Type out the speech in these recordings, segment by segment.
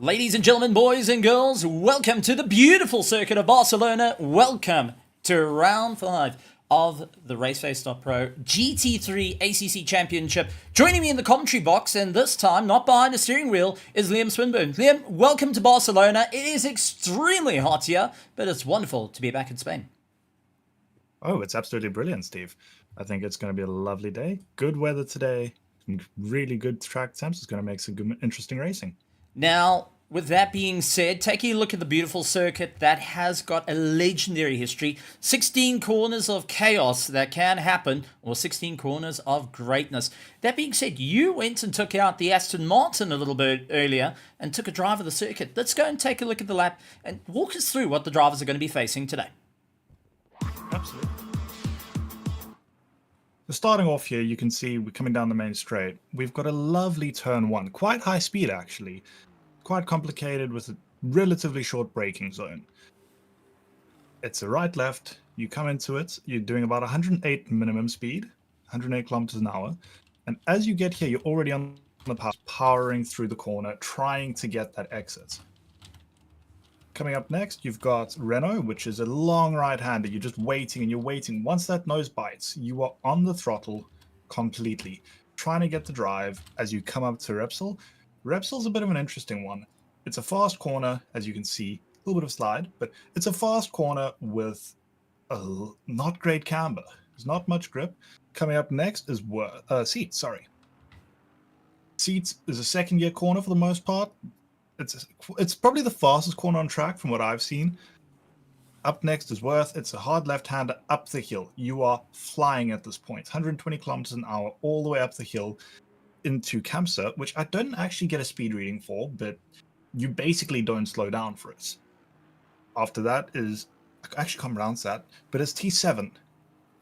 Ladies and gentlemen, boys and girls, welcome to the beautiful circuit of Barcelona. Welcome to round 5 of the Raceface.Pro GT3 ACC Championship. Joining me in the commentary box, and this time not behind the steering wheel, is Liam Swinburne. Liam, welcome to Barcelona. It is extremely hot here, but it's wonderful to be back in Spain. Oh, it's absolutely brilliant, Steve. I think it's going to be a lovely day. Good weather today. Really good track temps. It's going to make some good, interesting racing. Now, with that being said, taking a look at the beautiful circuit that has got a legendary history, 16 corners of chaos that can happen, or 16 corners of greatness. That being said, you went and took out the Aston Martin a little bit earlier and took a drive of the circuit. Let's go and take a look at the lap and walk us through what the drivers are going to be facing today. Absolutely. So starting off here, you can see we're coming down the main straight. We've got a lovely turn one, quite high speed actually, quite complicated with a relatively short braking zone. It's a right-left, you come into it, you're doing about 108 minimum speed, 108 kilometers an hour, and as you get here, you're already on the path, powering through the corner, trying to get that exit. Coming up next, you've got Renault, which is a long right-hander. You're just waiting and you're waiting. Once that nose bites, you are on the throttle completely, trying to get the drive as you come up to Repsol. Repsol's a bit of an interesting one. It's a fast corner, as you can see, a little bit of slide, but it's a fast corner with a not great camber. There's not much grip. Coming up next is Seats. Seats is a second-gear corner for the most part. It's probably the fastest corner on track from what I've seen. Up next is Worth. It's a hard left-hander up the hill. You are flying at this point. 120 kilometers an hour all the way up the hill into Kamsa, which I don't actually get a speed reading for, but you basically don't slow down for it. After that is, I actually can't pronounce that, but it's T7.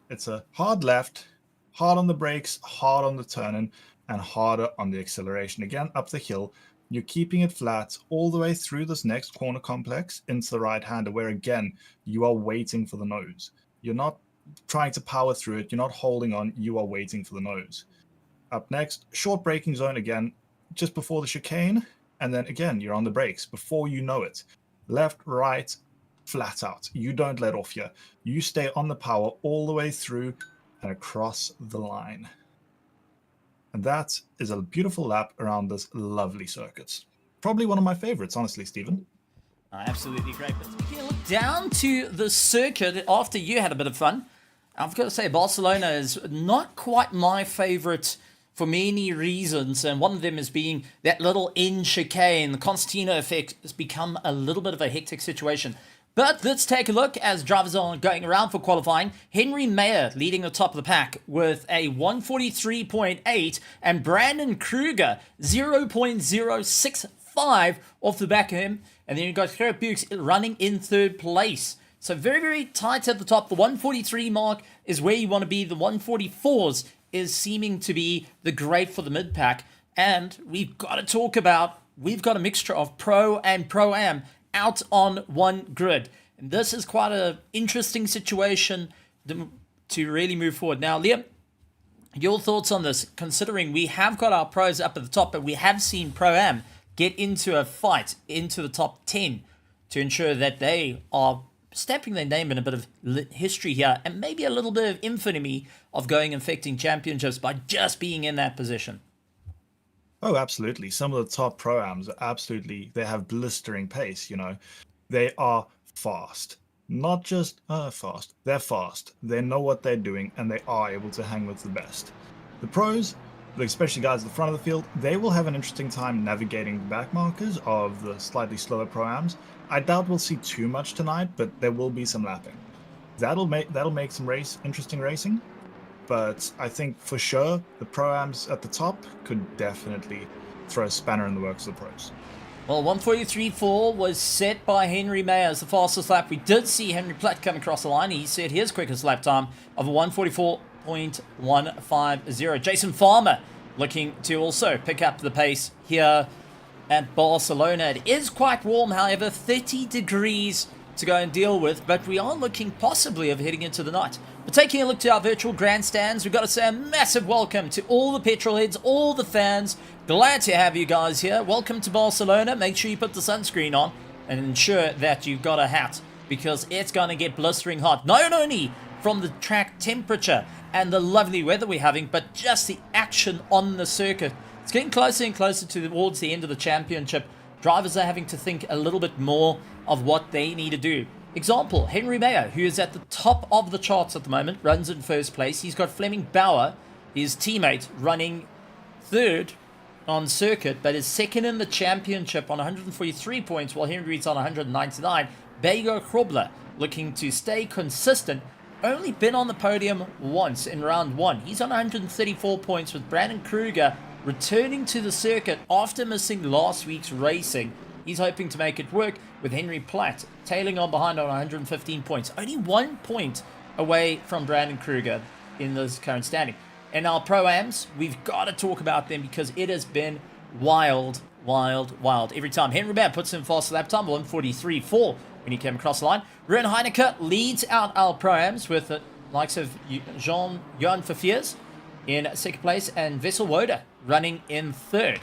It's a hard left, hard on the brakes, hard on the turn-in, and harder on the acceleration. Again, up the hill. You're keeping it flat all the way through this next corner complex into the right-hander, where again, you are waiting for the nose. You're not trying to power through it. You're not holding on. You are waiting for the nose. Up next, short braking zone again, just before the chicane. And then again, you're on the brakes before you know it. Left, right, flat out. You don't let off here. You stay on the power all the way through and across the line. And that is a beautiful lap around this lovely circuit. Probably one of my favorites, honestly, Stephen. Absolutely great. But if you look down to the circuit after you had a bit of fun, I've got to say Barcelona is not quite my favorite for many reasons. And one of them is being that little in chicane. The Constantino effect has become a little bit of a hectic situation. But let's take a look as drivers are going around for qualifying. Henry Mayer leading the top of the pack with a 143.8 and Brandon Kruger 0.065 off the back of him. And then you've got Gerrit Bukes running in third place. So very, very tight at the top. The 143 mark is where you want to be. The 144s is seeming to be the great for the mid-pack. And we've got to talk about, we've got a mixture of Pro and Pro-Am out on one grid. And this is quite an interesting situation to really move forward. Now, Liam, your thoughts on this, considering we have got our pros up at the top, but we have seen Pro-Am get into a fight into the top 10 to ensure that they are stamping their name in a bit of history here and maybe a little bit of infamy of going and affecting championships by just being in that position. Oh, absolutely. Some of the top Pro-Ams are absolutely, they have blistering pace, you know. They are fast. Not just fast. They're fast. They know what they're doing, and they are able to hang with the best. The pros, especially guys at the front of the field, they will have an interesting time navigating the back markers of the slightly slower Pro-Ams. I doubt we'll see too much tonight, but there will be some lapping. That'll make some interesting racing. But I think for sure the Pro-Ams at the top could definitely throw a spanner in the works of the pros. Well, 143.4 was set by Henry Mayer as the fastest lap. We did see Henry Platt come across the line. He set his quickest lap time of a 144.150. Jason Farmer looking to also pick up the pace here at Barcelona. It is quite warm, however, 30 degrees to go and deal with, but we are looking possibly of heading into the night. But taking a look to our virtual grandstands, we've got to say a massive welcome to all the petrol heads, all the fans. Glad to have you guys here. Welcome to Barcelona. Make sure you put the sunscreen on and ensure that you've got a hat, because it's going to get blistering hot. Not only from the track temperature and the lovely weather we're having, but just the action on the circuit. It's getting closer and closer towards the end of the championship. Drivers are having to think a little bit more of what they need to do. Example, Henry Mayer, who is at the top of the charts at the moment, runs in first place. He's got Fleming Bauer, his teammate, running third on circuit, but is second in the championship on 143 points, while Henry's on 199. Bego Krobler looking to stay consistent. Only been on the podium once in round one. He's on 134 points, with Brandon Kruger returning to the circuit after missing last week's racing. He's hoping to make it work, with Henry Platt tailing on behind on 115 points. Only 1 point away from Brandon Kruger in this current standing. And our Pro-Ams, we've got to talk about them because it has been wild, wild, wild. Every time Henry Babb puts in faster lap time, 143.4 when he came across the line. Ren Heineke leads out our Pro-Ams with the likes of Johan Verveers in second place and Vessel Woda running in third.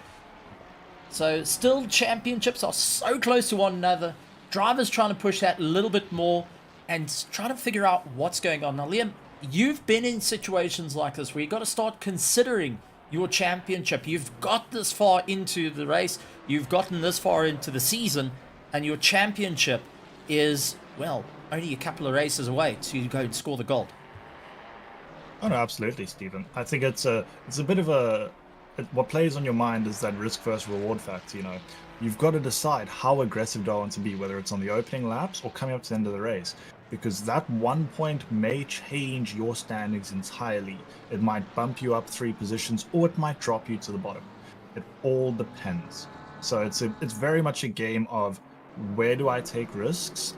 So still, championships are so close to one another. Drivers trying to push that a little bit more and trying to figure out what's going on. Now, Liam, you've been in situations like this where you've got to start considering your championship. You've got this far into the race, you've gotten this far into the season, and your championship is, well, only a couple of races away to go and score the gold. Oh no, absolutely, Stephen. I think it's a bit of a, what plays on your mind is that risk versus reward factor. You know, you've got to decide how aggressive do I want to be, whether it's on the opening laps or coming up to the end of the race, because that 1 point may change your standings entirely. It might bump you up 3 positions, or it might drop you to the bottom. It all depends. So it's very much a game of, where do I take risks?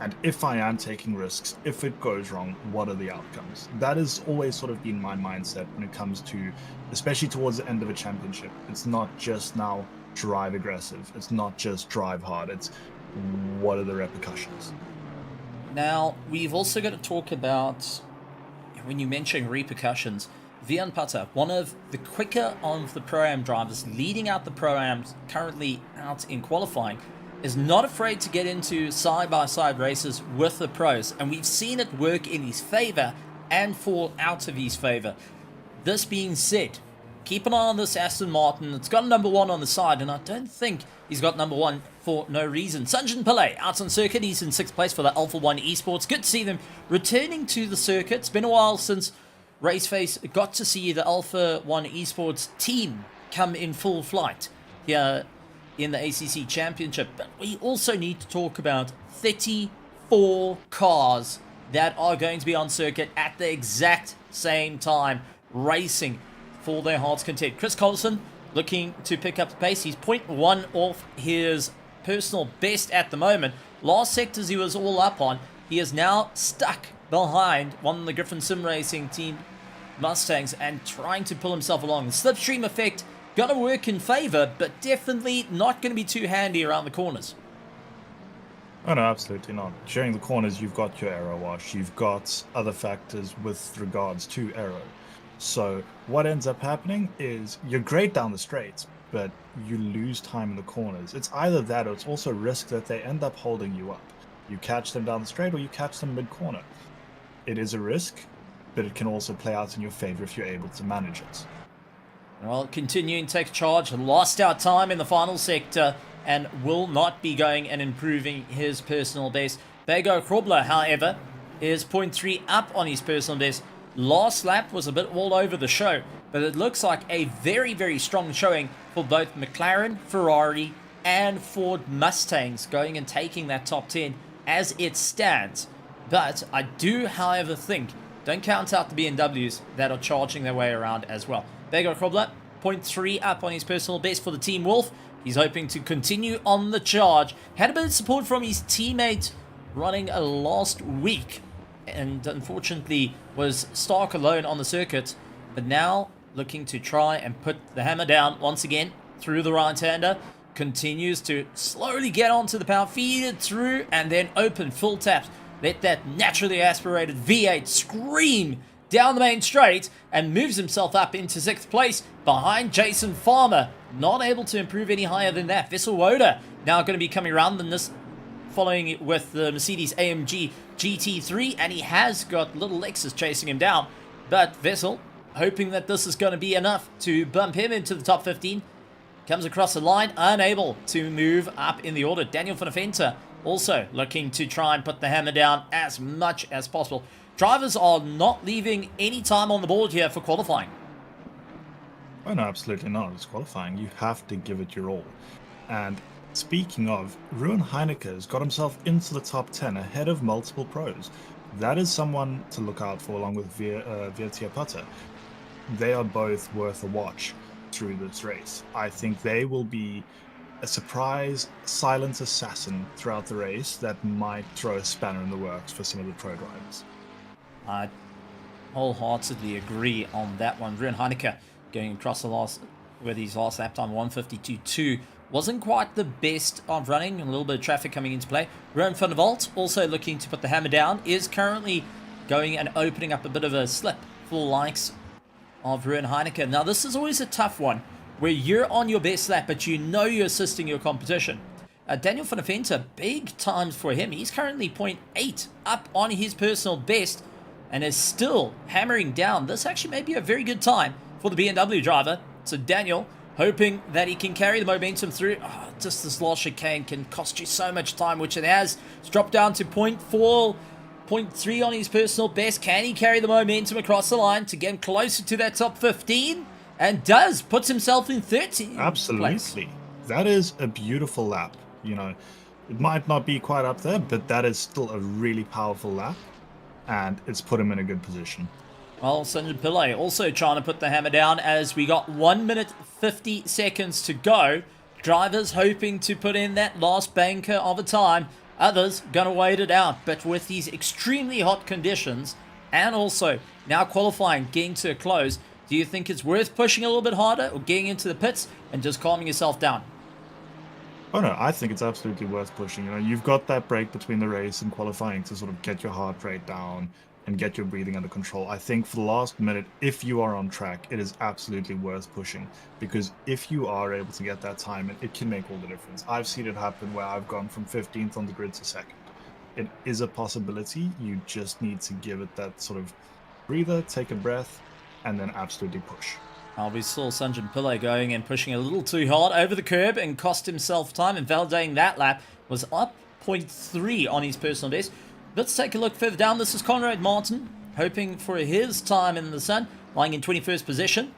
And if I am taking risks, if it goes wrong, what are the outcomes? That has always sort of been my mindset when it comes to, especially towards the end of a championship. It's not just now drive aggressive. It's not just drive hard. It's what are the repercussions? Now, we've also got to talk about, when you mention repercussions, Vian Pata, one of the quicker of the Pro-Am drivers, leading out the Pro-Ams currently out in qualifying, is not afraid to get into side-by-side races with the pros. And we've seen it work in his favor and fall out of his favor. This being said, keep an eye on this Aston Martin. It's got number 1 on the side, and I don't think he's got number 1 for no reason. Sanjin Pillay out on circuit. He's in 6th place for the Alpha 1 Esports. Good to see them returning to the circuit. It's been a while since Raceface got to see the Alpha 1 Esports team come in full flight here in the ACC Championship. But we also need to talk about 34 cars that are going to be on circuit at the exact same time, racing for their heart's content. Chris Collison looking to pick up the pace. He's 0.1 off his personal best at the moment. Last sectors he was all up on. He is now stuck behind one of the Griffin Sim Racing team Mustangs and trying to pull himself along. The slipstream effect going to work in favor, but definitely not going to be too handy around the corners. Oh no, absolutely not. During the corners, you've got your aero wash, you've got other factors with regards to aero. So what ends up happening is you're great down the straights, but you lose time in the corners. It's either that, or it's also risk that they end up holding you up. You catch them down the straight, or you catch them mid-corner. It is a risk, but it can also play out in your favor if you're able to manage it. Well, continuing to take charge, lost our time in the final sector and will not be going and improving his personal best. Bego Krobler, however, is 0.3 up on his personal best. Last lap was a bit all over the show, but it looks like a very, very strong showing for both McLaren, Ferrari, and Ford Mustangs going and taking that top 10 as it stands. But I do, however, think, don't count out the BMWs that are charging their way around as well. Bego Krobler, 0.3 up on his personal best for the Team Wolf. He's hoping to continue on the charge. Had a bit of support from his teammate running last week, and unfortunately was stark alone on the circuit. But now looking to try and put the hammer down once again through the right-hander. Continues to slowly get onto the power, feed it through, and then open full taps. let that naturally aspirated V8 scream down the main straight and moves himself up into 6th place behind Jason Farmer. Not able to improve any higher than that. Vessel Woda now going to be coming around in this, following it with the Mercedes AMG GT3, and he has got little Lexus chasing him down. But Vessel, hoping that this is going to be enough to bump him into the top 15, comes across the line, unable to move up in the order. Daniel Fonafenta also looking to try and put the hammer down as much as possible. Drivers are not leaving any time on the board here for qualifying. Oh, no, absolutely not. It's qualifying. You have to give it your all. And speaking of, Ruan Heineke has got himself into the top 10 ahead of multiple pros. That is someone to look out for, along with Virtia Putter. They are both worth a watch through this race. I think they will be a surprise silent assassin throughout the race that might throw a spanner in the works for some of the pro drivers. I wholeheartedly agree on that one. Ruan Heineke going across the last, with his last lap time 1:52.2, wasn't quite the best of running, a little bit of traffic coming into play. Rowan van der Walt also looking to put the hammer down, is currently going and opening up a bit of a slip for likes of Ruan Heineke. Now this is always a tough one, where you're on your best lap, but you know you're assisting your competition. Daniel Fonafenta, big times for him. He's currently 0.8 up on his personal best and is still hammering down. This actually may be a very good time for the BMW driver. So Daniel, hoping that he can carry the momentum through. Oh, just this last chicane can cost you so much time, which it has. It's dropped down to 0.4, 0.3 on his personal best. Can he carry the momentum across the line to get him closer to that top 15? And does. Puts himself in 13th Absolutely. place. That is a beautiful lap. You know, it might not be quite up there, but that is still a really powerful lap. And it's put him in a good position. Well, Sanjay Pillay also trying to put the hammer down as we got 1 minute 50 seconds to go. Drivers hoping to put in that last banker of a time. Others going to wait it out. But with these extremely hot conditions and also now qualifying, getting to a close, do you think it's worth pushing a little bit harder or getting into the pits and just calming yourself down? Oh no, I think it's absolutely worth pushing. You know, you've got that break between the race and qualifying to sort of get your heart rate down and get your breathing under control. I think for the last minute, if you are on track, it is absolutely worth pushing, because if you are able to get that time, it can make all the difference. I've seen it happen where I've gone from 15th on the grid to 2nd. It is a possibility. You just need to give it that sort of breather, take a breath, and then absolutely push. We saw Sanjay Pillay going and pushing a little too hard over the curb and cost himself time, and validating that lap was up 0.3 on his personal best. Let's take a look further down. This is Conrad Martin, hoping for his time in the sun, lying in 21st position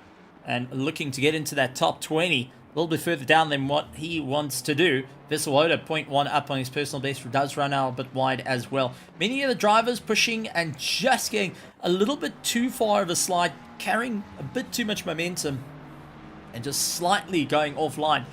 and looking to get into that top 20. A little bit further down than what he wants to do. Vissalota 0.1 up on his personal best, does run out a bit wide as well. Many of the drivers pushing and just getting a little bit too far of a slide, carrying a bit too much momentum and just slightly going offline.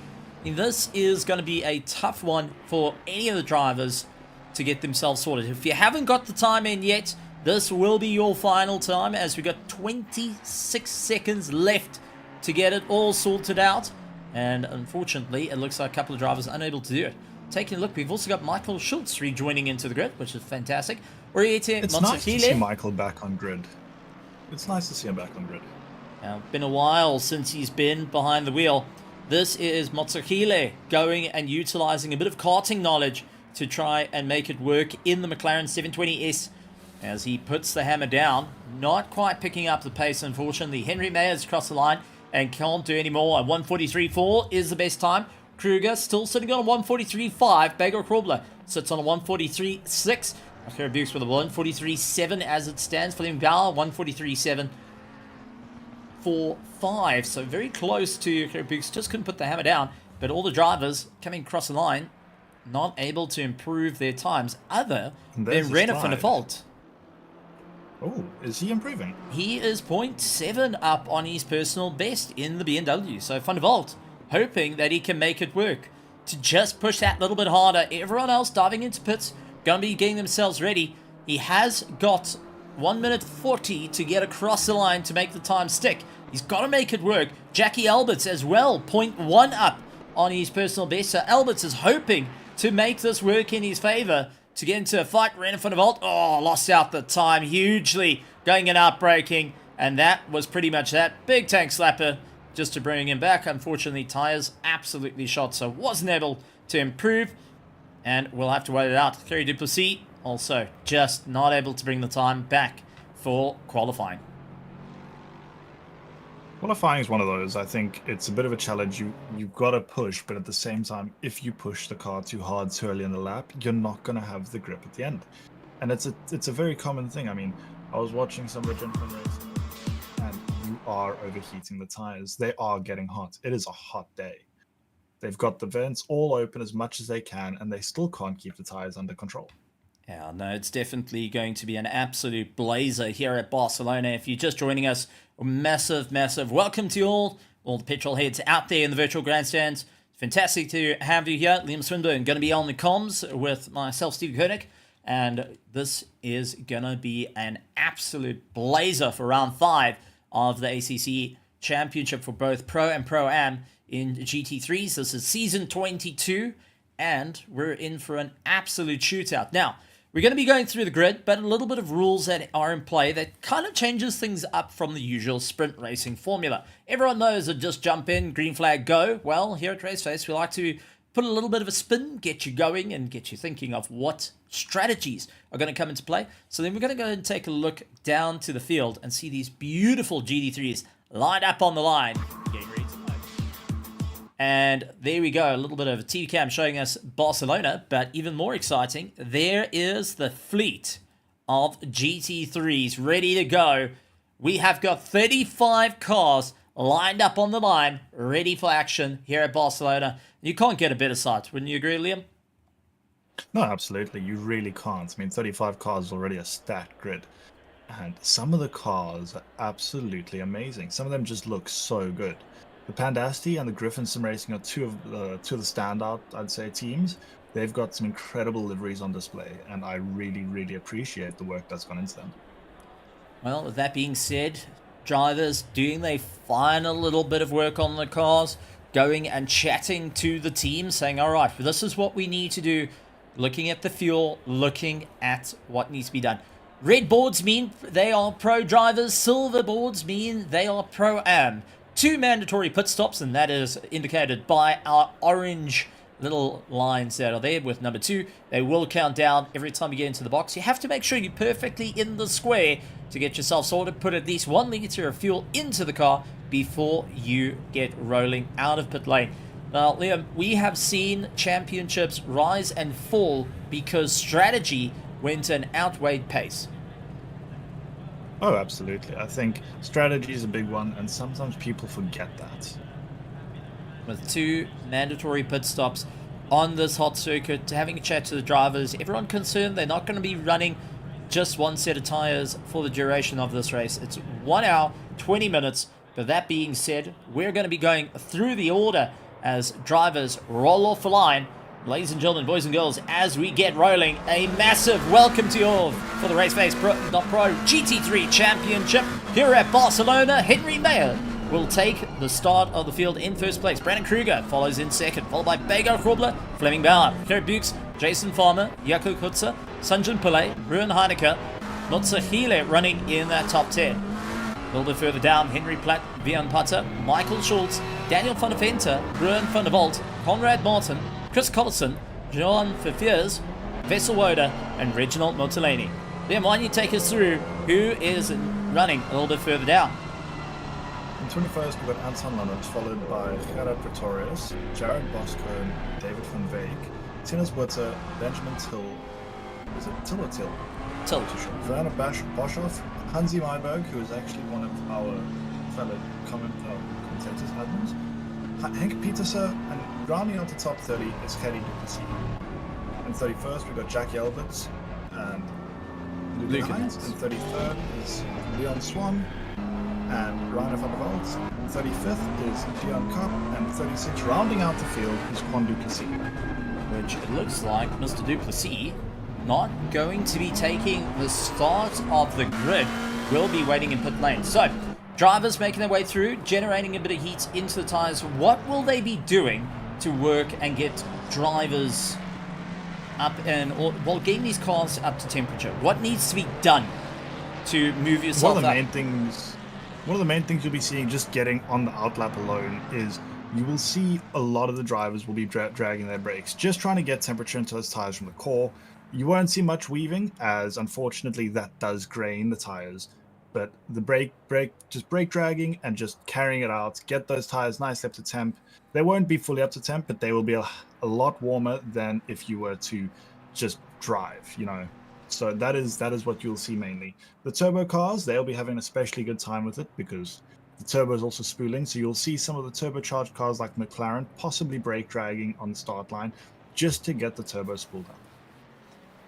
And this is going to be a tough one for any of the drivers to get themselves sorted. If you haven't got the time in yet, this will be your final time, as we got 26 seconds left to get it all sorted out. And unfortunately, it looks like a couple of drivers are unable to do it. Taking a look, we've also got Michael Schultz rejoining into the grid, which is fantastic. It's nice to see Michael back on grid. It's nice to see him back on grid. Now, been a while since he's been behind the wheel. This is Motsohile going and utilizing a bit of karting knowledge to try and make it work in the McLaren 720S as he puts the hammer down. Not quite picking up the pace, unfortunately. Henry Mayers across the line and can't do any more. 1:43.4 is the best time. Kruger still sitting on a 1:43.5. Bagor Krobler sits on a 1:43.6. Akira Bukes with a 1:43.7 as it stands. William Bauer 1:43.7.45. So very close to Akira Bukes. Just couldn't put the hammer down. But all the drivers coming across the line not able to improve their times other than Renner van der Walt. Oh, is he improving? He is 0.7 up on his personal best in the BMW. So Van der Walt hoping that he can make it work to just push that little bit harder. Everyone else diving into pits, going to be getting themselves ready. He has got 1 minute 40 to get across the line to make the time stick. He's got to make it work. Jackie Alberts as well, 0.1 up on his personal best. So Alberts is hoping to make this work in his favor. to get into a fight. Ran in front of Volt. Oh, lost out the time hugely. Going and out braking. And that was pretty much that. Big tank slapper just to bring him back. Unfortunately, tires absolutely shot, so wasn't able to improve. And we'll have to wait it out. Kerry Duplessis also just not able to bring the time back for qualifying. Qualifying is one of those. I think it's a bit of a challenge. You've got to push, but at the same time, if you push the car too hard too early in the lap, you're not going to have the grip at the end. And it's a very common thing. I mean, I was watching some of the gentlemen racing, and you are overheating the tires. They are getting hot. It is a hot day. They've got the vents all open as much as they can, and they still can't keep the tires under control. Yeah, no, it's definitely going to be an absolute blazer here at Barcelona. If you're just joining us, massive welcome to you all the petrol heads out there in the virtual grandstands. Fantastic to have you here. Liam Swinburne going to be on the comms with myself, Steve Koenig, and this is going to be an absolute blazer for round 5 of the ACC Championship for both Pro and Pro-Am in GT3s. This is season 22, and we're in for an absolute shootout. Now, we're going to be going through the grid, but a little bit of rules that are in play that kind of changes things up from the usual sprint racing formula. Everyone knows that just jump in, green flag, go. Well, here at Raceface, we like to put a little bit of a spin, get you going, and get you thinking of what strategies are going to come into play. So then we're going to go ahead and take a look down to the field and see these beautiful GT3s lined up on the line. Getting ready to load. And there we go, a little bit of a TV cam showing us Barcelona, but even more exciting, there is the fleet of GT3s ready to go. We have got 35 cars lined up on the line, ready for action here at Barcelona. You can't get a better sight, wouldn't you agree, Liam? No, absolutely. You really can't. I mean, 35 cars is already a stacked grid. And some of the cars are absolutely amazing. Some of them just look so good. The Pandasti and the Griffin Sim Racing are two of the standout, I'd say, teams. They've got some incredible liveries on display, and I really appreciate the work that's gone into them. Well, with that being said, drivers doing their final little bit of work on the cars, going and chatting to the team, saying, all right, this is what we need to do, looking at the fuel, looking at what needs to be done. Red boards mean they are pro drivers, silver boards mean they are pro-am. 2 mandatory pit stops, and that is indicated by our orange little lines that are there with number 2. They will count down every time you get into the box. You have to make sure you're perfectly in the square to get yourself sorted. Put at least 1 litre of fuel into the car before you get rolling out of pit lane. Now, Liam, we have seen championships rise and fall because strategy went an outweighed pace. Oh, absolutely. I think strategy is a big one, and sometimes people forget that. With 2 mandatory pit stops on this hot circuit, having a chat to the drivers, everyone concerned they're not going to be running just 1 set of tires for the duration of this race. It's 1 hour, 20 minutes. But that being said, we're going to be going through the order as drivers roll off the line. Ladies and gentlemen, boys and girls, as we get rolling, a massive welcome to you all for the Raceface.Pro GT3 Championship here at Barcelona. Henry Mayer will take the start of the field in first place. Brandon Kruger follows in second, followed by Bego Krobler, Fleming Bauer, Kerry Bukes, Jason Farmer, Jaco Kutzer, Sanjin Pillay, Ruben Heineke, Nutzer Hele running in that top 10. A little bit further down, Henry Platt, Björn Putter, Michael Schultz, Daniel van der Venter, Ruben van der Volt, Conrad Martin, Chris Collison, Johan Verveers, Vessel Woda, and Reginald Motilani. Then why don't you take us through who is running a little bit further down? In 21st, we've got Anton Lennart, followed by Gerard Pretorius, Jared Bosco, David van Veek, Tinus Witter, Benjamin Till. Is it Till or Till? Till. Werner Boschoff, Hansi Mayberg, who is actually one of our fellow commentators, admins, Henk Pietersen, and rounding out the top 30 is Kerry Duplessis. In 31st, we've got Jackie Alberts and Luke Hines. In 33rd is Leon Swan and Rainer van der Walt. 35th is Dion Kopp, and 36th, rounding out the field, is Juan Duplessis. Which it looks like Mr. Duplessis not going to be taking the start of the grid, will be waiting in pit lane. So, drivers making their way through, generating a bit of heat into the tires. What will they be doing to work and get drivers up and, well, getting these cars up to temperature? What needs to be done to move yourself One of the up? main things you'll be seeing just getting on the outlap alone is you will see a lot of the drivers will be dragging their brakes, just trying to get temperature into those tires from the core. You won't see much weaving, as unfortunately that does grain the tires. But the brake dragging and just carrying it out, get those tires nice up to temp. They won't be fully up to temp, but they will be a lot warmer than if you were to just drive, you know. So that is what you'll see mainly. The turbo cars, they'll be having an especially good time with it because the turbo is also spooling. So you'll see some of the turbocharged cars like McLaren possibly brake dragging on the start line just to get the turbo spooled up.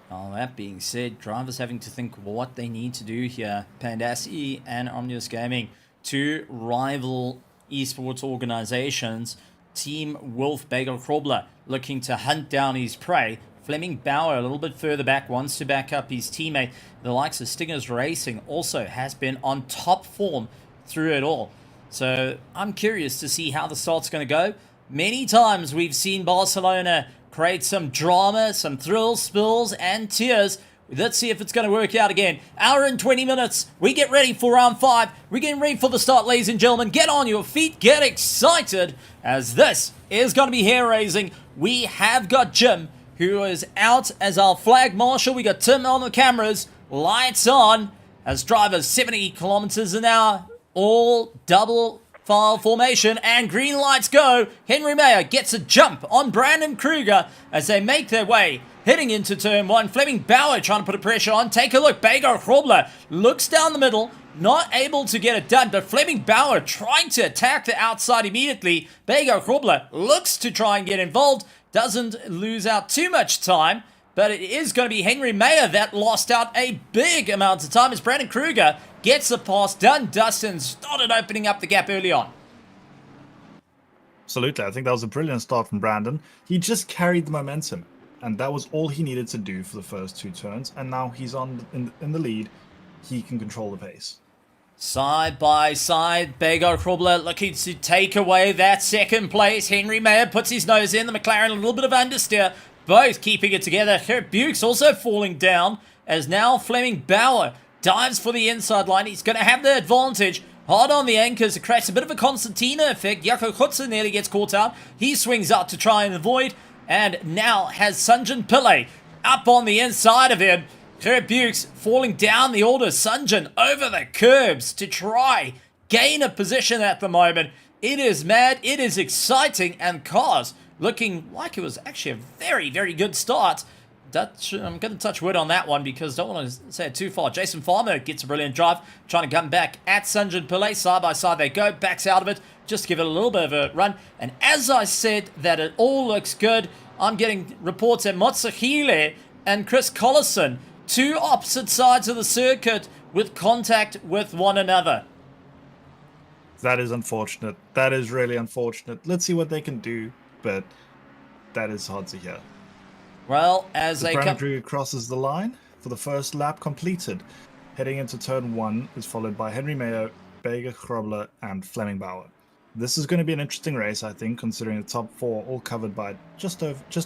All that being said, drivers having to think what they need to do here. Pandassi and Omnius Gaming, two rival esports organizations. Team Wolf Bagel Krobler looking to hunt down his prey. Fleming Bauer a little bit further back, wants to back up his teammate. The likes of Stingers Racing also has been on top form through it all. So I'm curious to see how the start's going to go. Many times we've seen Barcelona create some drama, some thrills, spills, and tears. Let's see if it's going to work out again. Hour and 20 minutes. We get ready for round 5. We're getting ready for the start, ladies and gentlemen. Get on your feet. Get excited, as this is going to be hair-raising. We have got Jim, who is out as our flag marshal. We got Tim on the cameras. Lights on as drivers 70 kilometers an hour. All double file formation, and green lights go. Henry Mayer gets a jump on Brandon Kruger as they make their way heading into turn 1. Fleming Bauer trying to put a pressure on. Take a look. Bago Hrobler looks down the middle, not able to get it done, but Fleming Bauer trying to attack the outside immediately. Bago Hrobler looks to try and get involved, doesn't lose out too much time, but it is going to be Henry Mayer that lost out a big amount of time as Brandon Kruger gets the pass done. Dustin started opening up the gap early on. Absolutely. I think that was a brilliant start from Brandon. He just carried the momentum, and that was all he needed to do for the first 2 turns, and now he's in the lead. He can control the pace. Side by side, Bago Krobler looking to take away that second place. Henry Mayer puts his nose in. The McLaren a little bit of understeer, both keeping it together. Herb Bukes also falling down as now Fleming Bauer dives for the inside line. He's going to have the advantage. Hard on the anchors. It creates a bit of a Constantina effect. Jaco Kutzer nearly gets caught out. He swings out to try and avoid. And now has Sunjin Pillay up on the inside of him. Herb Bukes falling down the order. Sunjin over the curbs to try gain a position at the moment. It is mad. It is exciting. And cars looking like it was actually a very, very good start. I'm going to touch wood on that one because don't want to say it too far. Jason Farmer gets a brilliant drive, trying to come back at Sunjin Pillay. Side by side they go, backs out of it, just to give it a little bit of a run. And as I said that it all looks good, I'm getting reports that Motsahile and Chris Collison, two opposite sides of the circuit with contact with one another. That is unfortunate. That is really unfortunate. Let's see what they can do, but that is hard to hear. Well, as they Brandon Kruger crosses the line for the first lap completed. Heading into turn 1 is followed by Henry Mayo, Bager Krobler, and Fleming Bauer. This is going to be an interesting race, I think, considering the top 4 all covered by just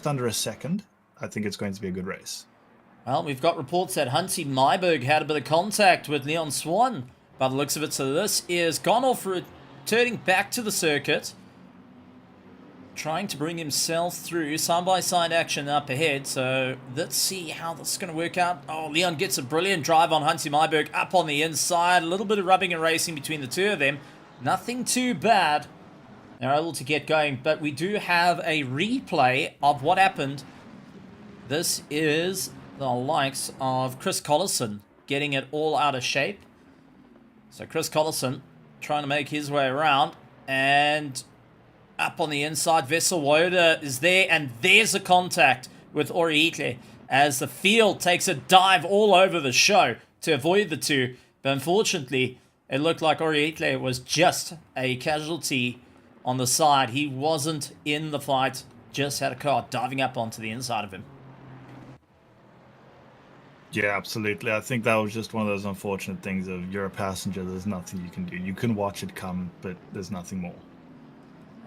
under a second. I think it's going to be a good race. Well, we've got reports that Hunty Myberg had a bit of contact with Leon Swan by the looks of it. So this is gone off, returning back to the circuit, trying to bring himself through. Side-by-side action up ahead. So let's see how this is going to work out. Oh, Leon gets a brilliant drive on Hunty Myberg up on the inside. A little bit of rubbing and racing between the two of them. Nothing too bad. They're able to get going. But we do have a replay of what happened. This is the likes of Chris Collison getting it all out of shape. So Chris Collison trying to make his way around, and up on the inside, Vessel Woda is there, and there's a contact with Oriitle as the field takes a dive all over the show to avoid the two. But unfortunately, it looked like Oriitle was just a casualty on the side. He wasn't in the fight, just had a car diving up onto the inside of him. Yeah, absolutely. I think that was just one of those unfortunate things of you're a passenger, there's nothing you can do. You can watch it come, but there's nothing more.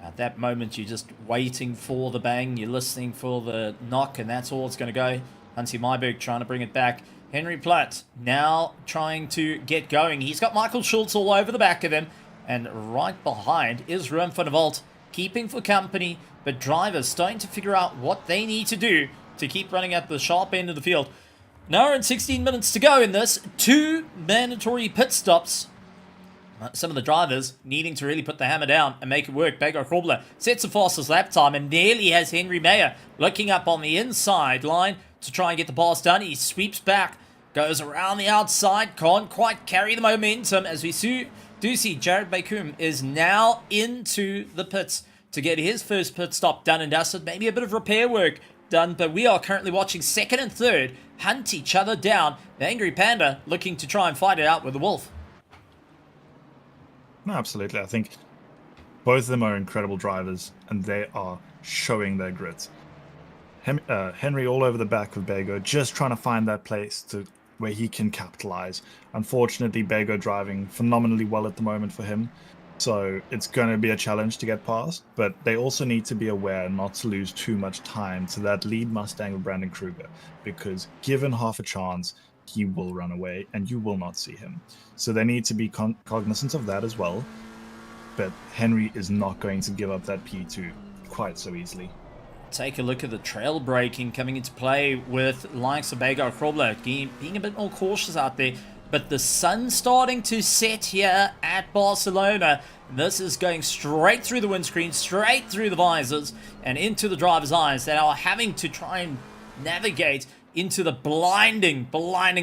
At that moment, you're just waiting for the bang, you're listening for the knock, and that's all it's going to go. Hansi Myberg trying to bring it back. Henry Platt now trying to get going. He's got Michael Schultz all over the back of him, and right behind is Ruim van der Walt, keeping for company, but drivers starting to figure out what they need to do to keep running at the sharp end of the field. An hour and 16 minutes to go in this. 2 mandatory pit stops. Some of the drivers needing to really put the hammer down and make it work. Beggar Krobler sets the fastest lap time and nearly has Henry Mayer looking up on the inside line to try and get the pass done. He sweeps back, goes around the outside, can't quite carry the momentum as we do see Jared Bakum is now into the pits to get his first pit stop done and dusted. Maybe a bit of repair work done, but we are currently watching second and third hunt each other down. The Angry Panda looking to try and fight it out with the Wolf. No, absolutely. I think both of them are incredible drivers, and they are showing their grit. Henry all over the back of Bego, just trying to find that place where he can capitalize. Unfortunately, Bego driving phenomenally well at the moment for him, so it's going to be a challenge to get past, but they also need to be aware not to lose too much time to that lead Mustang of Brandon Kruger, because given half a chance, he will run away and you will not see him. So they need to be cognizant of that as well. But Henry is not going to give up that P2 quite so easily. Take a look at the trail braking coming into play with likes of Beggar Krobler being a bit more cautious out there. But the sun's starting to set here at Barcelona. This is going straight through the windscreen, straight through the visors, and into the driver's eyes that are having to try and navigate into the blinding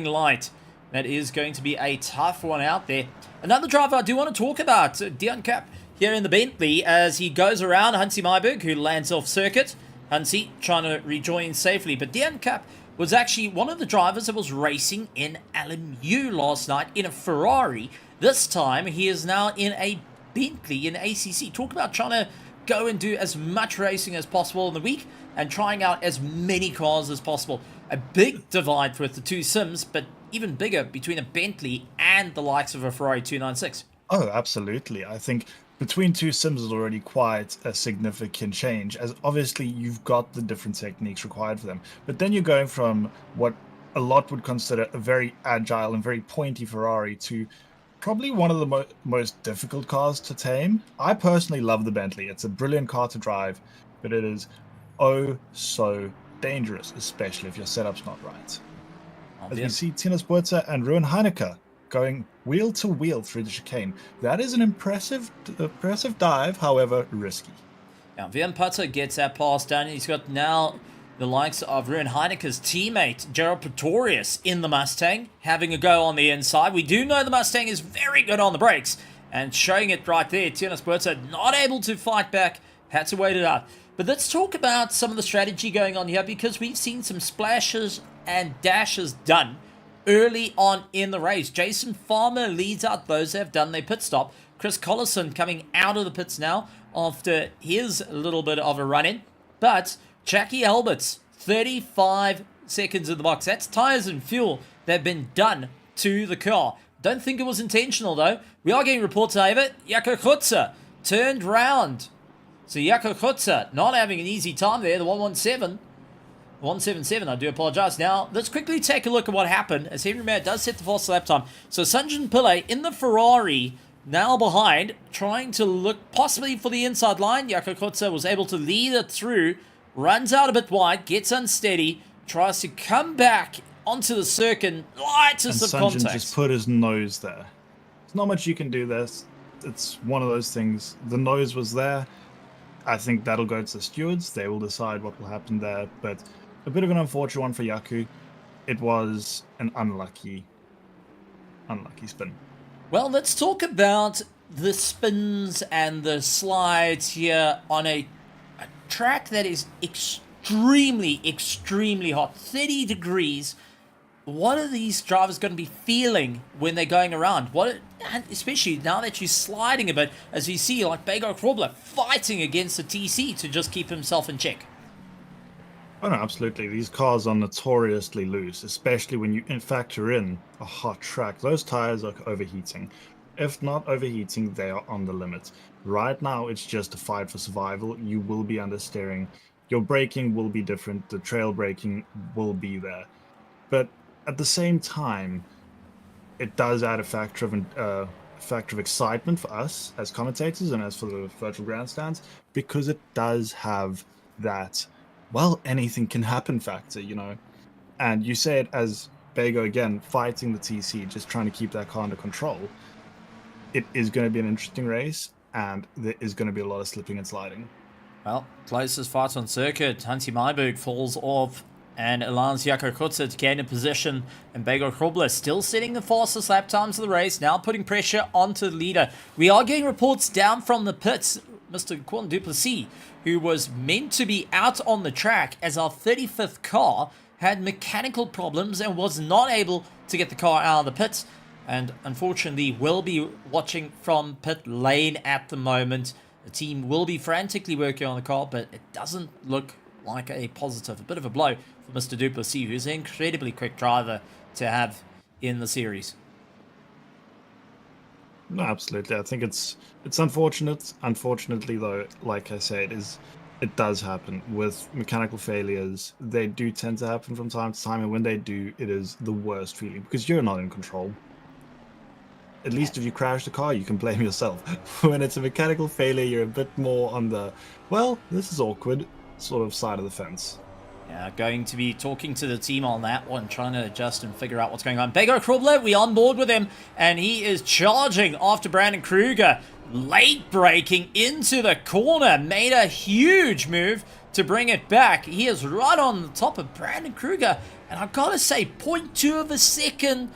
light. That is going to be a tough one out there. Another driver I do want to talk about, Dion Kapp, here in the Bentley, as he goes around Hansi Myberg, who lands off circuit. Hansi trying to rejoin safely, but Dion Kapp was actually one of the drivers that was racing in LMU last night in a Ferrari. This time, he is now in a Bentley in ACC. Talk about trying to go and do as much racing as possible in the week and trying out as many cars as possible. A big divide with the two Sims, but even bigger between a Bentley and the likes of a Ferrari 296. Oh, absolutely. I think between two Sims is already quite a significant change, as obviously you've got the different techniques required for them. But then you're going from what a lot would consider a very agile and very pointy Ferrari to probably one of the most difficult cars to tame. I personally love the Bentley. It's a brilliant car to drive, but it is oh so dangerous, especially if your setup's not right. As we see Tinus Buerta and Ruin Heineke going wheel to wheel through the chicane. That is an impressive dive, however risky. Now, Vian Putter gets that pass done. He's got now the likes of Ruin Heineke's teammate, Gerald Pretorius, in the Mustang, having a go on the inside. We do know the Mustang is very good on the brakes, and showing it right there. Tinus Buerta not able to fight back, had to wait it out. But let's talk about some of the strategy going on here, because we've seen some splashes and dashes done early on in the race. Jason Farmer leads out those that have done their pit stop. Chris Collison coming out of the pits now after his little bit of a run-in. But Jackie Alberts, 35 seconds in the box. That's tires and fuel that have been done to the car. Don't think it was intentional, though. We are getting reports of it. Jaco Gutser turned round. So Jaco Gutser not having an easy time there. The 177, I do apologize. Now, let's quickly take a look at what happened as Henry Mayer does set the fastest lap time. So Sanjin Pillay in the Ferrari, now behind, trying to look possibly for the inside line. Jaco Gutser was able to lead it through, runs out a bit wide, gets unsteady, tries to come back onto the circuit, lights us some contact. Sanjin just put his nose there. There's not much you can do there. It's one of those things. The nose was there. I think that'll go to the stewards. They will decide what will happen there, but a bit of an unfortunate one for Yaku. It was an unlucky spin. Well, let's talk about the spins and the slides here on a track that is extremely hot, 30 degrees. What are these drivers going to be feeling when they're going around? Especially now that you're sliding a bit, as you see, like Beggar Krobler fighting against the TC to just keep himself in check. Oh no, absolutely. These cars are notoriously loose, especially when you factor in a hot track. Those tires are overheating. If not overheating, they are on the limit. Right now, it's just a fight for survival. You will be under steering. Your braking will be different. The trail braking will be there. But at the same time, it does add a factor of excitement for us as commentators and as for the virtual grandstands, because it does have that, well, anything can happen factor, you know. And you say it as Bego again, fighting the TC, just trying to keep that car under control. It is going to be an interesting race, and there is going to be a lot of slipping and sliding. Well, closest fight on circuit, Hansi Mayberg falls off, and Alans Jakar to gain a position, and Bego Krobler still setting the fastest lap times of the race, now putting pressure onto the leader. We are getting reports down from the pits, Mr. Quentin Duplessis, who was meant to be out on the track as our 35th car, had mechanical problems and was not able to get the car out of the pits, and unfortunately will be watching from pit lane at the moment. The team will be frantically working on the car, but it doesn't look like a positive. A bit of a blow for Mr. Duplessis, who's an incredibly quick driver to have in the series. No, absolutely. I think it's unfortunate. Unfortunately, though, like I say, it does happen with mechanical failures. They do tend to happen from time to time, and when they do, it is the worst feeling because you're not in control. At least if you crash the car, you can blame yourself. When it's a mechanical failure, you're a bit more on the, well, this is awkward sort of side of the fence. Yeah, going to be talking to the team on that one, trying to adjust and figure out what's going on. Bego Krobler, we on board with him, and he is charging after Brandon Kruger. Late braking into the corner, made a huge move to bring it back. He is right on the top of Brandon Kruger, and I've got to say, 0.2 of a second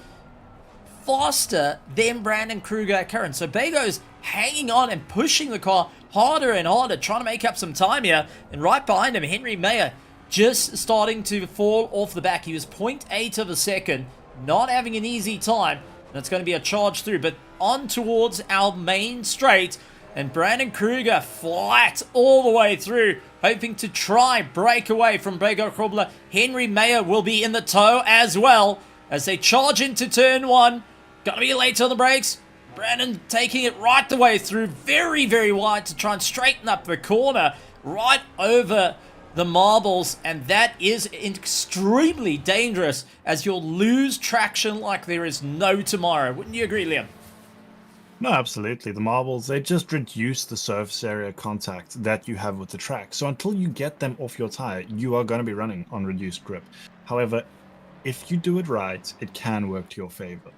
faster than Brandon Kruger at current. So Bego's hanging on and pushing the car harder and harder, trying to make up some time here. And right behind him, Henry Mayer just starting to fall off the back. He was 0.8 of a second, not having an easy time. And it's going to be a charge through, but on towards our main straight. And Brandon Kruger flat all the way through, hoping to try break away from Bego Krobler. Henry Mayer will be in the tow as well as they charge into turn one. Gonna be late on the brakes. Brandon taking it right the way through, very, very wide to try and straighten up the corner right over the marbles, and that is extremely dangerous as you'll lose traction like there is no tomorrow. Wouldn't you agree, Liam? No, absolutely. The marbles, they just reduce the surface area contact that you have with the track. So until you get them off your tire, you are going to be running on reduced grip. However, if you do it right, it can work to your favor.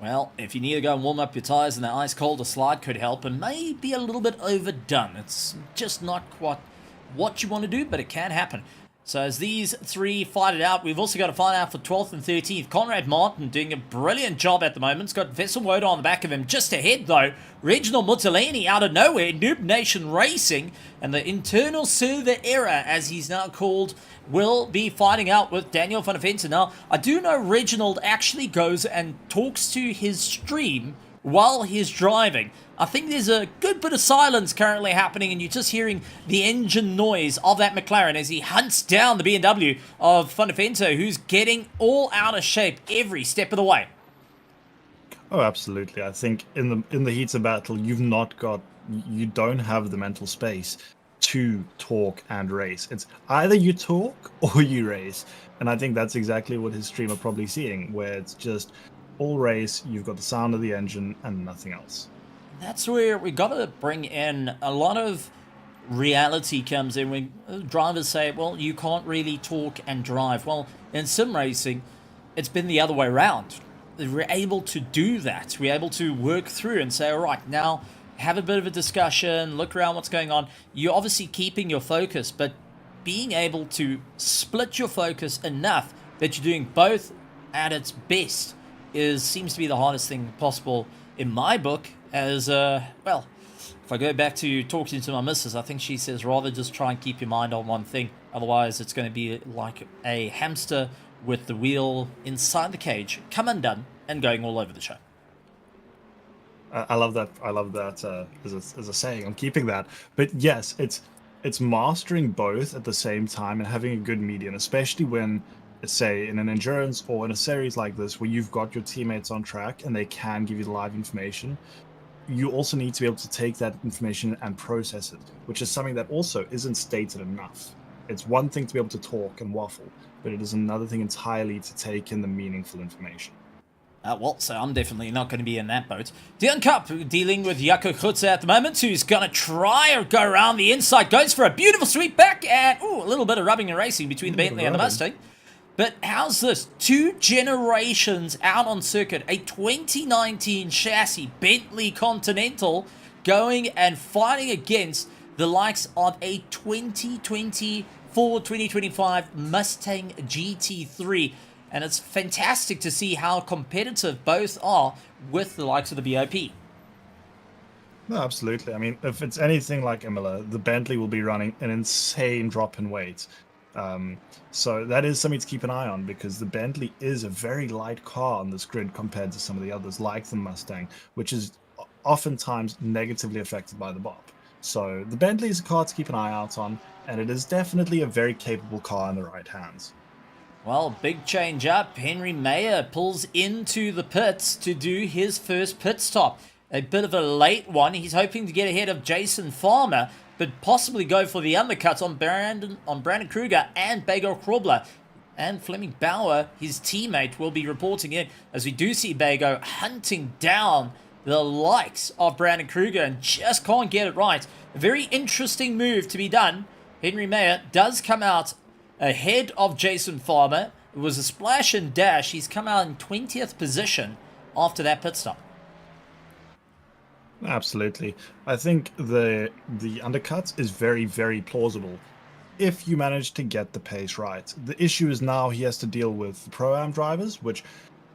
Well, if you need to go and warm up your tires and the ice cold, a slide could help, and may be a little bit overdone. It's just not quite what you want to do, but it can happen. So as these three fight it out, we've also got to find out for 12th and 13th. Conrad Martin doing a brilliant job at the moment. He's got Vessel Woda on the back of him. Just ahead, though, Reginald Mutalini out of nowhere. Noob Nation Racing. And the internal server error, as he's now called, will be fighting out with Daniel van der Venter. Now, I do know Reginald actually goes and talks to his stream while he's driving. I think there's a good bit of silence currently happening, and you're just hearing the engine noise of that McLaren as he hunts down the BMW of Van der Venter, who's getting all out of shape every step of the way. Oh, absolutely. I think in the heat of battle, you don't have the mental space to talk and race. It's either you talk or you race, and I think that's exactly what his stream are probably seeing, where it's just all race, you've got the sound of the engine and nothing else. That's where we got to bring in a lot of reality comes in when drivers say, well, you can't really talk and drive. Well, in sim racing, it's been the other way around. We're able to do that. We're able to work through and say, all right, now have a bit of a discussion, look around what's going on. You're obviously keeping your focus, but being able to split your focus enough that you're doing both at its best seems to be the hardest thing possible in my book. As, well, if I go back to talking to my missus, I think she says rather just try and keep your mind on one thing. Otherwise, it's going to be like a hamster with the wheel inside the cage, come undone, and going all over the show. I love that. I love that as a saying. I'm keeping that. But yes, it's mastering both at the same time and having a good median, especially when say in an endurance or in a series like this where you've got your teammates on track and they can give you the live information, you also need to be able to take that information and process it, which is something that also isn't stated enough. It's one thing to be able to talk and waffle, but it is another thing entirely to take in the meaningful information. Well, so I'm definitely not going to be in that boat. Dion Cup dealing with Jaco Krutzer at the moment, who's going to try or go around the inside. Goes for a beautiful sweep back, and a little bit of rubbing and racing between the Bentley and the Mustang. But how's this? 2 generations out on circuit. A 2019 chassis Bentley Continental going and fighting against the likes of a 2024-2025 Mustang GT3. And it's fantastic to see how competitive both are with the likes of the BOP. No, absolutely. I mean, if it's anything like Imola, the Bentley will be running an insane drop in weight. So that is something to keep an eye on, because the Bentley is a very light car on this grid compared to some of the others, like the Mustang, which is oftentimes negatively affected by the BOP. So the Bentley is a car to keep an eye out on, and it is definitely a very capable car in the right hands. Well, big change up. Henry Mayer pulls into the pits to do his first pit stop. A bit of a late one. He's hoping to get ahead of Jason Farmer, but possibly go for the undercuts on Brandon Kruger and Bago Krobler. And Fleming Bauer, his teammate, will be reporting in, as we do see Bago hunting down the likes of Brandon Kruger and just can't get it right. A very interesting move to be done. Henry Mayer does come out ahead of Jason Farmer. It was a splash and dash. He's come out in 20th position after that pit stop. Absolutely. I think the undercut is very, very plausible if you manage to get the pace right. The issue is now he has to deal with the Pro-Am drivers, which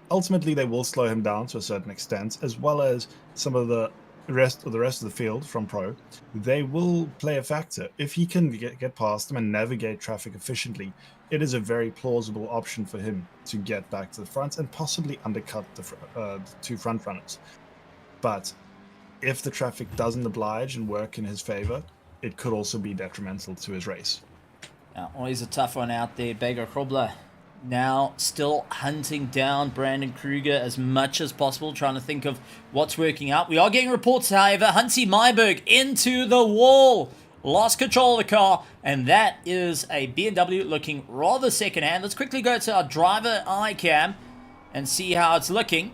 ultimately they will slow him down to a certain extent, as well as some of the rest of the field from Pro. They will play a factor. If he can get past them and navigate traffic efficiently, it is a very plausible option for him to get back to the front and possibly undercut the 2 front runners. But if the traffic doesn't oblige and work in his favor, it could also be detrimental to his race. Always a tough one out there. Bago Krobler now still hunting down Brandon Kruger as much as possible, trying to think of what's working out. We are getting reports, however, Hansi Myberg into the wall. Lost control of the car, and that is a BMW looking rather second-hand. Let's quickly go to our driver iCam and see how it's looking,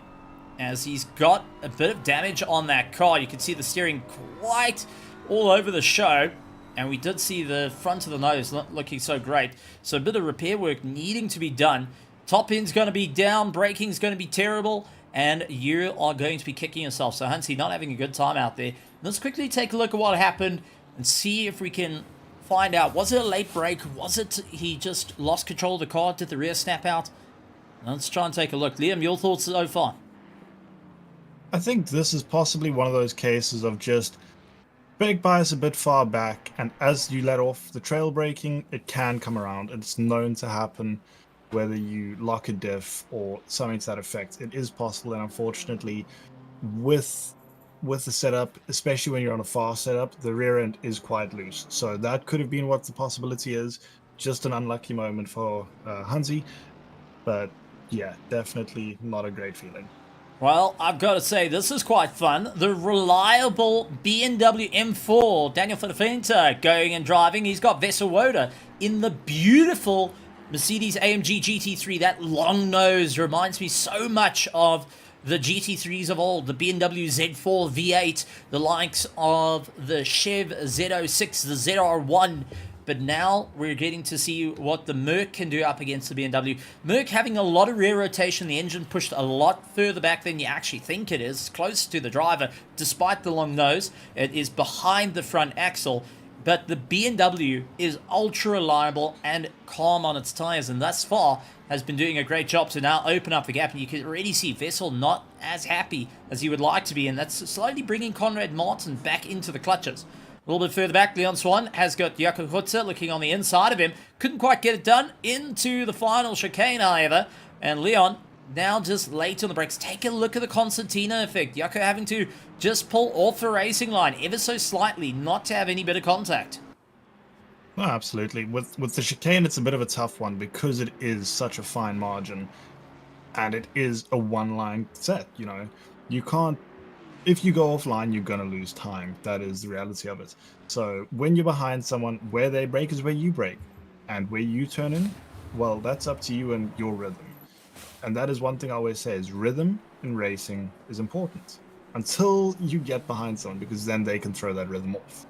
as he's got a bit of damage on that car. You can see the steering quite all over the show, and we did see the front of the nose not looking so great. So a bit of repair work needing to be done. Top end's going to be down, braking's going to be terrible, and you are going to be kicking yourself. So Hansi not having a good time out there. Let's quickly take a look at what happened and see if we can find out. Was it a late break? Was it he just lost control of the car? Did the rear snap out? Let's try and take a look. Liam, your thoughts so far? I think this is possibly one of those cases of just brake bias a bit far back, and as you let off the trail braking, it can come around. It's known to happen whether you lock a diff or something to that effect. It is possible, and unfortunately, with the setup, especially when you're on a fast setup, the rear end is quite loose. So that could have been what the possibility is. Just an unlucky moment for Hansi, but yeah, definitely not a great feeling. Well, I've got to say, this is quite fun. The reliable BMW M4, Daniel Fedefenta going and driving. He's got Vessel Woda in the beautiful Mercedes AMG GT3. That long nose reminds me so much of the GT3s of old, the BMW Z4 V8, the likes of the Chev Z06, the ZR1. But now we're getting to see what the Merc can do up against the BMW. Merc having a lot of rear rotation, the engine pushed a lot further back than you actually think it is, close to the driver, despite the long nose. It is behind the front axle. But the BMW is ultra reliable and calm on its tires, and thus far has been doing a great job to now open up the gap. And you can already see Vessel not as happy as he would like to be, and that's slowly bringing Conrad Martin back into the clutches. A little bit further back, Leon Swan has got Jaco Krutzer looking on the inside of him. Couldn't quite get it done into the final chicane, however. And Leon now just late on the brakes. Take a look at the Constantina effect. Jaco having to just pull off the racing line ever so slightly, not to have any bit of contact. Oh, absolutely. With the chicane, it's a bit of a tough one because it is such a fine margin, and it is a one-line set. You know, you can't. If you go offline, you're gonna lose time. That is the reality of it. So when you're behind someone, where they break is where you break, and where you turn in, well, that's up to you and your rhythm. And that is one thing I always say: is rhythm in racing is important until you get behind someone, because then they can throw that rhythm off.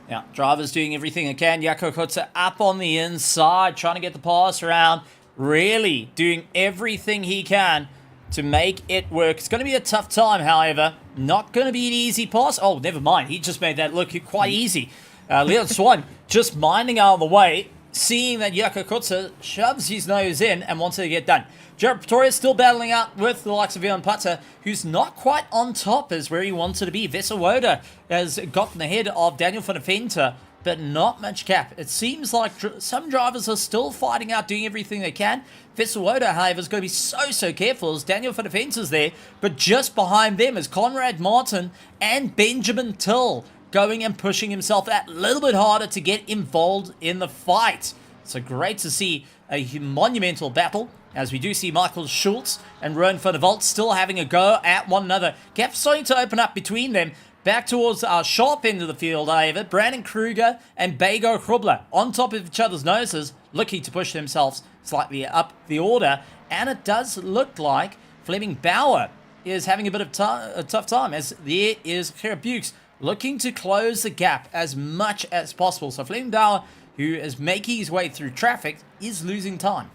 Yeah, drivers doing everything they can. Jaco Kutzer up on the inside, trying to get the pass around. Really doing everything he can to make it work. It's going to be a tough time, however. Not going to be an easy pass. Oh, never mind. He just made that look quite easy. Leon Swan just minding out of the way, seeing that Jaco Kutzer shoves his nose in and wants to get done. Jared Pretorius still battling out with the likes of Ian Putter, who's not quite on top as where he wanted to be. Vesselwoda has gotten ahead of Daniel van der Venter, but not much cap. It seems like some drivers are still fighting out, doing everything they can. Vesselwoda, however, is going to be so careful as Daniel van der Venter's there, but just behind them is Conrad Martin and Benjamin Till going and pushing himself that little bit harder to get involved in the fight. So great to see a monumental battle, as we do see Michael Schultz and Rowan van der Walt still having a go at one another. Gaps starting to open up between them. Back towards our sharp end of the field, however, Brandon Kruger and Bego Krubler on top of each other's noses, looking to push themselves slightly up the order. And it does look like Fleming Bauer is having a bit of a tough time, as there is Gerrit Bukes looking to close the gap as much as possible. So Fleming Bauer, who is making his way through traffic, is losing time.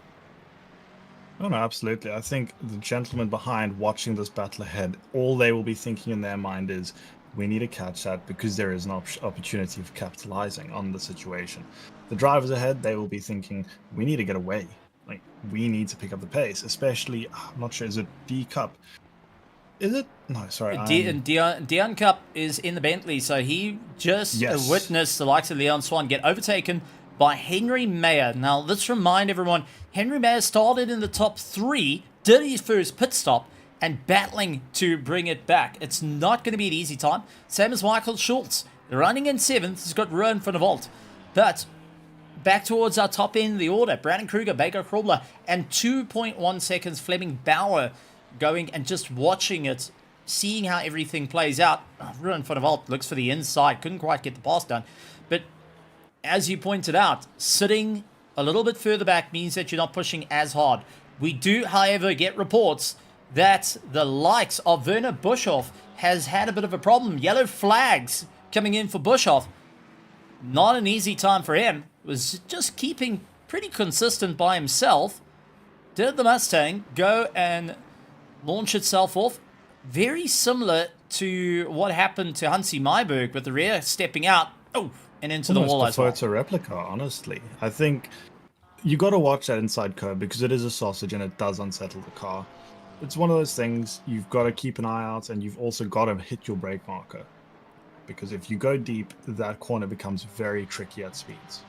Oh, no, absolutely. I think the gentlemen behind watching this battle ahead, all they will be thinking in their mind is, we need to catch that because there is an opportunity of capitalizing on the situation. The drivers ahead, they will be thinking, we need to get away. Like, we need to pick up the pace, especially, I'm not sure, is it D Cup? Is it? No, sorry. Dion Cup is in the Bentley, so he just witnessed the likes of Leon Swan get overtaken by Henry Mayer. Now, let's remind everyone, Henry Mayer started in the top 3, did his first pit stop, and battling to bring it back. It's not going to be an easy time. Same as Michael Schultz. Running in 7th, he's got Rowan van der Walt. But back towards our top end of the order, Brandon Kruger, Bego Krubler, and 2.1 seconds Fleming Bauer going and just watching it, seeing how everything plays out. Rowan van der Walt looks for the inside, couldn't quite get the pass done. But as you pointed out, sitting a little bit further back means that you're not pushing as hard. We do, however, get reports that the likes of Werner Buschhoff has had a bit of a problem. Yellow flags coming in for Buschhoff. Not an easy time for him. Was just keeping pretty consistent by himself. Did the Mustang go and launch itself off? Very similar to what happened to Hansi Myberg with the rear stepping out. Oh, and into the wall as well. It's a replica, honestly. I think you got to watch that inside curve because it is a sausage and it does unsettle the car. It's one of those things you've got to keep an eye out, and you've also got to hit your brake marker, because if you go deep, that corner becomes very tricky at speeds.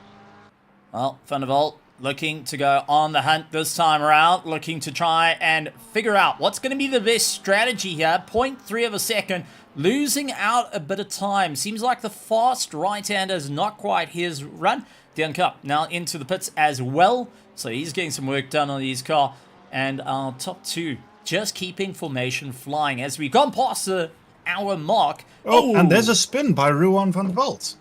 Well, Van der Walt looking to go on the hunt this time around, looking to try and figure out what's going to be the best strategy here. 0.3 of a second, losing out a bit of time. Seems like the fast right-hander is not quite his run. Dion Cup now into the pits as well, so he's getting some work done on his car. And our top 2 just keeping formation flying as we've gone past the hour mark. Oh, and there's a spin by Rowan van der Walt.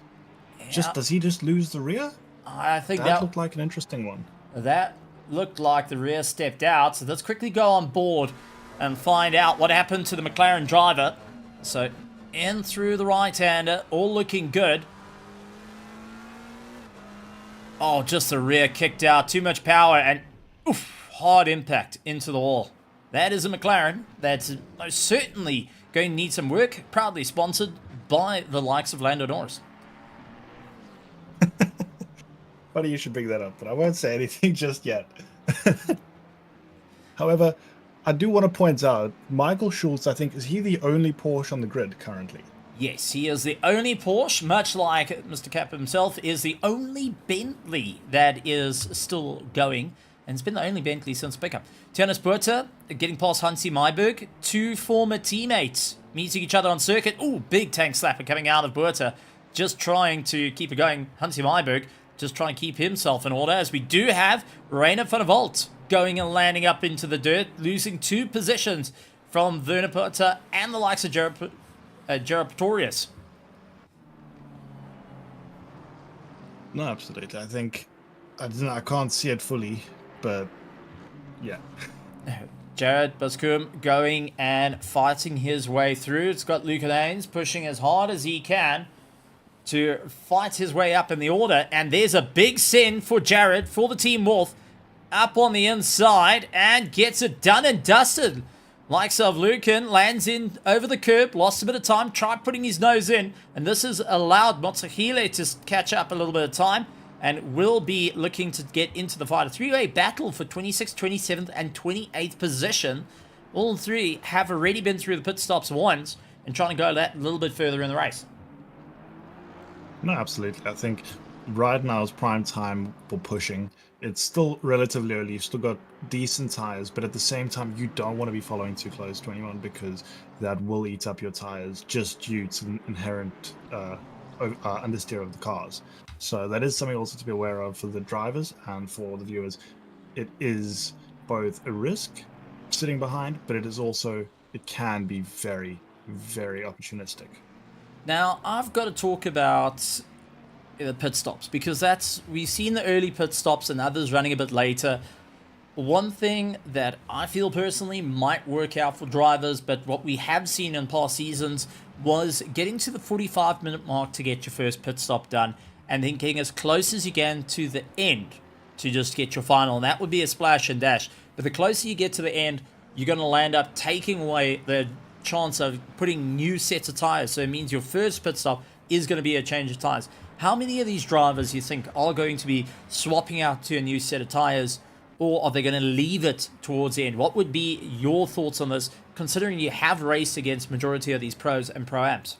Yeah. Does he just lose the rear? I think that looked like an interesting one. That looked like the rear stepped out. So let's quickly go on board and find out what happened to the McLaren driver. So in through the right-hander, all looking good. Oh, just the rear kicked out. Too much power and oof, hard impact into the wall. That is a McLaren that's most certainly going to need some work. Proudly sponsored by the likes of Lando Norris. Funny you should bring that up, but I won't say anything just yet. However, I do want to point out, Michael Schultz, I think, is he the only Porsche on the grid currently? Yes, he is the only Porsche, much like Mr. Cap himself, is the only Bentley that is still going. And it's been the only Bentley since pickup. Jonas Buerta getting past Hansi Myberg. 2 former teammates meeting each other on circuit. Ooh, big tank slapper coming out of Buerta. Just trying to keep it going. Hansi Myberg just trying to keep himself in order, as we do have Reiner van der Walt going and landing up into the dirt, losing 2 positions from Werner Potter and the likes of Gerard Pretorius. No, absolutely. I think I can't see it fully, but yeah. Jared Bascom going and fighting his way through. It's got Luca Daines pushing as hard as he can to fight his way up in the order. And there's a big send for Jared, for the Team Wolf, up on the inside and gets it done and dusted. Likes of Lucan lands in over the curb, lost a bit of time, tried putting his nose in, and this has allowed Motsahile to catch up a little bit of time and will be looking to get into the fight. A 3-way battle for 26th, 27th, and 28th position. All 3 have already been through the pit stops once and trying to go that little bit further in the race. No, absolutely. I think right now is prime time for pushing. It's still relatively early. You've still got decent tires, but at the same time, you don't want to be following too close to anyone because that will eat up your tires just due to the inherent understeer of the cars. So that is something also to be aware of for the drivers and for the viewers. It is both a risk sitting behind, but it can be very, very opportunistic. Now, I've got to talk about the pit stops, because we've seen the early pit stops and others running a bit later. One thing that I feel personally might work out for drivers, but what we have seen in past seasons, was getting to the 45-minute mark to get your first pit stop done, and then getting as close as you can to the end to just get your final. And that would be a splash and dash. But the closer you get to the end, you're going to land up taking away the chance of putting new sets of tires. So it means your first pit stop is going to be a change of tires. How many of these drivers you think are going to be swapping out to a new set of tires, or are they going to leave it towards the end? What would be your thoughts on this, considering you have raced against majority of these pros and pro-ams?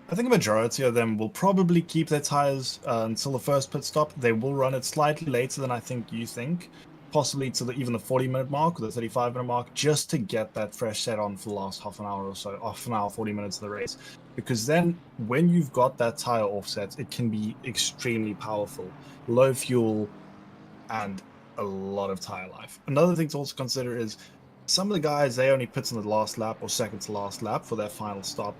I think a majority of them will probably keep their tires until the first pit stop. They will run it slightly later than I think you think, possibly to even the 40-minute mark or the 35-minute mark, just to get that fresh set on for the last half an hour or so, half an hour, 40 minutes of the race. Because then when you've got that tire offset, it can be extremely powerful. Low fuel and a lot of tire life. Another thing to also consider is some of the guys, they only pit on the last lap or second to last lap for their final stop.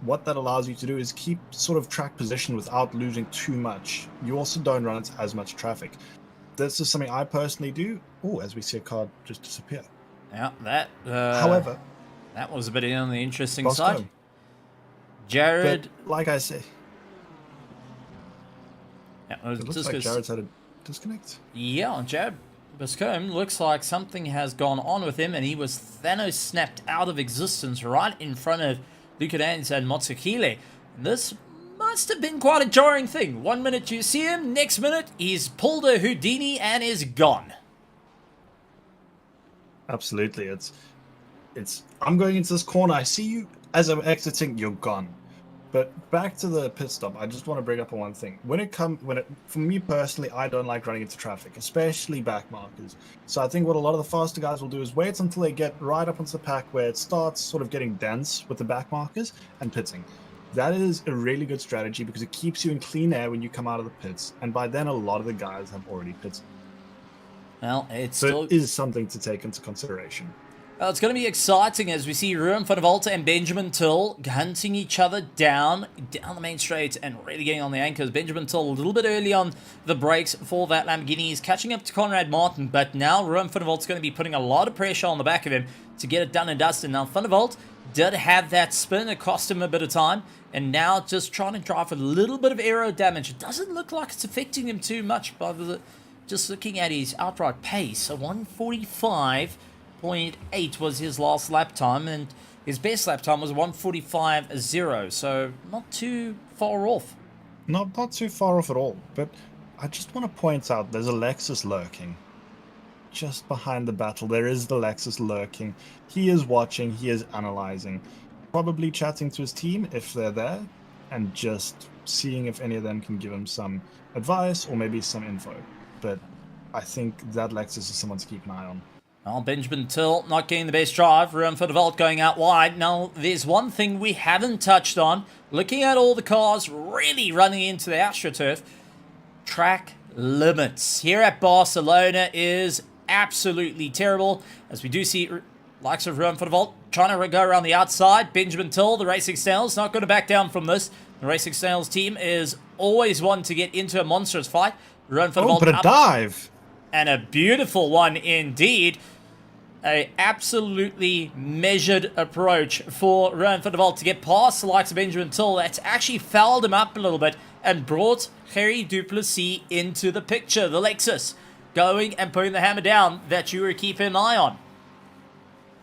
What that allows you to do is keep sort of track position without losing too much. You also don't run into as much traffic. This is something I personally do. Oh, as we see a car just disappear. Yeah, that. However, that was a bit on the interesting Bosco. side. Jared, but like I say, yeah, it looks like Jared's had a disconnect. Yeah, Jared Bascombe looks like something has gone on with him, and he was Thanos snapped out of existence right in front of Luca Daines and Motsahile. This must have been quite a jarring thing. 1 minute you see him, next minute he's pulled a Houdini and is gone. Absolutely, it's. I'm going into this corner. I see you as I'm exiting. You're gone. But back to the pit stop. I just want to bring up on one thing. For me personally, I don't like running into traffic, especially back markers. So I think what a lot of the faster guys will do is wait until they get right up onto the pack where it starts sort of getting dense with the back markers and pitting. That is a really good strategy because it keeps you in clean air when you come out of the pits. And by then, a lot of the guys have already pitted. Well, it is something to take into consideration. Well, it's going to be exciting as we see Ruben van der Walt and Benjamin Till hunting each other down the main straight and really getting on the anchors. Benjamin Till a little bit early on the brakes for that Lamborghini. He's catching up to Conrad Martin, but now Ruben van der Walt's going to be putting a lot of pressure on the back of him to get it done and dusted. Now, van der Walt did have that spin. It cost him a bit of time, and now just trying to drive with a little bit of aero damage. It doesn't look like it's affecting him too much by just looking at his outright pace. So 1:45.8 was his last lap time, and his best lap time was 1:45.0, so not too far off. Not too far off at all, but I just want to point out there's a Lexus lurking. Just behind the battle, there is the Lexus lurking. He is watching, he is analyzing, probably chatting to his team if they're there, and just seeing if any of them can give him some advice or maybe some info. But I think that Lexus is someone to keep an eye on. Well, Benjamin Till not getting the best drive. Ruben van der Walt going out wide. Now, there's one thing we haven't touched on. Looking at all the cars really running into the AstroTurf, track limits here at Barcelona is absolutely terrible, as we do see likes of Ruan Vanderwalt trying to go around the outside. Benjamin Till, the Racing Snails, not going to back down from this. The Racing Snails team is always one to get into a monstrous fight. Ruan Vanderwalt but a dive! And a beautiful one indeed. A absolutely measured approach for Ruan Vanderwalt to get past the likes of Benjamin Till. That's actually fouled him up a little bit and brought Gerry du Plessis into the picture. The Lexus going and putting the hammer down that you were keeping an eye on.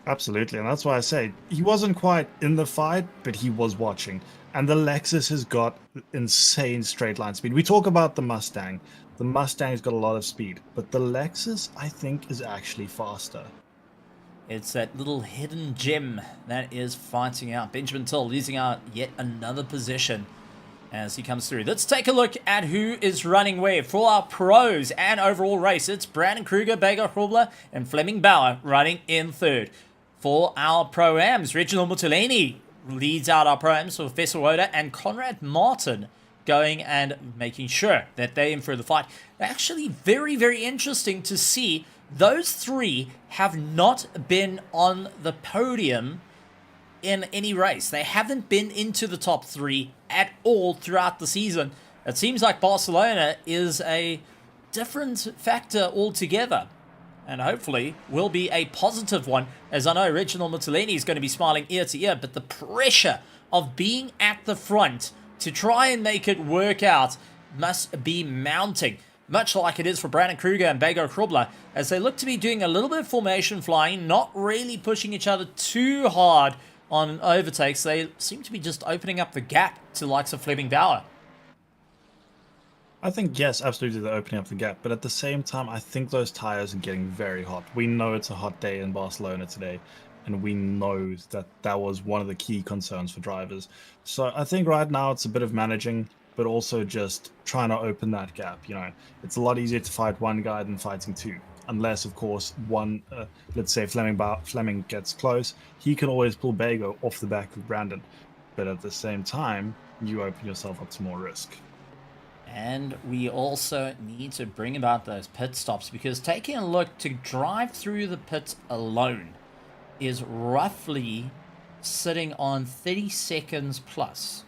Absolutely, and that's why I say he wasn't quite in the fight, but he was watching. And the Lexus has got insane straight line speed. We talk about the Mustang. The Mustang's got a lot of speed, but the Lexus, I think, is actually faster. It's that little hidden gem that is fighting out. Benjamin Till losing out yet another position as he comes through. Let's take a look at who is running where. For our pros and overall race, it's Brandon Kruger, Bego Hrubler, and Fleming Bauer running in third. For our Pro-Ams, Reginald Mutuleni leads out our Pro-Ams with Vessel Woda and Conrad Martin going and making sure that they're in for the fight. Actually, very, very interesting to see. Those three have not been on the podium in any race. They haven't been into the top three at all throughout the season. It seems like Barcelona is a different factor altogether, and hopefully will be a positive one, as I know Reginald Mutuleni is going to be smiling ear to ear, but the pressure of being at the front to try and make it work out must be mounting, much like it is for Brandon Kruger and Bego Hrubler, as they look to be doing a little bit of formation flying, not really pushing each other too hard on overtakes. They seem to be just opening up the gap to the likes of Fleming Bauer. I think, yes, absolutely, they're opening up the gap, but at the same time, I think those tires are getting very hot. We know it's a hot day in Barcelona today, and we know that that was one of the key concerns for drivers. So I think right now it's a bit of managing, but also just trying to open that gap. You know, it's a lot easier to fight one guy than fighting two, unless, of course, one, let's say Fleming gets close, he can always pull Bego off the back of Brandon, but at the same time, you open yourself up to more risk. And we also need to bring about those pit stops, because taking a look to drive through the pits alone is roughly sitting on 30 seconds plus.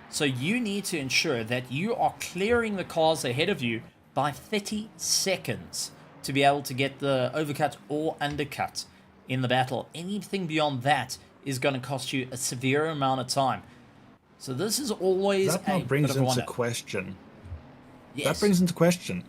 So you need to ensure that you are clearing the cars ahead of you by 30 seconds to be able to get the overcut or undercut in the battle. Anything beyond that is going to cost you a severe amount of time. So this is always that now brings into question. Yes. That brings into question,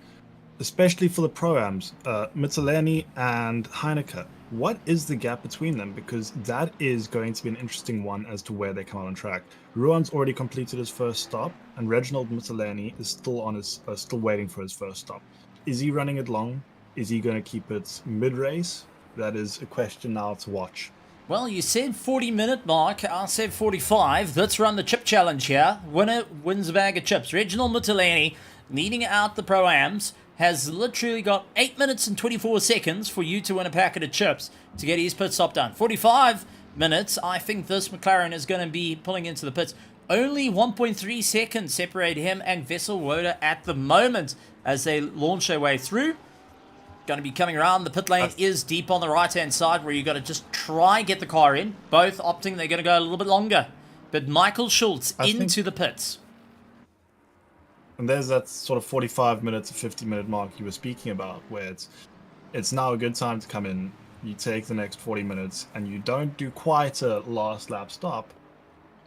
especially for the Pro-Ams, Mutuleni and Heineke. What is the gap between them? Because that is going to be an interesting one as to where they come out on track. Ruan's already completed his first stop, and Reginald Mutuleni is still on his, still waiting for his first stop. Is he running it long? Is he going to keep it mid-race? That is a question now to watch. Well, you said 40-minute mark. I said 45. Let's run the chip challenge here. Winner wins a bag of chips. Reginald Mutuleni, leading out the Pro-Ams, has literally got 8 minutes and 24 seconds for you to win a packet of chips to get his pit stop done. 45 minutes, I think this McLaren is going to be pulling into the pits. Only 1.3 seconds separate him and Vessel Woda at the moment as they launch their way through. Going to be coming around. The pit lane is deep on the right-hand side where you got to just try get the car in. Both opting they're going to go a little bit longer. But Michael Schultz into the pits. And there's that sort of 45 minutes to 50-minute mark you were speaking about, where it's now a good time to come in. You take the next 40 minutes, and you don't do quite a last lap stop,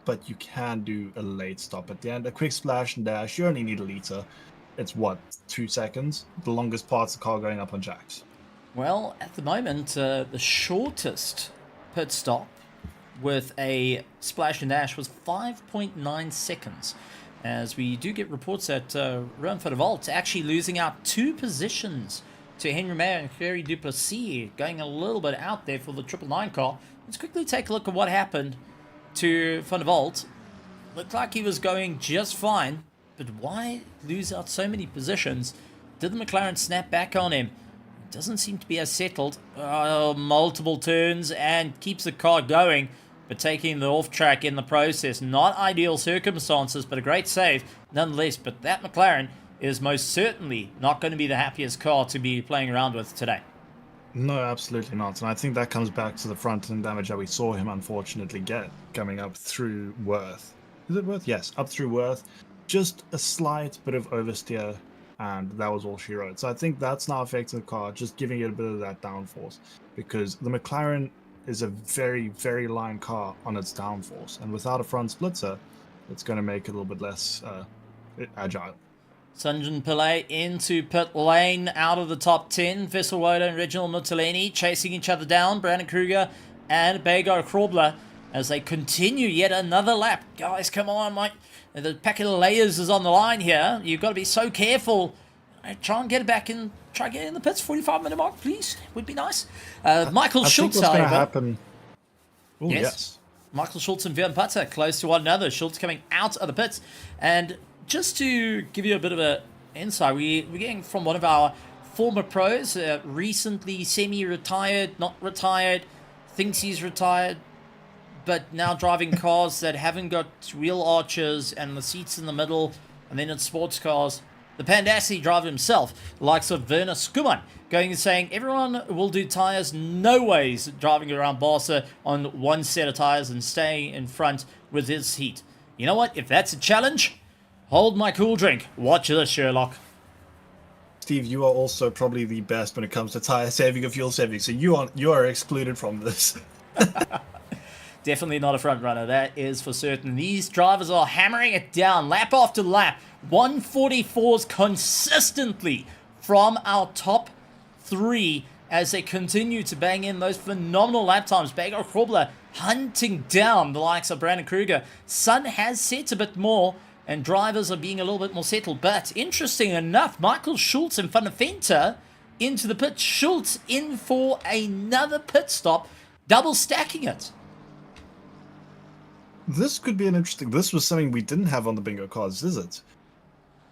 but you can do a late stop at the end. A quick splash and dash, you only need a liter. It's what, 2 seconds? The longest part's the car going up on jacks. Well, at the moment, the shortest pit stop with a splash and dash was 5.9 seconds. As we do get reports that Ruan Vanderwalt actually losing out 2 positions to Henry Mayer and Gerry du Plessis, going a little bit out there for the 999 car. Let's quickly take a look at what happened to Vanderwalt. Looked like he was going just fine, but why lose out so many positions? Did the McLaren snap back on him? Doesn't seem to be as settled. Multiple turns and keeps the car going, but taking the off track in the process. Not ideal circumstances, but a great save nonetheless. But that McLaren is most certainly not going to be the happiest car to be playing around with today. No, absolutely not. And I think that comes back to the front end damage that we saw him unfortunately get coming up through Worth. Is it Worth? Yes, up through Worth. Just a slight bit of oversteer, and that was all she wrote. So I think that's now affecting the car, just giving it a bit of that downforce, because the McLaren is a very, very line car on its downforce, and without a front splitter, it's going to make it a little bit less agile. Sanjan Pillay into pit lane, out of the top 10. Vesselwoda and Reginald Mutalini chasing each other down. Brandon Kruger and Bago Krobler as they continue yet another lap. Guys, come on, Mike. The packet of layers is on the line here. You've got to be so careful. Try and get it back in. Try and get in the pits. 45-minute mark, please. Would be nice. Michael Schultz, however. happen. Oh, yes. Michael Schultz and Björn Putter close to one another. Schultz coming out of the pits. And just to give you a bit of an insight, we're getting from one of our former pros, recently semi-retired, not retired, thinks he's retired, but now driving cars that haven't got wheel arches and the seats in the middle, and then it's sports cars. The Pandassi driver himself, the likes of Werner Skuman, going and saying, everyone will do tyres, no ways driving around Barca on one set of tyres and staying in front with his heat. You know what? If that's a challenge, hold my cool drink. Watch this, Sherlock. Steve, you are also probably the best when it comes to tyre saving and fuel saving, so you are excluded from this. Definitely not a front runner, that is for certain. These drivers are hammering it down lap after lap. 144s consistently from our top three as they continue to bang in those phenomenal lap times. Bago Krobler hunting down the likes of Brandon Kruger. Sun has set a bit more, and drivers are being a little bit more settled. But interesting enough, Michael Schultz in front of Fenter into the pit. Schultz in for another pit stop, double stacking it. This could be an interesting... This was something we didn't have on the bingo cards, is it?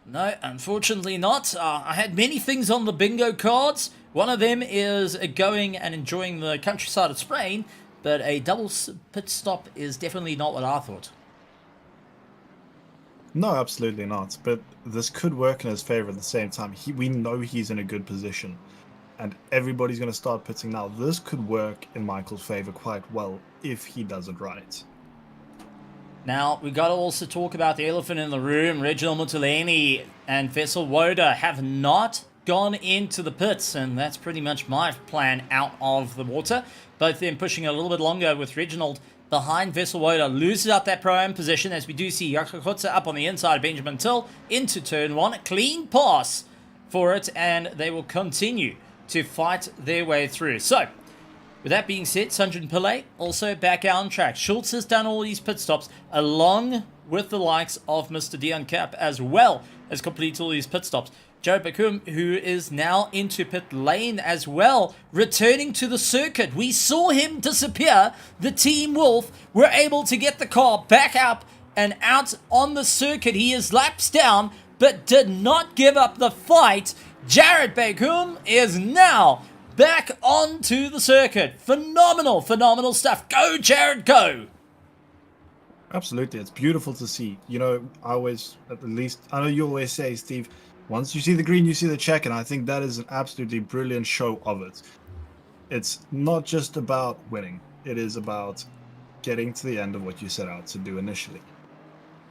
No, unfortunately not. I had many things on the bingo cards. One of them is going and enjoying the countryside of Spain, but a double pit stop is definitely not what I thought. No, absolutely not. But this could work in his favor at the same time. We know he's in a good position, and everybody's going to start pitting now. This could work in Michael's favor quite well if he does it right. Now, we got to also talk about the elephant in the room. Reginald Mutalini and Vesselwoda have not gone into the pits, and that's pretty much my plan out of the water. Both of them pushing a little bit longer with Reginald behind Vesselwoda. Loses out that pro-am position as we do see Yakakotsa up on the inside of Benjamin Till into turn one. Clean pass for it, and they will continue to fight their way through. So, with that being said, Sanjan Pillay also back out on track. Schultz has done all these pit stops along with the likes of Mr. Dion Cap as well as completed all these pit stops. Joe Bakum, who is now into pit lane as well, returning to the circuit. We saw him disappear. The Team Wolf were able to get the car back up and out on the circuit. He is laps down, but did not give up the fight. Jared Bakum is now back onto the circuit. Phenomenal, phenomenal stuff. Go, Jared, go. Absolutely. It's beautiful to see. You know, I know you always say, Steve, once you see the green, you see the check, and I think that is an absolutely brilliant show of it. It's not just about winning. It is about getting to the end of what you set out to do initially.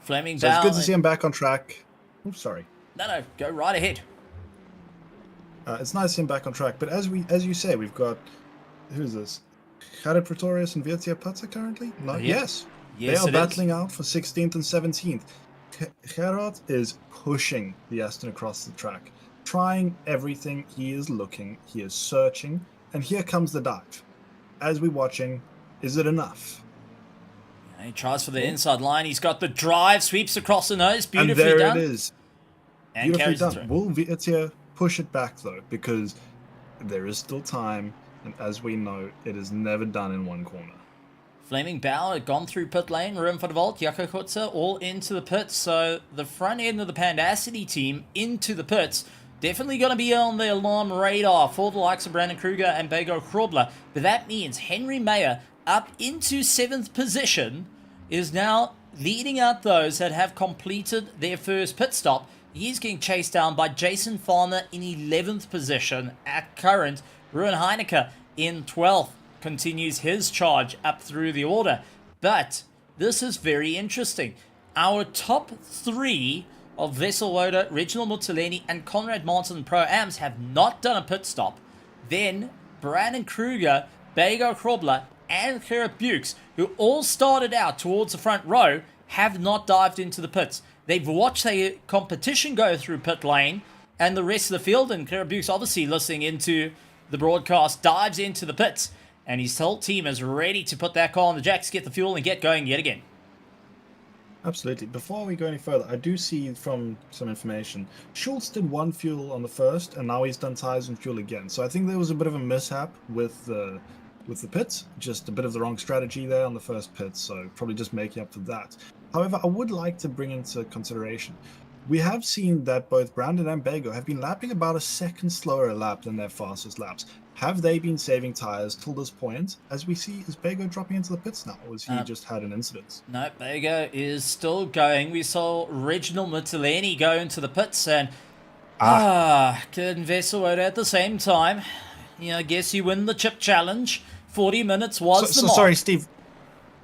Flaming so down. It's good to see him back on track. Oops, sorry. No, go right ahead. It's nice to see him back on track, but as you say, we've got, who's this? Jared Pretorius and Virtia Putzer currently? No, yes. They are battling out for 16th and 17th. Gerard is pushing the Aston across the track, trying everything. He is looking, he is searching, and here comes the dive. As we're watching, is it enough? He tries for the inside line. He's got the drive, sweeps across the nose, beautifully and there done. it is. And Beautifully done. It Will Virtia push it back though, because there is still time, and as we know, it is never done in one corner. Flaming Bow had gone through pit lane, room for the vault, Yakakotsa all into the pits, so the front end of the Pandacity team into the pits. Definitely going to be on the alarm radar for the likes of Brandon Kruger and Bago Krobler, but that means Henry Mayer up into 7th position is now leading out those that have completed their first pit stop. He's getting chased down by Jason Farmer in 11th position at current. Ruin Heineke in 12th continues his charge up through the order. But this is very interesting. Our top three of Vesselwoda, Reginald Mutaleni, and Conrad Martin Pro-Ams have not done a pit stop. Then Brandon Kruger, Bego Krobler, and Gerrit Bukes, who all started out towards the front row, have not dived into the pits. They've watched their competition go through pit lane, and the rest of the field, and Gerrit Bukes obviously listening into the broadcast, dives into the pits, and his whole team is ready to put that car on the jacks, get the fuel, and get going yet again. Absolutely. Before we go any further, I do see from some information, Schultz did one fuel on the first, and now he's done tires and fuel again. So I think there was a bit of a mishap with the pits, just a bit of the wrong strategy there on the first pit, so probably just making up for that. However, I would like to bring into consideration, we have seen that both Brandon and Bego have been lapping about a second slower a lap than their fastest laps. Have they been saving tires till this point? As we see, is Bego dropping into the pits now, or has he just had an incident? No, Bego is still going. We saw Reginald Mutaleni go into the pits, and Kid and Vesselwoda at the same time. I guess you win the chip challenge. 40 minutes was the mark. Sorry, Steve.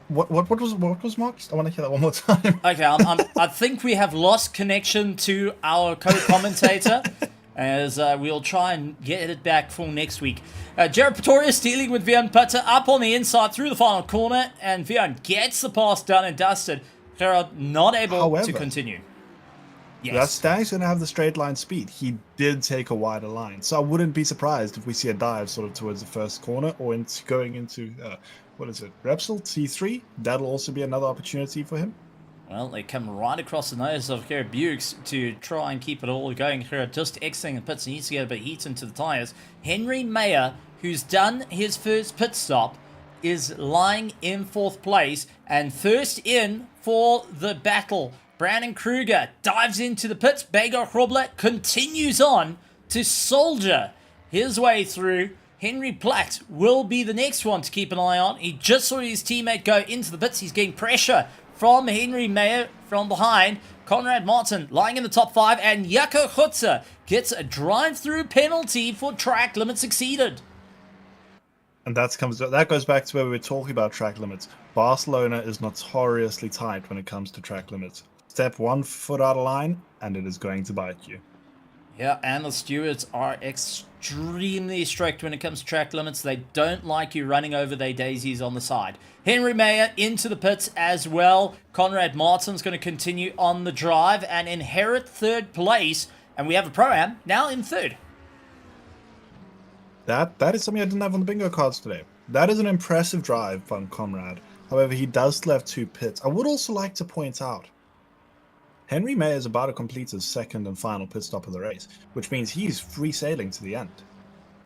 What was marked? I want to hear that one more time. Okay, I think we have lost connection to our co-commentator, as we'll try and get it back for next week. Jared Pretorius dealing with Vian Putter up on the inside through the final corner, and Vian gets the pass done and dusted. Gerard not able to continue. Yes. Stag's going to have the straight line speed. He did take a wider line, so I wouldn't be surprised if we see a dive sort of towards the first corner or going into Repsol T3. That'll also be another opportunity for him. Well, they come right across the nose of Gerrit Bukes to try and keep it all going. Gerrit just exiting the pits. He needs to get a bit of heat into the tyres. Henry Mayer, who's done his first pit stop, is lying in 4th place and first in for the battle. Brandon Kruger dives into the pits. Bego Krobler continues on to soldier his way through. Henry Platt will be the next one to keep an eye on. He just saw his teammate go into the pits. He's getting pressure from Henry Mayer from behind. Conrad Martin lying in the top 5. And Jaco Gutze gets a drive-through penalty for track limits exceeded. And that goes back to where we were talking about track limits. Barcelona is notoriously tight when it comes to track limits. Step 1 foot out of line, and it is going to bite you. Yeah, and the stewards are extremely strict when it comes to track limits. They don't like you running over their daisies on the side. Henry Mayer into the pits as well. Conrad Martin's going to continue on the drive and inherit 3rd place. And we have a Pro-Am now in 3rd. That is something I didn't have on the bingo cards today. That is an impressive drive from Conrad. However, he does still have 2 pits. I would also like to point out, Henry Mayer is about to complete his 2nd and final pit stop of the race, which means he's free sailing to the end.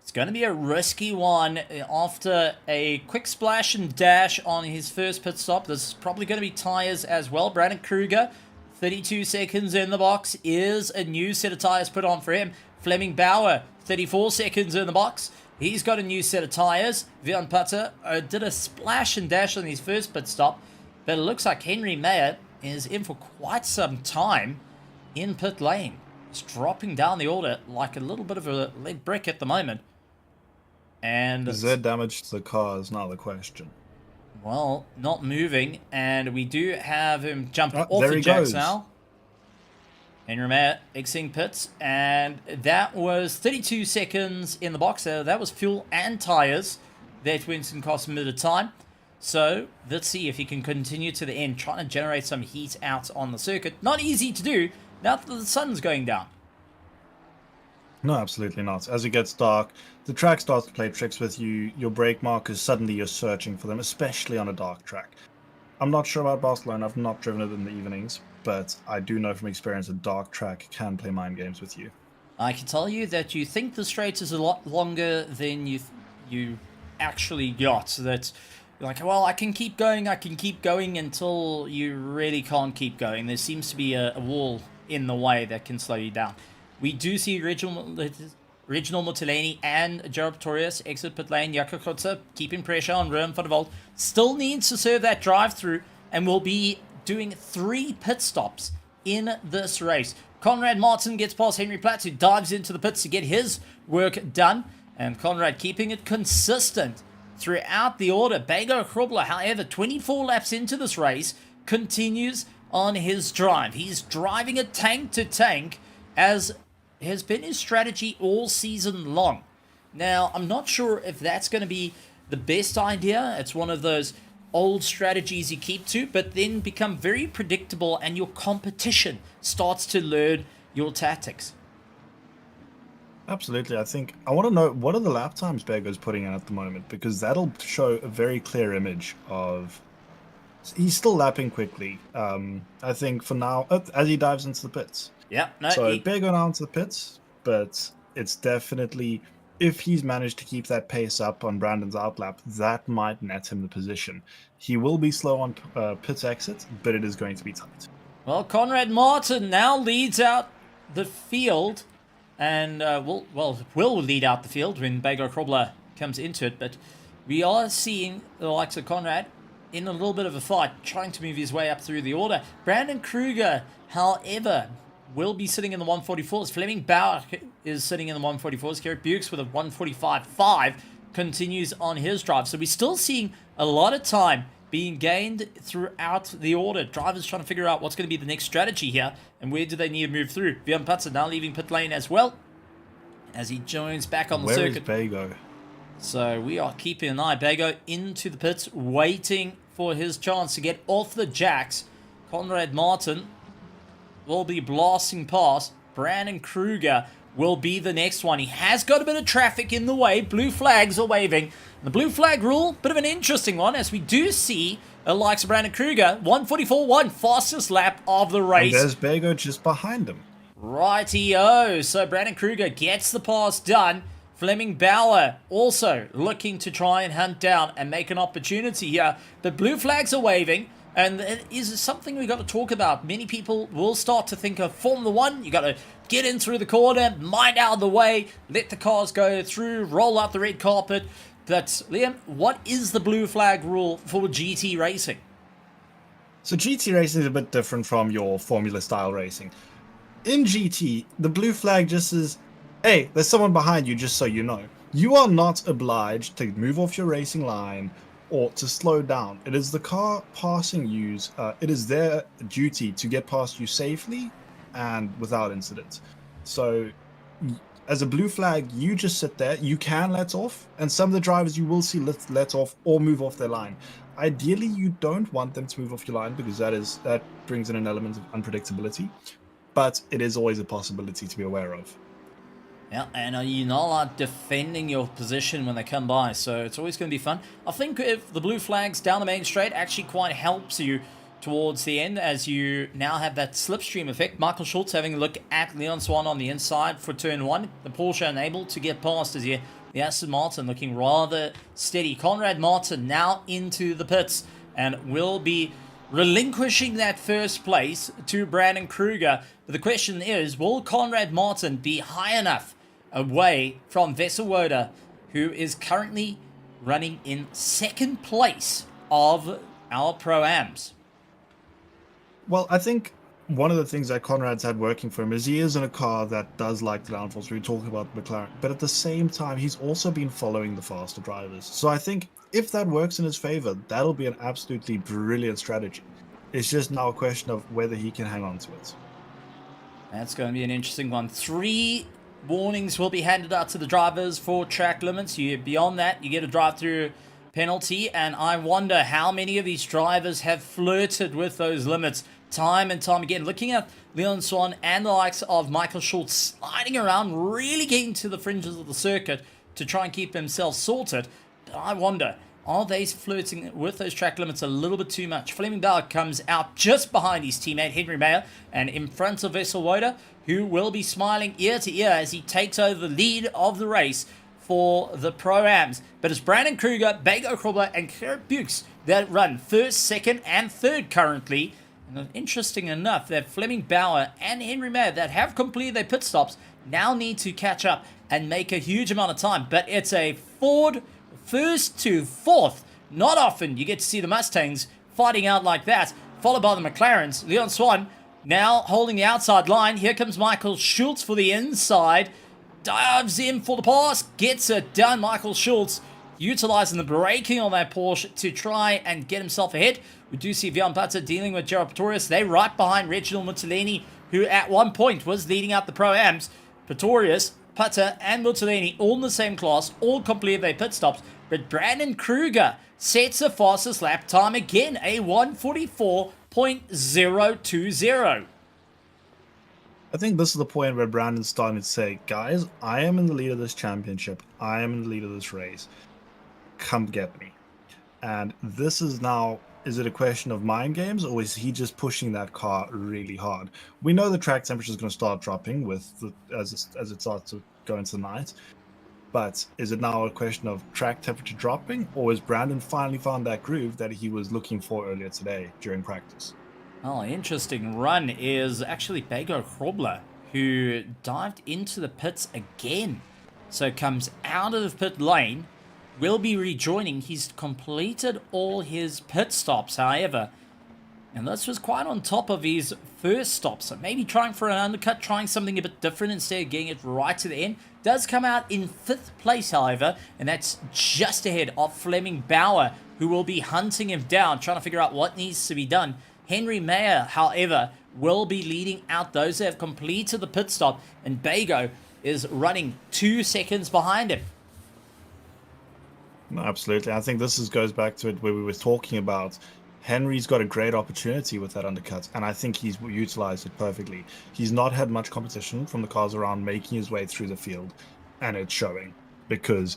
It's going to be a risky one after a quick splash and dash on his first pit stop. This is probably going to be tires as well. Brandon Kruger, 32 seconds in the box, is a new set of tires put on for him. Fleming Bauer, 34 seconds in the box. He's got a new set of tires. Vian Putter did a splash and dash on his first pit stop, but it looks like Henry Mayer is in for quite some time in pit lane. He's dropping down the order like a little bit of a lead brick at the moment. And is there damage to the car is now the question. Well, not moving, and we do have him jump off there the he jacks goes. now. Henry Mayer exiting pits, and that was 32 seconds in the box. That was fuel and tires that went and cost him a bit of time. So let's see if he can continue to the end, trying to generate some heat out on the circuit. Not easy to do now that the sun's going down. No, absolutely not. As it gets dark, the track starts to play tricks with you. Your brake markers, suddenly you're searching for them, especially on a dark track. I'm not sure about Barcelona. I've not driven it in the evenings, but I do know from experience a dark track can play mind games with you. I can tell you that you think the straight is a lot longer than you actually got. That like, well, I can keep going until you really can't keep going. There seems to be a wall in the way that can slow you down. We do see Reginald Mutaleni and Jared Pretorius exit pit lane. Jaco Gutze keeping pressure on Ruim van der Walt. Still needs to serve that drive-through and will be doing 3 pit stops in this race. Conrad Martin gets past Henry Platt, who dives into the pits to get his work done. And Conrad keeping it consistent throughout the order. Bego Krobler, however, 24 laps into this race, continues on his drive. He's driving it tank to tank, as has been his strategy all season long. Now, I'm not sure if that's going to be the best idea. It's one of those old strategies you keep to, but then become very predictable and your competition starts to learn your tactics. Absolutely. I want to know, what are the lap times Bego's putting in at the moment? Because that'll show a very clear image of... He's still lapping quickly, I think, for now, as he dives into the pits. Yeah. No, So Bego now into the pits, but it's definitely... If he's managed to keep that pace up on Brandon's outlap, that might net him the position. He will be slow on pit exit, but it is going to be tight. Well, Conrad Martin now leads out the field, and will lead out the field when Bego Krobler comes into it. But we are seeing the likes of Conrad in a little bit of a fight, trying to move his way up through the order. Brandon Kruger, however, will be sitting in the 144s. Fleming Bauer is sitting in the 144s. Garrett Bukes with a 145.5 continues on his drive. So we're still seeing a lot of time being gained throughout the order. Drivers trying to figure out what's going to be the next strategy here and where do they need to move through. Bjorn Putzer now leaving pit lane as well as he joins back on the circuit. Where is Bego? So we are keeping an eye. Bego into the pits, waiting for his chance to get off the jacks. Conrad Martin will be blasting past. Brandon Kruger will be the next one. He has got a bit of traffic in the way. Blue flags are waving. The blue flag rule, bit of an interesting one, as we do see the likes of Brandon Kruger, 144.1, fastest lap of the race. And there's Bego just behind him. Righty-o. So Brandon Kruger gets the pass done. Fleming Bauer also looking to try and hunt down and make an opportunity here. The blue flags are waving. And it is something we got to talk about. Many people will start to think of Formula 1. You got to get in through the corner, mind out of the way, let the cars go through, roll out the red carpet. But Liam, what is the blue flag rule for GT racing? So GT racing is a bit different from your Formula style racing. In GT, the blue flag just is, hey, there's someone behind you, just so you know. You are not obliged to move off your racing line or to slow down. It is the car passing you. It is their duty to get past you safely and without incident. So as a blue flag, you just sit there. You can let off, and some of the drivers you will see let off or move off their line. Ideally, you don't want them to move off your line because that brings in an element of unpredictability, but it is always a possibility to be aware of. Yeah, and you're not like defending your position when they come by, so it's always going to be fun. I think if the blue flags down the main straight actually quite helps you towards the end, as you now have that slipstream effect. Michael Schultz having a look at Leon Swan on the inside for turn 1. The Porsche unable to get past as the Aston Martin looking rather steady. Conrad Martin now into the pits and will be relinquishing that first place to Brandon Kruger. But the question is, will Conrad Martin be high enough away from Wesselwoda, who is currently running in second place of our Pro-Ams? Well, I think one of the things that Conrad's had working for him is he is in a car that does like the downforce. We talk about McLaren, but at the same time, he's also been following the faster drivers. So I think if that works in his favor, that'll be an absolutely brilliant strategy. It's just now a question of whether he can hang on to it. That's going to be an interesting one. 3 warnings will be handed out to the drivers for track limits. Beyond that, you get a drive-through penalty, and I wonder how many of these drivers have flirted with those limits time and time again. Looking at Leon Swan and the likes of Michael Schultz sliding around, really getting to the fringes of the circuit to try and keep themselves sorted. But I wonder, are they flirting with those track limits a little bit too much? Fleming Bauer comes out just behind his teammate Henry Mayer and in front of Wesselwoda, who will be smiling ear to ear as he takes over the lead of the race for the Pro-Ams. But it's Brandon Kruger, Bego Krobler, and Garrett Bukes that run first, second, and third currently. And interesting enough, that Fleming Bauer and Henry Mayer that have completed their pit stops now need to catch up and make a huge amount of time. But it's a Ford first to fourth. Not often you get to see the Mustangs fighting out like that, followed by the McLarens. Leon Swan Now holding the outside line. Here comes Michael Schultz for the inside. Dives in for the pass. Gets it done. Michael Schultz utilizing the braking on that Porsche to try and get himself ahead. We do see Vian Putter dealing with Gerald Pretorius. They're right behind Reginald Mutilini, who at one point was leading out the Pro-Ams. Pretorius, Putter, and Mutilini all in the same class, all completed their pit stops. But Brandon Kruger sets the fastest lap time again, a 1:44.020. I think this is the point where Brandon's starting to say, guys, I am in the lead of this championship. I am in the lead of this race. Come get me. And this is now, is it a question of mind games, or is he just pushing that car really hard? We know the track temperature is going to start dropping as it starts to go into the night. But is it now a question of track temperature dropping, or has Brandon finally found that groove that he was looking for earlier today during practice? Oh, interesting run is actually Bego Krobler, who dived into the pits again. So comes out of pit lane, will be rejoining. He's completed all his pit stops, however. And this was quite on top of his first stop. So maybe trying for an undercut, trying something a bit different instead of getting it right to the end. Does come out in 5th place, however. And that's just ahead of Fleming Bauer, who will be hunting him down, trying to figure out what needs to be done. Henry Mayer, however, will be leading out those that have completed the pit stop. And Bego is running 2 seconds behind him. No, absolutely. I think goes back to it where we were talking about Henry's got a great opportunity with that undercut, and I think he's utilized it perfectly. He's not had much competition from the cars around making his way through the field, and it's showing, because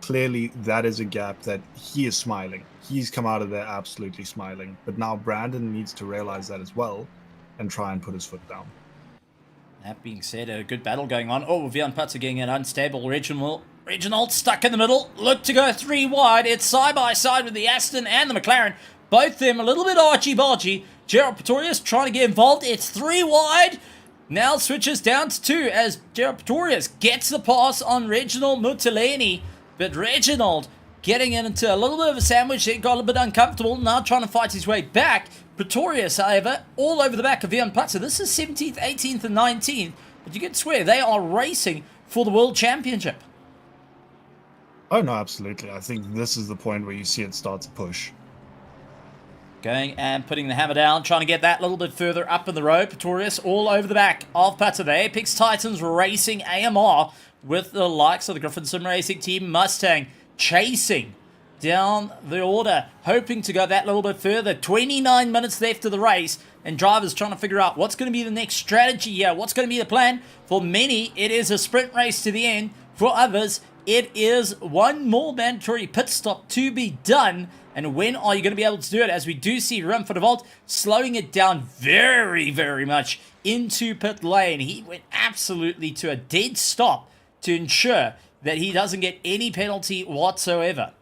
clearly that is a gap that he is smiling. He's come out of there absolutely smiling, but now Brandon needs to realize that as well and try and put his foot down. That being said, a good battle going on. Oh, Vian Putter getting an unstable. Reginald stuck in the middle. Look to go 3 wide. It's side by side with the Aston and the McLaren. Both them a little bit archy-bargy. Gerald Pretorius trying to get involved. It's 3 wide. Now switches down to 2 as Gerald Pretorius gets the pass on Reginald Mutilini. But Reginald getting into a little bit of a sandwich. It got a little bit uncomfortable. Now trying to fight his way back. Pretorius, however, all over the back of Vian Putter. This is 17th, 18th, and 19th. But you can swear they are racing for the World Championship. Oh, no, absolutely. I think this is the point where you see it start to push. Going and putting the hammer down, trying to get that a little bit further up in the road. Pretorius all over the back of Putter there. Apex Titans Racing AMR with the likes of the Griffin Sim Racing Team Mustang chasing down the order, hoping to go that little bit further. 29 minutes left of the race, and drivers trying to figure out what's going to be the next strategy here. What's going to be the plan? For many, it is a sprint race to the end. For others, it is one more mandatory pit stop to be done. And when are you going to be able to do it? As we do see Run for the Vault slowing it down very, very much into pit lane. He went absolutely to a dead stop to ensure that he doesn't get any penalty whatsoever.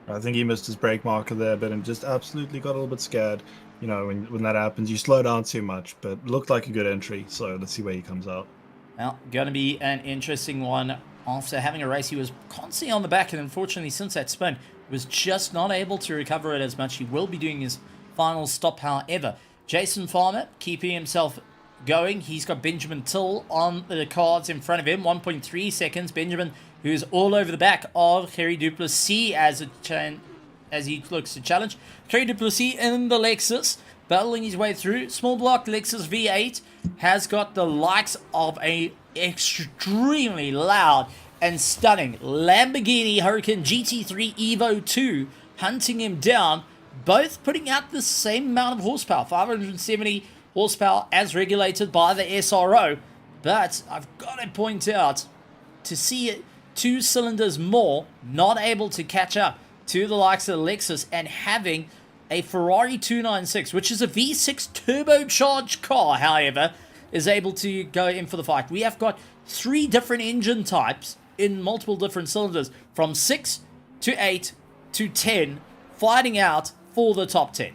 I think he missed his brake marker there, but just absolutely got a little bit scared. You know, when that happens, you slow down too much, but looked like a good entry. So let's see where he comes out. Well, going to be an interesting one. After having a race, he was constantly on the back, and unfortunately, since that spin, was just not able to recover it as much. He will be doing his final stop, however. Jason Farmer keeping himself going. He's got Benjamin Till on the cards in front of him. 1.3 seconds. Benjamin, who is all over the back of Kerry Duplessis as he looks to challenge. Kerry Duplessis in the Lexus, battling his way through. Small block Lexus V8 has got the likes of a extremely loud and stunning Lamborghini Huracan GT3 Evo 2 hunting him down, both putting out the same amount of horsepower, 570 horsepower as regulated by the SRO. But I've got to point out, to see it 2 cylinders more, not able to catch up to the likes of the Lexus, and having a Ferrari 296, which is a V6 turbocharged car, however, is able to go in for the fight. We have got 3 different engine types in multiple different cylinders, from 6 to 8 to 10, fighting out for the top 10.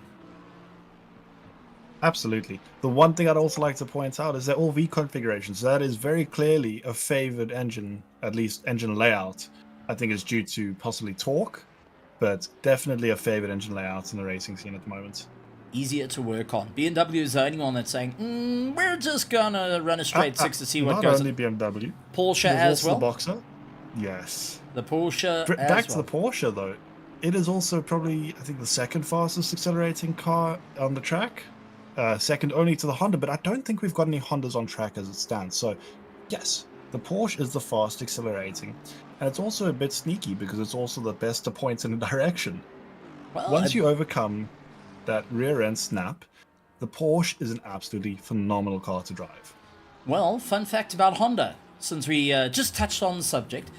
Absolutely. The one thing I'd also like to point out is they're all V configurations. So that is very clearly a favored engine, at least engine layout. I think it's due to possibly torque, but definitely a favored engine layout in the racing scene at the moment. easier to work on. BMW is the only one that's saying, we're just gonna run a straight six to see what not goes only on. BMW. Porsche There's as also well. the Boxer. Yes. The Porsche as Back to well. the Porsche, though. It is also probably, I think, the second fastest accelerating car on the track. Second only to the Honda, but I don't think we've got any Hondas on track as it stands. So, yes, the Porsche is the fast accelerating. And it's also a bit sneaky because it's also the best to points in a direction. Well, Once you overcome that rear end snap, the Porsche is an absolutely phenomenal car to drive. Well, fun fact about Honda, since we just touched on the subject,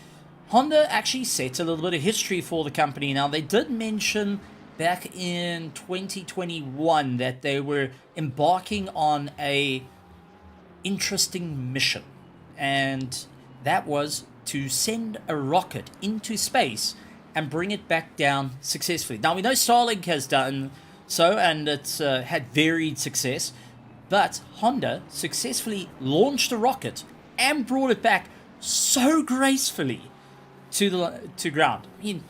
Honda actually set a little bit of history for the company. Now, they did mention back in 2021 that they were embarking on a interesting mission, and that was to send a rocket into space and bring it back down successfully. Now, we know Starlink has done so, and it's had varied success, but Honda successfully launched a rocket and brought it back so gracefully to ground. I mean,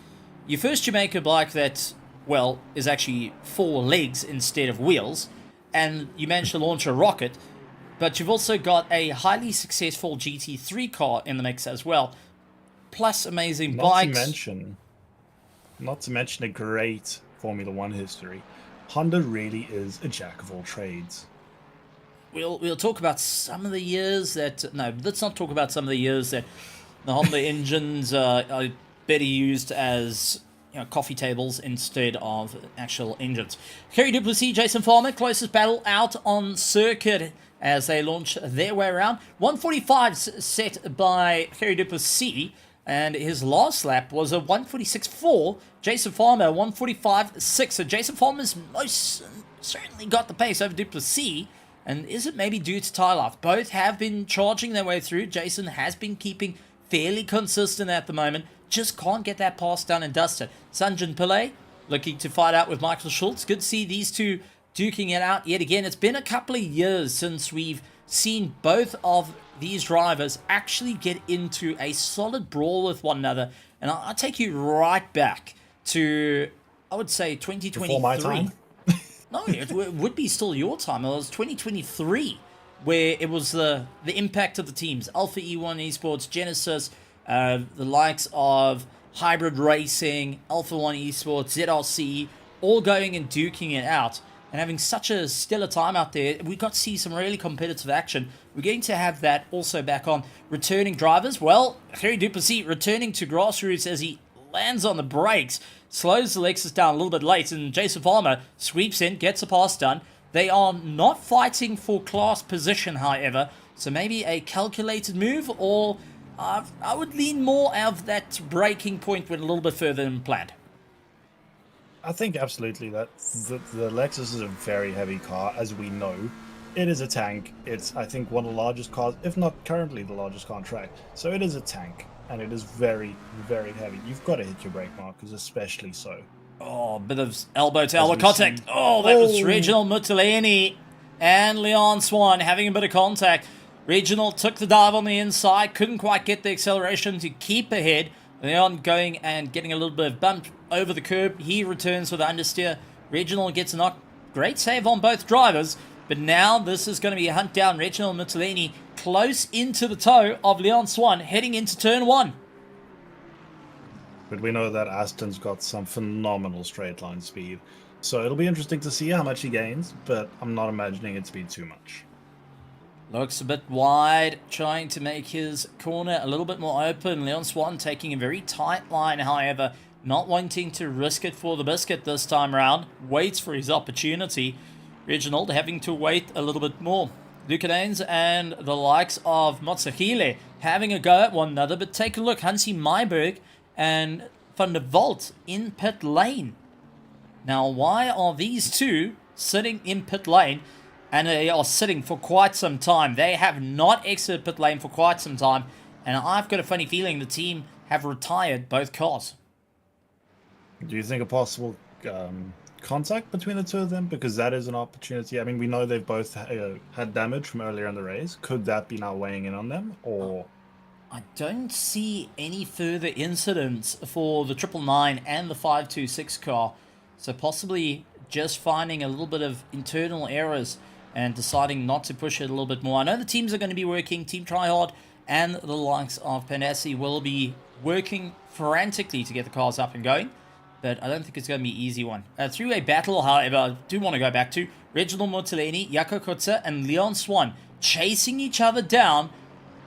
you make a bike that, well, is actually 4 legs instead of wheels, and you managed to launch a rocket, but you've also got a highly successful GT3 car in the mix as well, plus amazing bikes. Not to mention a great Formula One history. Honda really is a jack of all trades. We'll talk about some of the years that... No, let's not talk about some of the years that the Honda engines are better used as coffee tables instead of actual engines. Kerry Duplessis, Jason Farmer, closest battle out on circuit as they launch their way around. 145 set by Kerry Duplessis, and his last lap was a 146.4. Jason Farmer, 145.6. So Jason Farmer's most certainly got the pace over Duplessis. And is it maybe due to tire life? Both have been charging their way through. Jason has been keeping fairly consistent at the moment. Just can't get that pass done and dusted. Sanjin Pillay looking to fight out with Michael Schultz. Good to see these two duking it out yet again. It's been a couple of years since we've seen both of these drivers actually get into a solid brawl with one another. And I'll take you right back to, I would say, 2023. Before my time? No, it would be still your time. It was 2023, where it was the impact of the teams. Alpha E1 Esports, Genesis, the likes of Hybrid Racing, Alpha 1 Esports, ZRC, all going and duking it out and having such a stellar time out there. We got to see some really competitive action. We're going to have that also back on returning drivers. Well, Harry Duplessis returning to grassroots as he lands on the brakes, slows the Lexus down a little bit late, and Jason Farmer sweeps in, gets a pass done. They are not fighting for class position, however, so maybe a calculated move, or I would lean more of that braking point went a little bit further than planned. I think absolutely that the Lexus is a very heavy car, as we know. It is a tank. It's, I think, one of the largest cars, if not currently the largest car on track. So it is a tank, and it is very, very heavy. You've got to hit your brake markers, especially so. Oh, a bit of elbow-to-elbow contact. Oh, that was Reginald Mutileni and Leon Swan having a bit of contact. Reginald took the dive on the inside, couldn't quite get the acceleration to keep ahead. Leon going and getting a little bit of bump over the curb. He returns with the understeer. Reginald gets a knock. Great save on both drivers. But now this is going to be a hunt down. Reginald Mutileni close into the toe of Leon Swan heading into turn 1. But we know that Aston's got some phenomenal straight line speed. So it'll be interesting to see how much he gains, but I'm not imagining it to be too much. Looks a bit wide, trying to make his corner a little bit more open. Leon Swan taking a very tight line, however, not wanting to risk it for the biscuit this time around. Waits for his opportunity. Reginald having to wait a little bit more. Lucanens and the likes of Motsahile having a go at one another, but take a look. Hansi Myberg and Van der Walt in pit lane. Now, why are these two sitting in pit lane? And they are sitting for quite some time. They have not exited pit lane for quite some time. And I've got a funny feeling the team have retired both cars. Do you think a possible contact between the two of them? Because that is an opportunity. I mean, we know they've both had damage from earlier in the race. Could that be now weighing in on them? Or I don't see any further incidents for the 999 and the 526 car. So possibly just finding a little bit of internal errors and deciding not to push it a little bit more. I know the teams are going to be working. Team Tryhard and the likes of Panassi will be working frantically to get the cars up and going, but I don't think it's going to be an easy one. Three-way battle, however, I do want to go back to Reginald Mortellini, Jaco Kutzer, and Leon Swan chasing each other down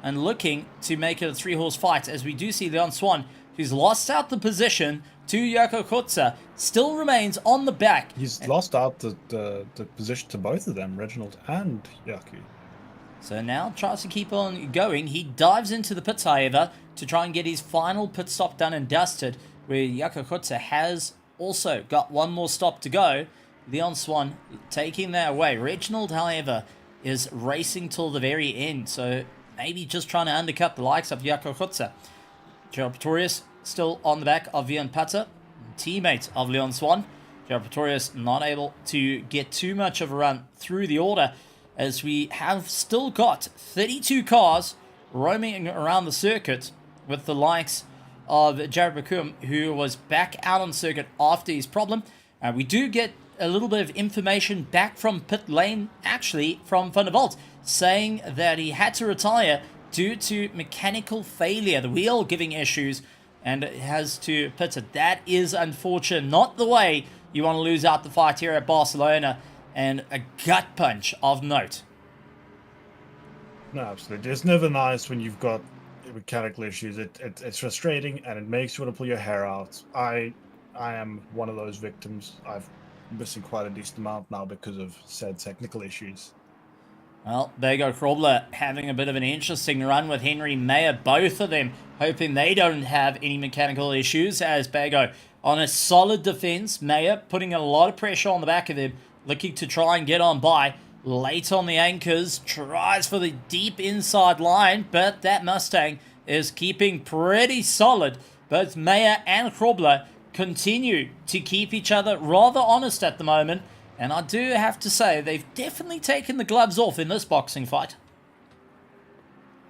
and looking to make it a three-horse fight, as we do see Leon Swan, who's lost out the position to Jaco Kutzer, still remains on the back. He's lost out the position to both of them, Reginald and Yaku. So now tries to keep on going. He dives into the pits, however, to try and get his final pit stop done and dusted, where Jaco Kutzer has also got one more stop to go. Leon Swan taking that away. Reginald, however, is racing till the very end, so maybe just trying to undercut the likes of Jaco Kutzer. Gerald Pretorius still on the back of Vian Pata, teammate of Leon Swan. Gerald Pretorius not able to get too much of a run through the order, as we have still got 32 cars roaming around the circuit, with the likes of Jared Bakum, who was back out on circuit after his problem. We do get a little bit of information back from pit lane, actually from Van der Walt, saying that he had to retire due to mechanical failure, the wheel giving issues, and has to pit it. That is unfortunate. Not the way you want to lose out the fight here at Barcelona, and a gut punch of note. No, absolutely. It's never nice when you've got mechanical issues. It's frustrating, and it makes you want to pull your hair out. I am one of those victims. I've missing quite a decent amount now because of said technical issues. Well, Bego Krobler having a bit of an interesting run with Henry Mayer, both of them hoping they don't have any mechanical issues, as Bego on a solid defense. Mayer putting a lot of pressure on the back of him, looking to try and get on by. Late on the anchors, tries for the deep inside line, but that Mustang is keeping pretty solid. Both Mayer and Krobler continue to keep each other rather honest at the moment, and I do have to say they've definitely taken the gloves off in this boxing fight.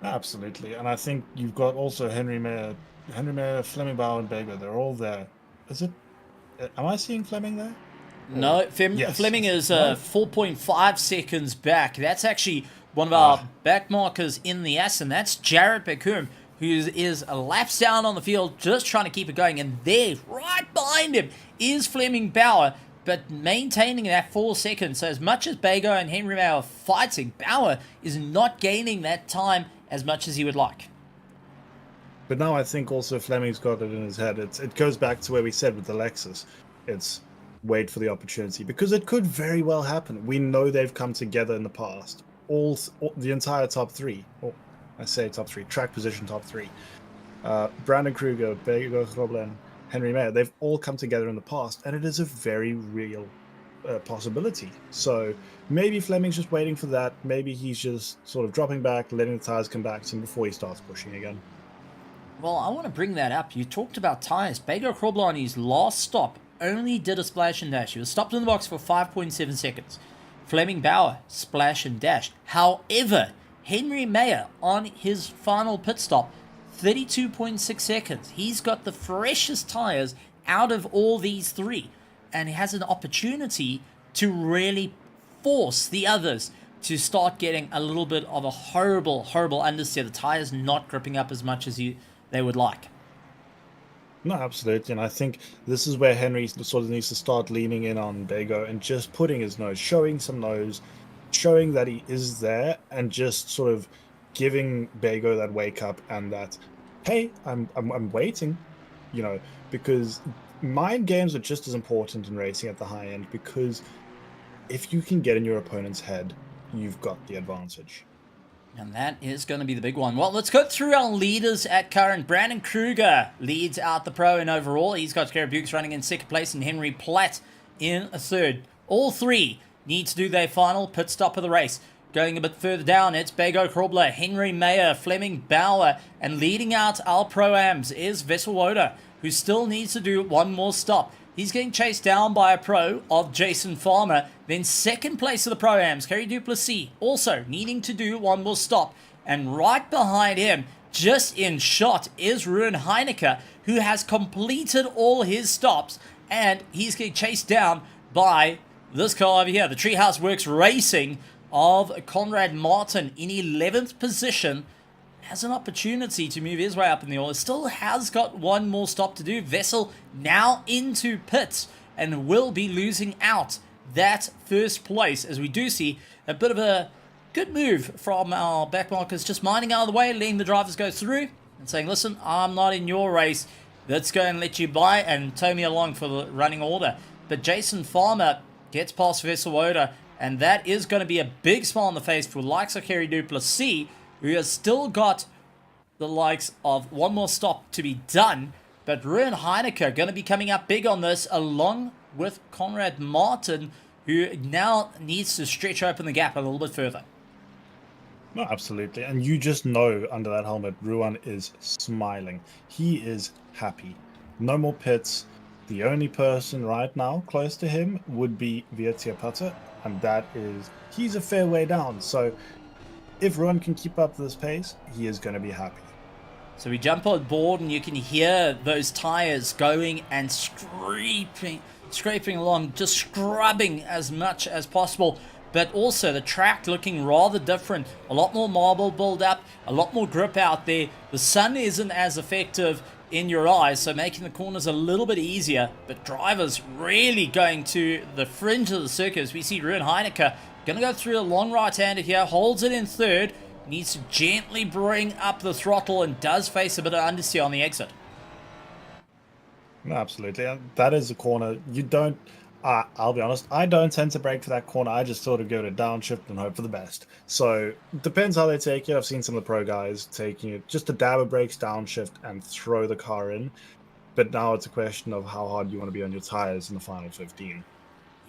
Absolutely, and I think you've got also Henry Mayer, Fleming Bauer, and Bego. They're all there. Is it? Am I seeing Fleming there? No, Yes. Fleming is No. 4.5 seconds back. That's actually one of our back markers in the S, and that's Jared Bakum, who is laps down on the field, just trying to keep it going. And there, right behind him, is Fleming Bauer, but maintaining that 4 seconds. So as much as Bego and Henry Mayer are fighting, Bauer is not gaining that time as much as he would like. But now I think also Fleming's got it in his head. It goes back to where we said with the Lexus. It's wait for the opportunity, because it could very well happen. We know they've come together in the past. All the entire top three. Or I say top three, track position top three. Brandon Kruger, Bego Krobler, and Henry Mayer, they've all come together in the past, and it is a very real possibility. So maybe Fleming's just waiting for that. Maybe he's just sort of dropping back, letting the tires come back to him before he starts pushing again. Well, I want to bring that up. You talked about tires. Bego Krobler on his last stop only did a splash and dash. He was stopped in the box for 5.7 seconds. Fleming Bauer, splash and dash. However, Henry Mayer on his final pit stop, 32.6 seconds. He's got the freshest tires out of all these three, and he has an opportunity to really force the others to start getting a little bit of a horrible understeer. The tires not gripping up as much as they would like. No, absolutely. And I think this is where Henry sort of needs to start leaning in on Bego and just putting his nose, showing some nose, showing that he is there, and just sort of giving Bego that wake up and that, hey, I'm waiting, you know, because mind games are just as important in racing at the high end, because if you can get in your opponent's head, you've got the advantage. And that is going to be the big one. Well, let's go through our leaders at current. Brandon Kruger leads out the pro in overall. He's got Garrett Bukes running in second place and Henry Platt in a third. All three need to do their final pit stop of the race. Going a bit further down, it's Bego Krobler, Henry Mayer, Fleming Bauer, and leading out our pro-ams is Vessel Woda, who still needs to do one more stop. He's getting chased down by a pro of Jason Farmer. Then second place of the Pro-Ams, Kerry Duplessis, also needing to do one more stop. And right behind him, just in shot, is Ruben Heineke, who has completed all his stops. And he's getting chased down by this car over here, the Treehouse Works Racing of Conrad Martin in 11th position, has an opportunity to move his way up in the order. Still has got one more stop to do. Vessel now into pits and will be losing out that first place, as we do see a bit of a good move from our backmarkers, just minding out of the way, letting the drivers go through and saying, listen, I'm not in your race. Let's go and let you by and tow me along for the running order. But Jason Farmer gets past Vessel Oda, and that is going to be a big smile on the face for the likes of Kerry Duplessis, who has still got the likes of one more stop to be done. But Ruan Heineke going to be coming up big on this, along with Conrad Martin, who now needs to stretch open the gap a little bit further. No, absolutely. And you just know under that helmet, Ruan is smiling. He is happy. No more pits. The only person right now close to him would be Vietia Putter, and he's a fair way down. So if Ruan can keep up this pace, he is going to be happy. So we jump on board and you can hear those tires going and scraping along, just scrubbing as much as possible. But also the track looking rather different. A lot more marble build up, a lot more grip out there. The sun isn't as effective in your eyes, so making the corners a little bit easier. But drivers really going to the fringe of the circuit, as we see Ruan Heineke going to go through a long right-hander here, holds it in third, needs to gently bring up the throttle and does face a bit of understeer on the exit. No, absolutely. That is a corner you don't... I'll be honest, I don't tend to brake for that corner. I just sort of go to downshift and hope for the best. So, depends how they take it. I've seen some of the pro guys taking it just a dab of brakes, downshift, and throw the car in. But now it's a question of how hard you want to be on your tires in the final 15.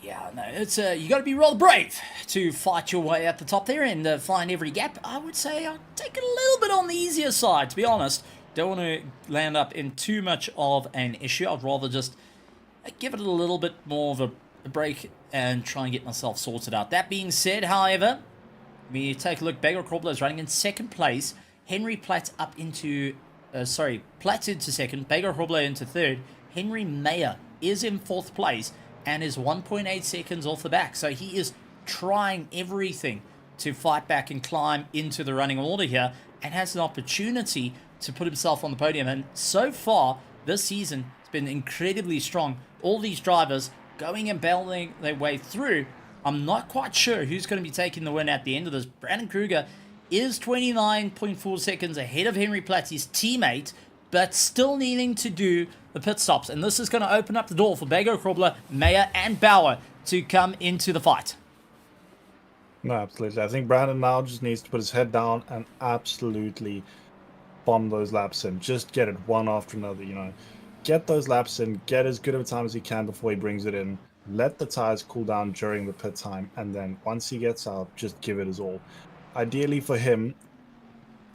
Yeah, no, it's you got to be rather brave to fight your way at the top there and find every gap. I would say I'll take it a little bit on the easier side, to be honest. Don't want to land up in too much of an issue. I'd rather just give it a little bit more of a break and try and get myself sorted out. That being said, however, we take a look. Beggar Corbler is running in second place. Henry Platt up into... Platt into second. Beggar Corbler into third. Henry Mayer is in fourth place and is 1.8 seconds off the back. So he is trying everything to fight back and climb into the running order here and has an opportunity to put himself on the podium. And so far, this season has been incredibly strong. All these drivers going and battling their way through. I'm not quite sure who's going to be taking the win at the end of this. Brandon Kruger is 29.4 seconds ahead of Henry Platt, his teammate, but still needing to do the pit stops. And this is going to open up the door for Beggar, Krobler, Mayer, and Bauer to come into the fight. No, absolutely. I think Brandon now just needs to put his head down and absolutely bomb those laps in. Just get it one after another, you know. Get those laps in, get as good of a time as he can before he brings it in. Let the tires cool down during the pit time, and then once he gets out, just give it his all. Ideally for him,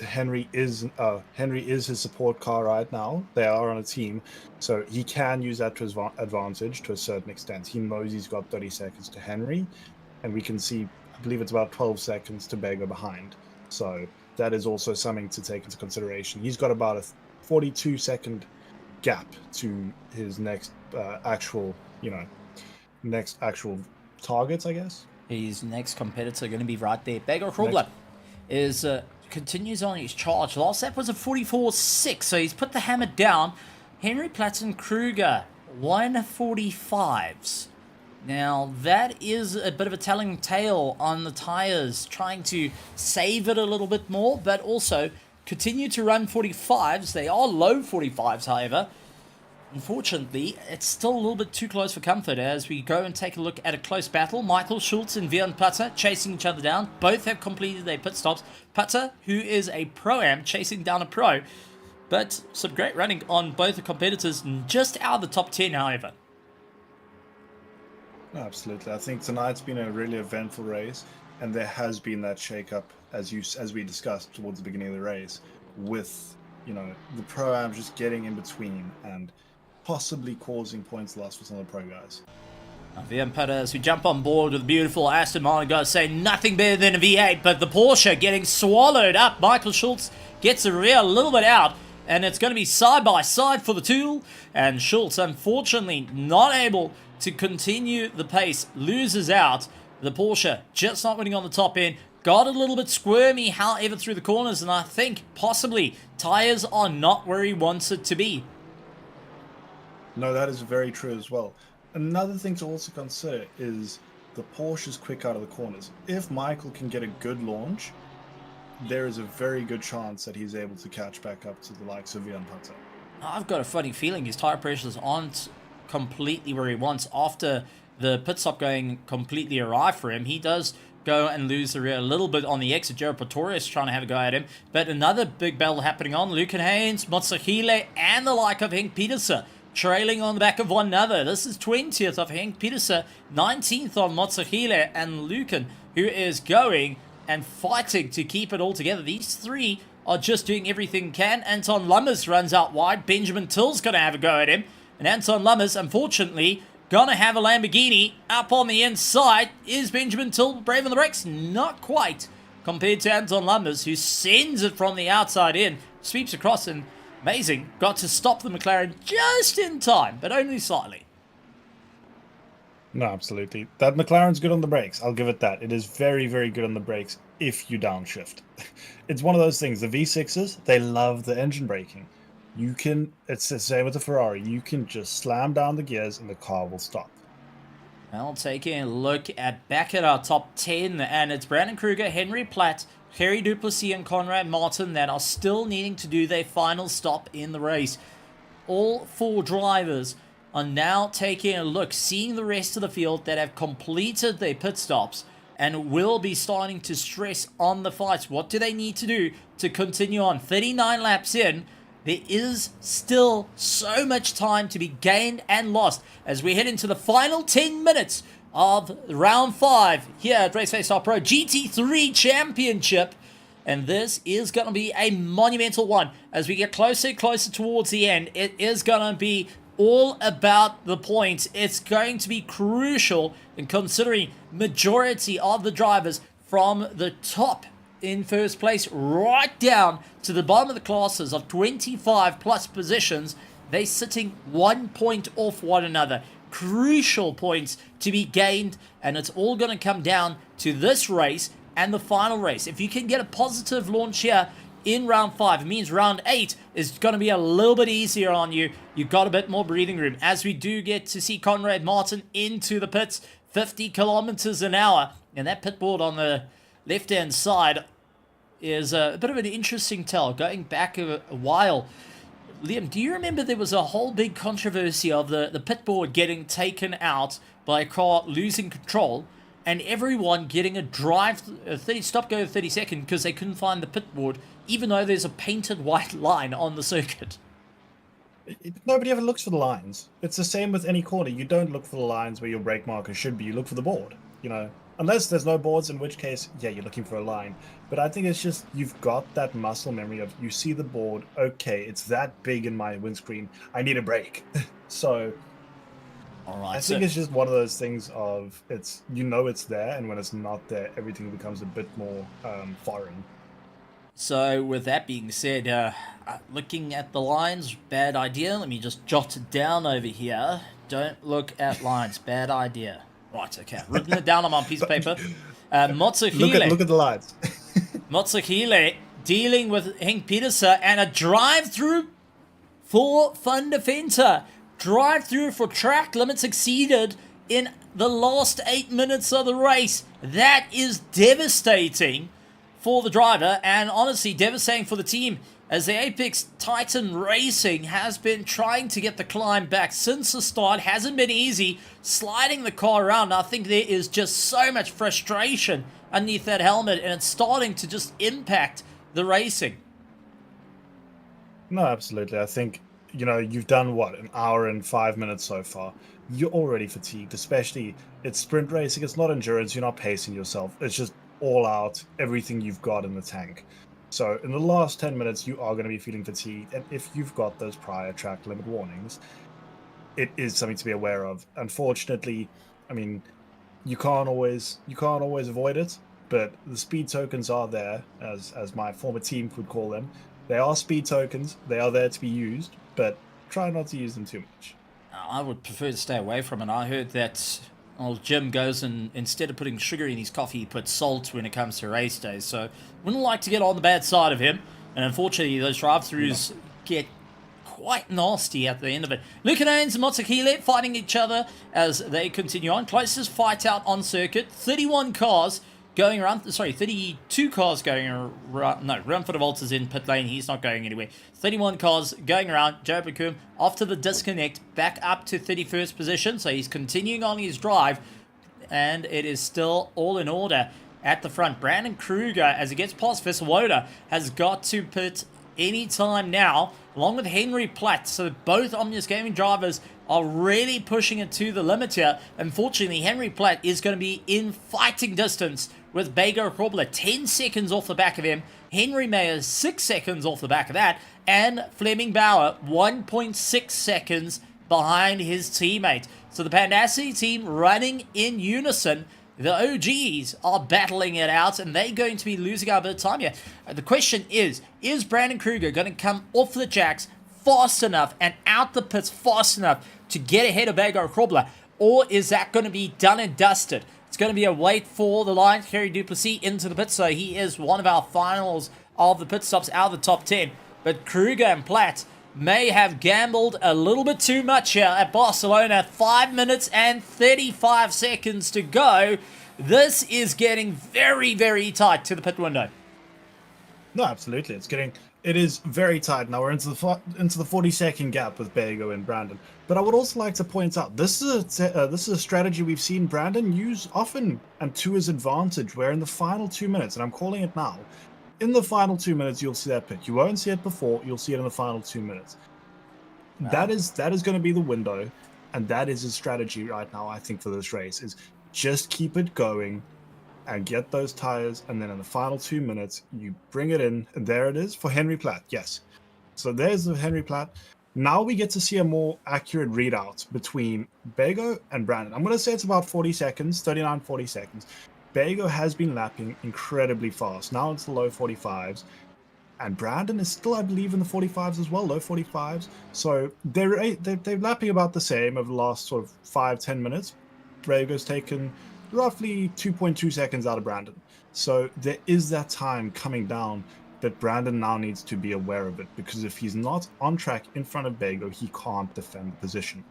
Henry is his support car right now. They are on a team, so he can use that to his advantage to a certain extent. He knows he's got 30 seconds to Henry, and we can see, I believe it's about 12 seconds to Beggar behind. So that is also something to take into consideration. He's got about a 42-second gap to his next actual targets, I guess. His next competitor going to be right there. Beggar Krobler is continues on his charge. Last lap was a 44.6, so he's put the hammer down. Henry Platt and Kruger 145s. Now that is a bit of a telling tale on the tires, trying to save it a little bit more, but also continue to run 45s. They are low 45s, however. Unfortunately, it's still a little bit too close for comfort as we go and take a look at a close battle. Michael Schultz and Vian Putter chasing each other down. Both have completed their pit stops. Putter, who is a Pro-Am, chasing down a Pro. But some great running on both the competitors, just out of the top 10, however. Absolutely. I think tonight's been a really eventful race, and there has been that shake-up, as we discussed towards the beginning of the race, with, you know, the Pro-Am just getting in between and possibly causing points loss for some of the pro guys. VM Putters who jump on board with a beautiful Aston Martin, guys, say nothing better than a V8, but the Porsche getting swallowed up. Michael Schultz gets the rear a little bit out, and it's going to be side by side for the two. And Schultz, unfortunately, not able to continue the pace, loses out. The Porsche just not winning on the top end. Got a little bit squirmy, however, through the corners, and I think possibly tires are not where he wants it to be. No, that is very true as well. Another thing to also consider is the Porsche is quick out of the corners. If Michael can get a good launch, there is a very good chance that he's able to catch back up to the likes of Ian Potter. I've got a funny feeling his tire pressures aren't completely where he wants. After the pit stop going completely awry for him, he does go and lose the rear a little bit on the exit. Jared Pretorius trying to have a go at him. But another big battle happening on. Lucan Haynes, Motsahile, and the like of Henk Pieterse trailing on the back of one another. This is 20th of Henk Pieterse, 19th of Motsahile, and Lucan, who is going and fighting to keep it all together. These three are just doing everything can. Anton Lummers runs out wide. Benjamin Till's going to have a go at him. And Anton Lummers, unfortunately, gonna have a Lamborghini up on the inside. Is Benjamin Till brave on the brakes? Not quite, compared to Anton Lummers, who sends it from the outside in, sweeps across, and amazing, got to stop the McLaren just in time, but only slightly. No, absolutely. That McLaren's good on the brakes. I'll give it that. It is very, very good on the brakes if you downshift. It's one of those things. The V6s, they love the engine braking. You can, it's the same with the Ferrari, you can just slam down the gears and the car will stop. Well, taking a look back at our top 10, and it's Brandon Kruger, Henry Platt, Harry Duplessis, and Conrad Martin that are still needing to do their final stop in the race. All four drivers are now taking a look, seeing the rest of the field that have completed their pit stops and will be starting to stress on the fights. What do they need to do to continue on? 39 laps in. There is still so much time to be gained and lost as we head into the final 10 minutes of round 5 here at Raceface.Pro GT3 Championship. And this is going to be a monumental one as we get closer and closer towards the end. It is going to be all about the points. It's going to be crucial in considering majority of the drivers from the top in first place right down to the bottom of the classes of 25 plus positions. They're sitting 1 point off one another. Crucial points to be gained, and it's all going to come down to this race and the final race. If you can get a positive launch here in round 5, it means round 8 is going to be a little bit easier on you. You've got a bit more breathing room as we do get to see Conrad Martin into the pits, 50 kilometers an hour, and that pit board on the left-hand side is a bit of an interesting tell. Going back a while, Liam, do you remember there was a whole big controversy of the pit board getting taken out by a car losing control and everyone getting a drive, a 30 stop go 30 second because they couldn't find the pit board, even though there's a painted white line on the circuit? Nobody ever looks for the lines. It's the same with any corner. You don't look for the lines where your brake marker should be. You look for the board, you know. Unless there's no boards, in which case, yeah, you're looking for a line. But I think it's just, you've got that muscle memory of, you see the board, okay, it's that big in my windscreen, I need a brake. So, all right, I think it's just one of those things of, it's, you know it's there, and when it's not there, everything becomes a bit more foreign. So, with that being said, looking at the lines, bad idea. Let me just jot it down over here. Don't look at lines, bad idea. Right, okay. Written it down on my piece of paper. Motsahile. Look at the lights. Motsahile dealing with Henk Pieterse and a drive-through for Van der Venter. Drive-through for track limits exceeded in the last 8 minutes of the race. That is devastating for the driver and honestly devastating for the team, as the Apex Titan Racing has been trying to get the climb back since the start. Hasn't been easy sliding the car around. I think there is just so much frustration underneath that helmet, and it's starting to just impact the racing. No, absolutely. I think, you know, you've done, what, an hour and 5 minutes so far. You're already fatigued, especially it's sprint racing. It's not endurance. You're not pacing yourself. It's just all out, everything you've got in the tank. So in the last 10 minutes, you are going to be feeling fatigued. And if you've got those prior track limit warnings, it is something to be aware of. Unfortunately, I mean, you can't always avoid it, but the speed tokens are there, as my former team would call them. They are speed tokens. They are there to be used, but try not to use them too much. I would prefer to stay away from it. I heard that old Jim goes and instead of putting sugar in his coffee, he puts salt when it comes to race days. So wouldn't like to get on the bad side of him. And unfortunately, those drive-throughs get quite nasty at the end of it. Lucanans and Motsakile fighting each other as they continue on. Closest fight out on circuit. 31 cars going around. Sorry, 32 cars going around. No, Rumford Volta's in pit lane. He's not going anywhere. 31 cars going around. Joe Bakum, after the disconnect, back up to 31st position. So he's continuing on his drive. And it is still all in order at the front. Brandon Kruger, as he gets past Viswoda, has got to pit any time now, along with Henry Platt. So both Omnius Gaming drivers are really pushing it to the limit here. Unfortunately, Henry Platt is going to be in fighting distance with Bego Krobler 10 seconds off the back of him. Henry Mayer 6 seconds off the back of that. And Fleming Bauer 1.6 seconds behind his teammate. So the Pandassi team running in unison. The OGs are battling it out, and they're going to be losing a bit of time here. The question is Brandon Kruger going to come off the jacks fast enough and out the pits fast enough to get ahead of Bego Krobler? Or is that going to be done and dusted? It's going to be a wait for the line. Kerry Duplessis into the pits, so he is one of our finals of the pit stops out of the top 10. But Kruger and Platt may have gambled a little bit too much here at Barcelona. 5 minutes and 35 seconds to go. This is getting very, very tight to the pit window. No, absolutely. It is very tight. Now we're into the 40-second gap with Bego and Brandon. But I would also like to point out this is a strategy we've seen Brandon use often and to his advantage. Where in the final 2 minutes, and I'm calling it now, in the final 2 minutes you'll see that pit. You won't see it before. You'll see it in the final 2 minutes. Wow. That is going to be the window, and that is his strategy right now. I think for this race is just keep it going and get those tires, and then in the final 2 minutes, you bring it in, and there it is for Henry Platt, yes. So there's the Henry Platt. Now we get to see a more accurate readout between Bego and Brandon. I'm going to say it's about 40 seconds, 39, 40 seconds. Bego has been lapping incredibly fast. Now it's the low 45s. And Brandon is still, I believe, in the 45s as well, low 45s. So they're lapping about the same over the last sort of 5-10 minutes. Bego's taken roughly 2.2 seconds out of Brandon. So there is that time coming down that Brandon now needs to be aware of it, because if he's not on track in front of Bego, he can't defend the position.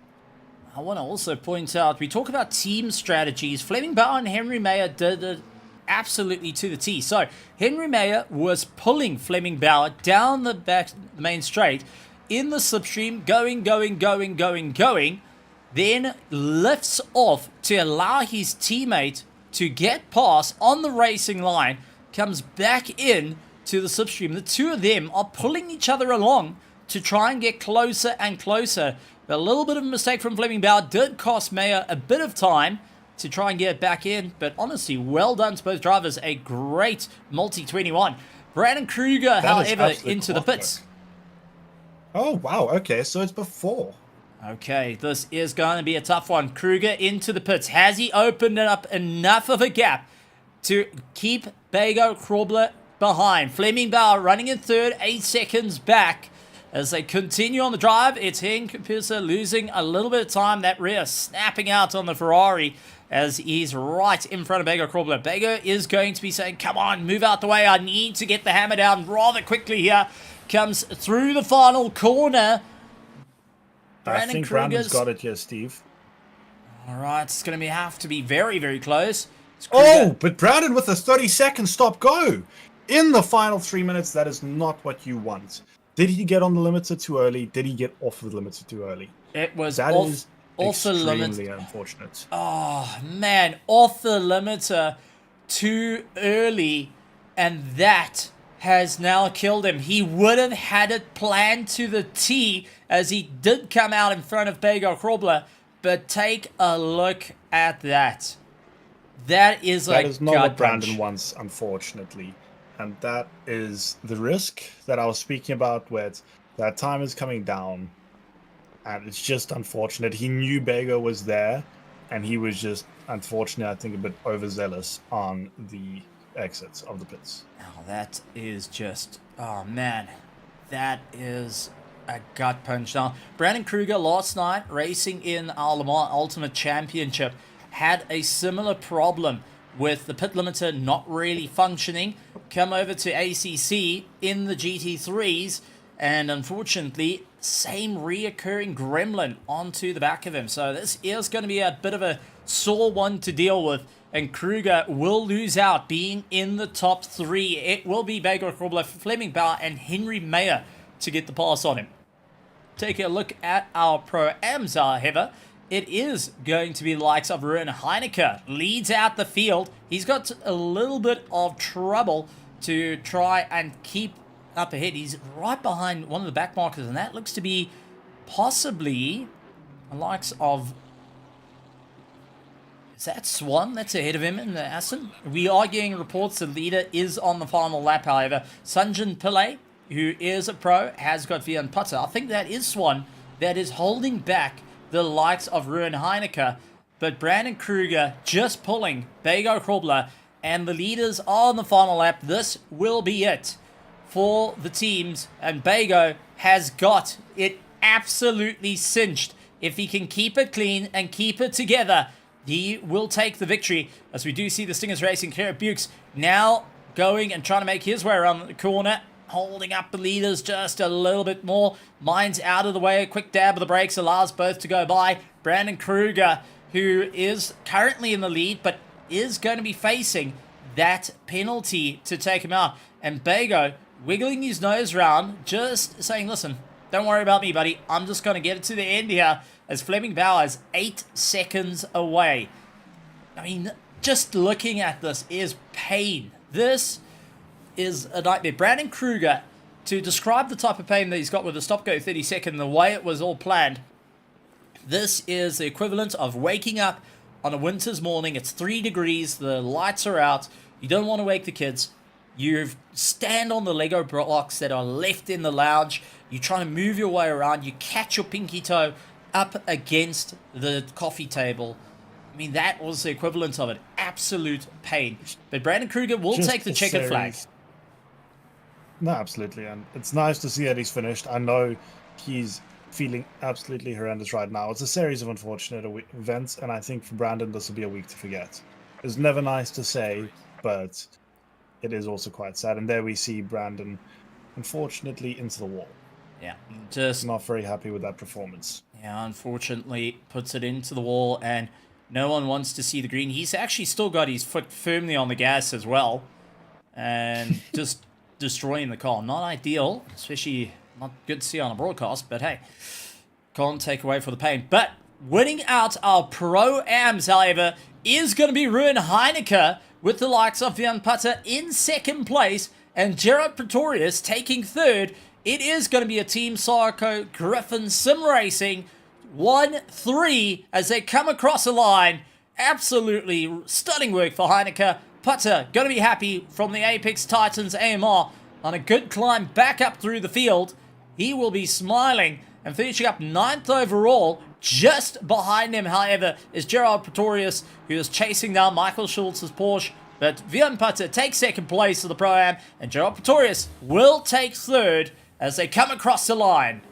I want to also point out, we talk about team strategies. Fleming Bauer and Henry Mayer did it absolutely to the T. So Henry Mayer was pulling Fleming Bauer down the main straight in the slipstream, going, then lifts off to allow his teammate to get past on the racing line, comes back in to the slipstream. The two of them are pulling each other along to try and get closer and closer. But a little bit of a mistake from Fleming Bauer did cost Mayer a bit of time to try and get back in. But honestly, well done to both drivers. A great multi-21. Brandon Kruger, however, into the pits. Oh, wow. Okay, so it's before. Okay, this is going to be a tough one. Kruger into the pits. Has he opened up enough of a gap to keep Bego Krobler behind? Fleming Bauer running in third, 8 seconds back. As they continue on the drive, it's Henk Kapisa losing a little bit of time. That rear snapping out on the Ferrari as he's right in front of Bego Krobler. Bego is going to be saying, come on, move out the way. I need to get the hammer down rather quickly here. Comes through the final corner. I think Brandon's got it here, Steve. All right, it's going to have to be very, very close. Oh, but Brandon with a 30-second stop-go. In the final 3 minutes, that is not what you want. Did he get on the limiter too early? Did he get off of the limiter too early? It was that off, is off the limiter. Extremely unfortunate. Oh, man. Off the limiter too early, and that has now killed him. He would have had it planned to the T as he did come out in front of Bego Krobler, but take a look at that. That is not what Brandon wants, unfortunately. And that is the risk that I was speaking about, where that time is coming down. And it's just unfortunate. He knew Bego was there, and he was just, unfortunately, I think, a bit overzealous on the exits of the pits. Oh, that is just... Oh, man. That is a gut punch. Now, Brandon Kruger last night, racing in our Le Mans Ultimate Championship, had a similar problem with the pit limiter not really functioning. Come over to ACC in the GT3s, and unfortunately, same reoccurring gremlin onto the back of him. So this is going to be a bit of a sore one to deal with, and Kruger will lose out being in the top 3. It will be Begor Krobler, Fleming Bauer, and Henry Mayer to get the pass on him. Take a look at our Pro-Ams, however. It is going to be the likes of Ruben Heineke. Leads out the field. He's got a little bit of trouble to try and keep up ahead. He's right behind one of the back markers, and that looks to be possibly the likes of... Is that Swan that's ahead of him in the Aston? We are getting reports the leader is on the final lap, however. Sanjan Pillay, who is a pro, has got Vian Putter. I think that is Swan that is holding back the likes of Ruben Heineke. But Brandon Kruger just pulling Begor Krobler, and the leaders are on the final lap. This will be it for the teams, and Begor has got it absolutely cinched. If he can keep it clean and keep it together, he will take the victory, as we do see the Stingers Racing. Garrett Bukes now going and trying to make his way around the corner, holding up the leaders just a little bit more. Mine's out of the way. A quick dab of the brakes allows both to go by. Brandon Kruger, who is currently in the lead, but is going to be facing that penalty to take him out. And Begor wiggling his nose around, just saying, listen, don't worry about me, buddy. I'm just going to get it to the end here, as Fleming Bauer is 8 seconds away. I mean, just looking at this is pain. This is a nightmare. Brandon Kruger, to describe the type of pain that he's got with the stop-go 30-second, the way it was all planned, this is the equivalent of waking up on a winter's morning. It's 3 degrees, the lights are out, you don't want to wake the kids, you stand on the Lego blocks that are left in the lounge, you're trying to move your way around, you catch your pinky toe up against the coffee table. I mean, that was the equivalent of it. Absolute pain. But Brandon Kruger will Just take the a checkered flag. series. No, absolutely, and it's nice to see that he's finished. I know he's feeling absolutely horrendous right now. It's a series of unfortunate events, and I think for Brandon this will be a week to forget. It's never nice to say, but it is also quite sad. And there we see Brandon, unfortunately, into the wall. Yeah, just Not very happy with that performance. yeah, unfortunately puts it into the wall, and no one wants to see the green. He's actually still got his foot firmly on the gas as well, and just destroying the car. Not ideal, especially not good to see on a broadcast, but hey, can't take away for the pain. But winning out our Pro-Ams, however, is going to be Ruben Heineke, with the likes of Vian Putter in second place and Gerard Pretorius taking third. It is going to be a Team Sarko Griffin Sim Racing 1-3 as they come across the line. Absolutely stunning work for Heineke. Putter going to be happy from the Apex Titans AMR on a good climb back up through the field. He will be smiling and finishing up 9th overall. Just behind him, however, is Gerard Pretorius, who is chasing down Michael Schultz's Porsche. But Vian Putter takes second place of the Pro-Am, and Gerard Pretorius will take third as they come across the line.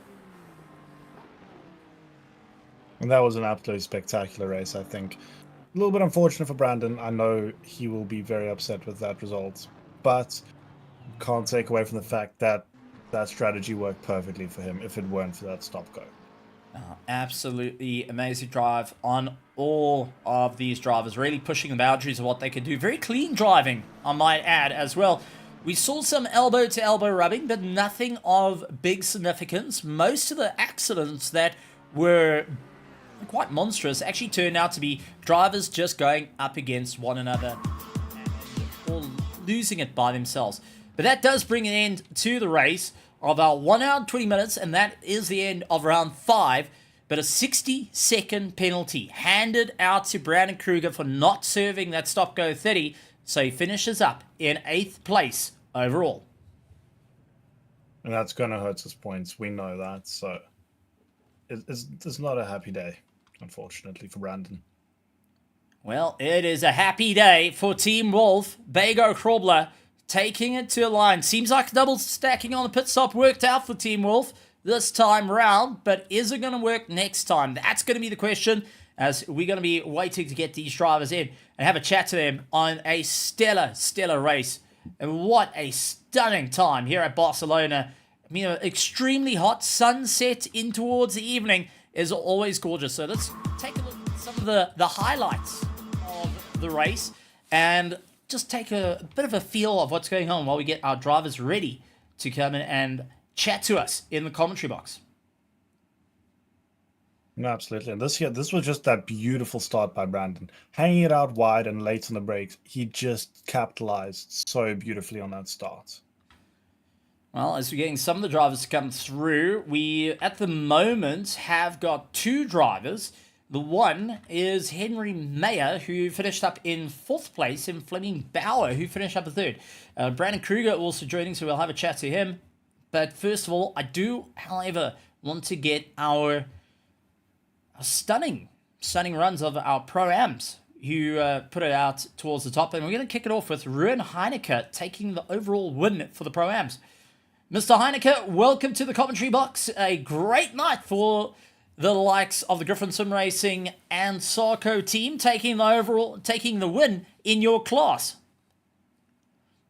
And that was an absolutely spectacular race, I think. A little bit unfortunate for Brandon. I know he will be very upset with that result, but can't take away from the fact that that strategy worked perfectly for him if it weren't for that stop-go. Absolutely amazing drive on all of these drivers, really pushing the boundaries of what they can do. Very clean driving, I might add, as well. We saw some elbow-to-elbow rubbing, but nothing of big significance. Most of the accidents that were quite monstrous actually turned out to be drivers just going up against one another or losing it by themselves. But that does bring an end to the race of our 1 hour and 20 minutes, and that is the end of round 5. But a 60-second penalty handed out to Brandon Kruger for not serving that stop-go 30, so he finishes up in 8th place overall. And that's going to hurt his points. We know that, so it's not a happy day, unfortunately, for Brandon. Well, it is a happy day for Team Wolf. Begor Krobler taking it to a line. Seems like double stacking on the pit stop worked out for Team Wolf. this time round, but is it going to work next time? That's going to be the question, as we're going to be waiting to get these drivers in and have a chat to them on a stellar race. And what a stunning time here at Barcelona. I mean, extremely hot, sunset in towards the evening is always gorgeous. So let's take a look at some of the highlights of the race and just take a bit of a feel of what's going on while we get our drivers ready to come in and chat to us in the commentary box. No, absolutely. And this was just that beautiful start by Brandon. Hanging it out wide and late on the brakes, he just capitalized so beautifully on that start. Well, as we're getting some of the drivers to come through, we, at the moment, have got 2 drivers. The one is Henry Mayer, who finished up in 4th place, and Fleming Bauer, who finished up in 3rd. Brandon Kruger also joining, so we'll have a chat to him. But first of all, I do, however, want to get our stunning runs of our Pro-Ams who put it out towards the top. And we're going to kick it off with Ruben Heineke taking the overall win for the Pro-Ams. Mr. Heineke, welcome to the commentary box. A great night for the likes of the Griffin Sim Racing and Sarko team taking the win in your class.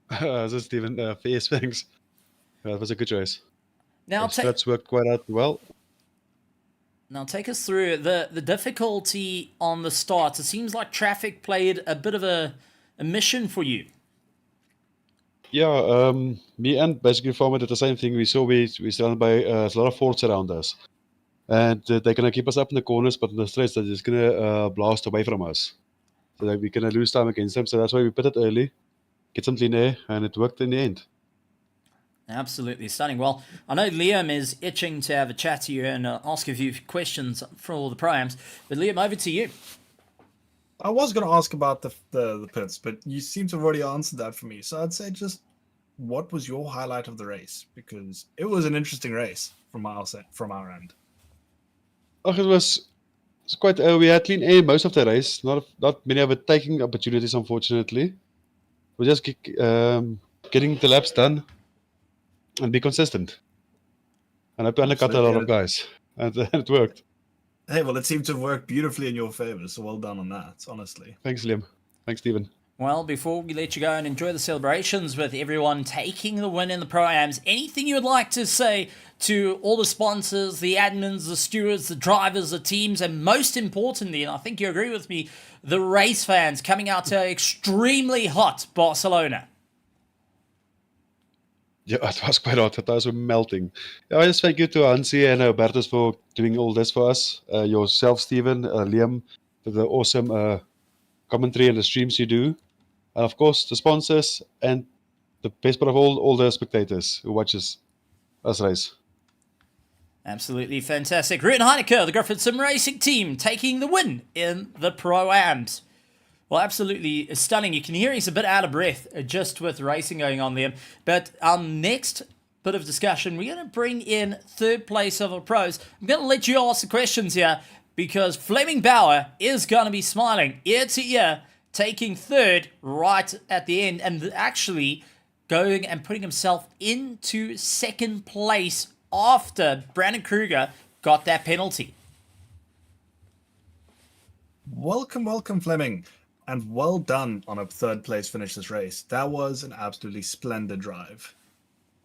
This is Steven. Yes, thanks. It was a good race. Now, That's worked quite out well. Now take us through the difficulty on the start. It seems like traffic played a bit of a mission for you. Yeah, me and basically Farmer did the same thing. We surrounded by a lot of forts around us. And they're going to keep us up in the corners, but in the straights, they're just going to blast away from us. So that we're going to lose time against them. So that's why we put it early, get some clean air, and it worked in the end. Absolutely stunning. Well, I know Liam is itching to have a chat to you and ask a few questions for all the Pro-Ams. But Liam, over to you. I was going to ask about the pits, but you seem to have already answered that for me. So I'd say just what was your highlight of the race? Because it was an interesting race from our end. Oh, it was quite. We had clean air most of the race. Not many of it taking opportunities, unfortunately. We just getting the laps done and be consistent. And I undercut a lot of guys, and it worked. Hey, well, it seemed to have worked beautifully in your favor, so well done on that, honestly. Thanks, Liam. Thanks, Stephen. Well, before we let you go and enjoy the celebrations with everyone taking the win in the Pro-Ams, anything you would like to say to all the sponsors, the admins, the stewards, the drivers, the teams, and most importantly, and I think you agree with me, the race fans coming out to extremely hot Barcelona? Yeah, it was quite hot. I was melting. I just thank you to Hansi and Bertus for doing all this for us. Yourself, Stephen, Liam, for the awesome commentary and the streams you do. And of course, the sponsors and the best part of all the spectators who watches us race. Absolutely fantastic. Ruben Heineke, the Griffin Sim Racing team, taking the win in the Pro-Ams. Well, absolutely stunning. You can hear he's a bit out of breath just with racing going on there. But our next bit of discussion, we're going to bring in 3rd place of our pros. I'm going to let you ask the questions here because Fleming Bauer is going to be smiling ear to ear, taking 3rd right at the end and actually going and putting himself into 2nd place after Brandon Kruger got that penalty. Welcome, Fleming. And well done on a 3rd place finish this race. That was an absolutely splendid drive.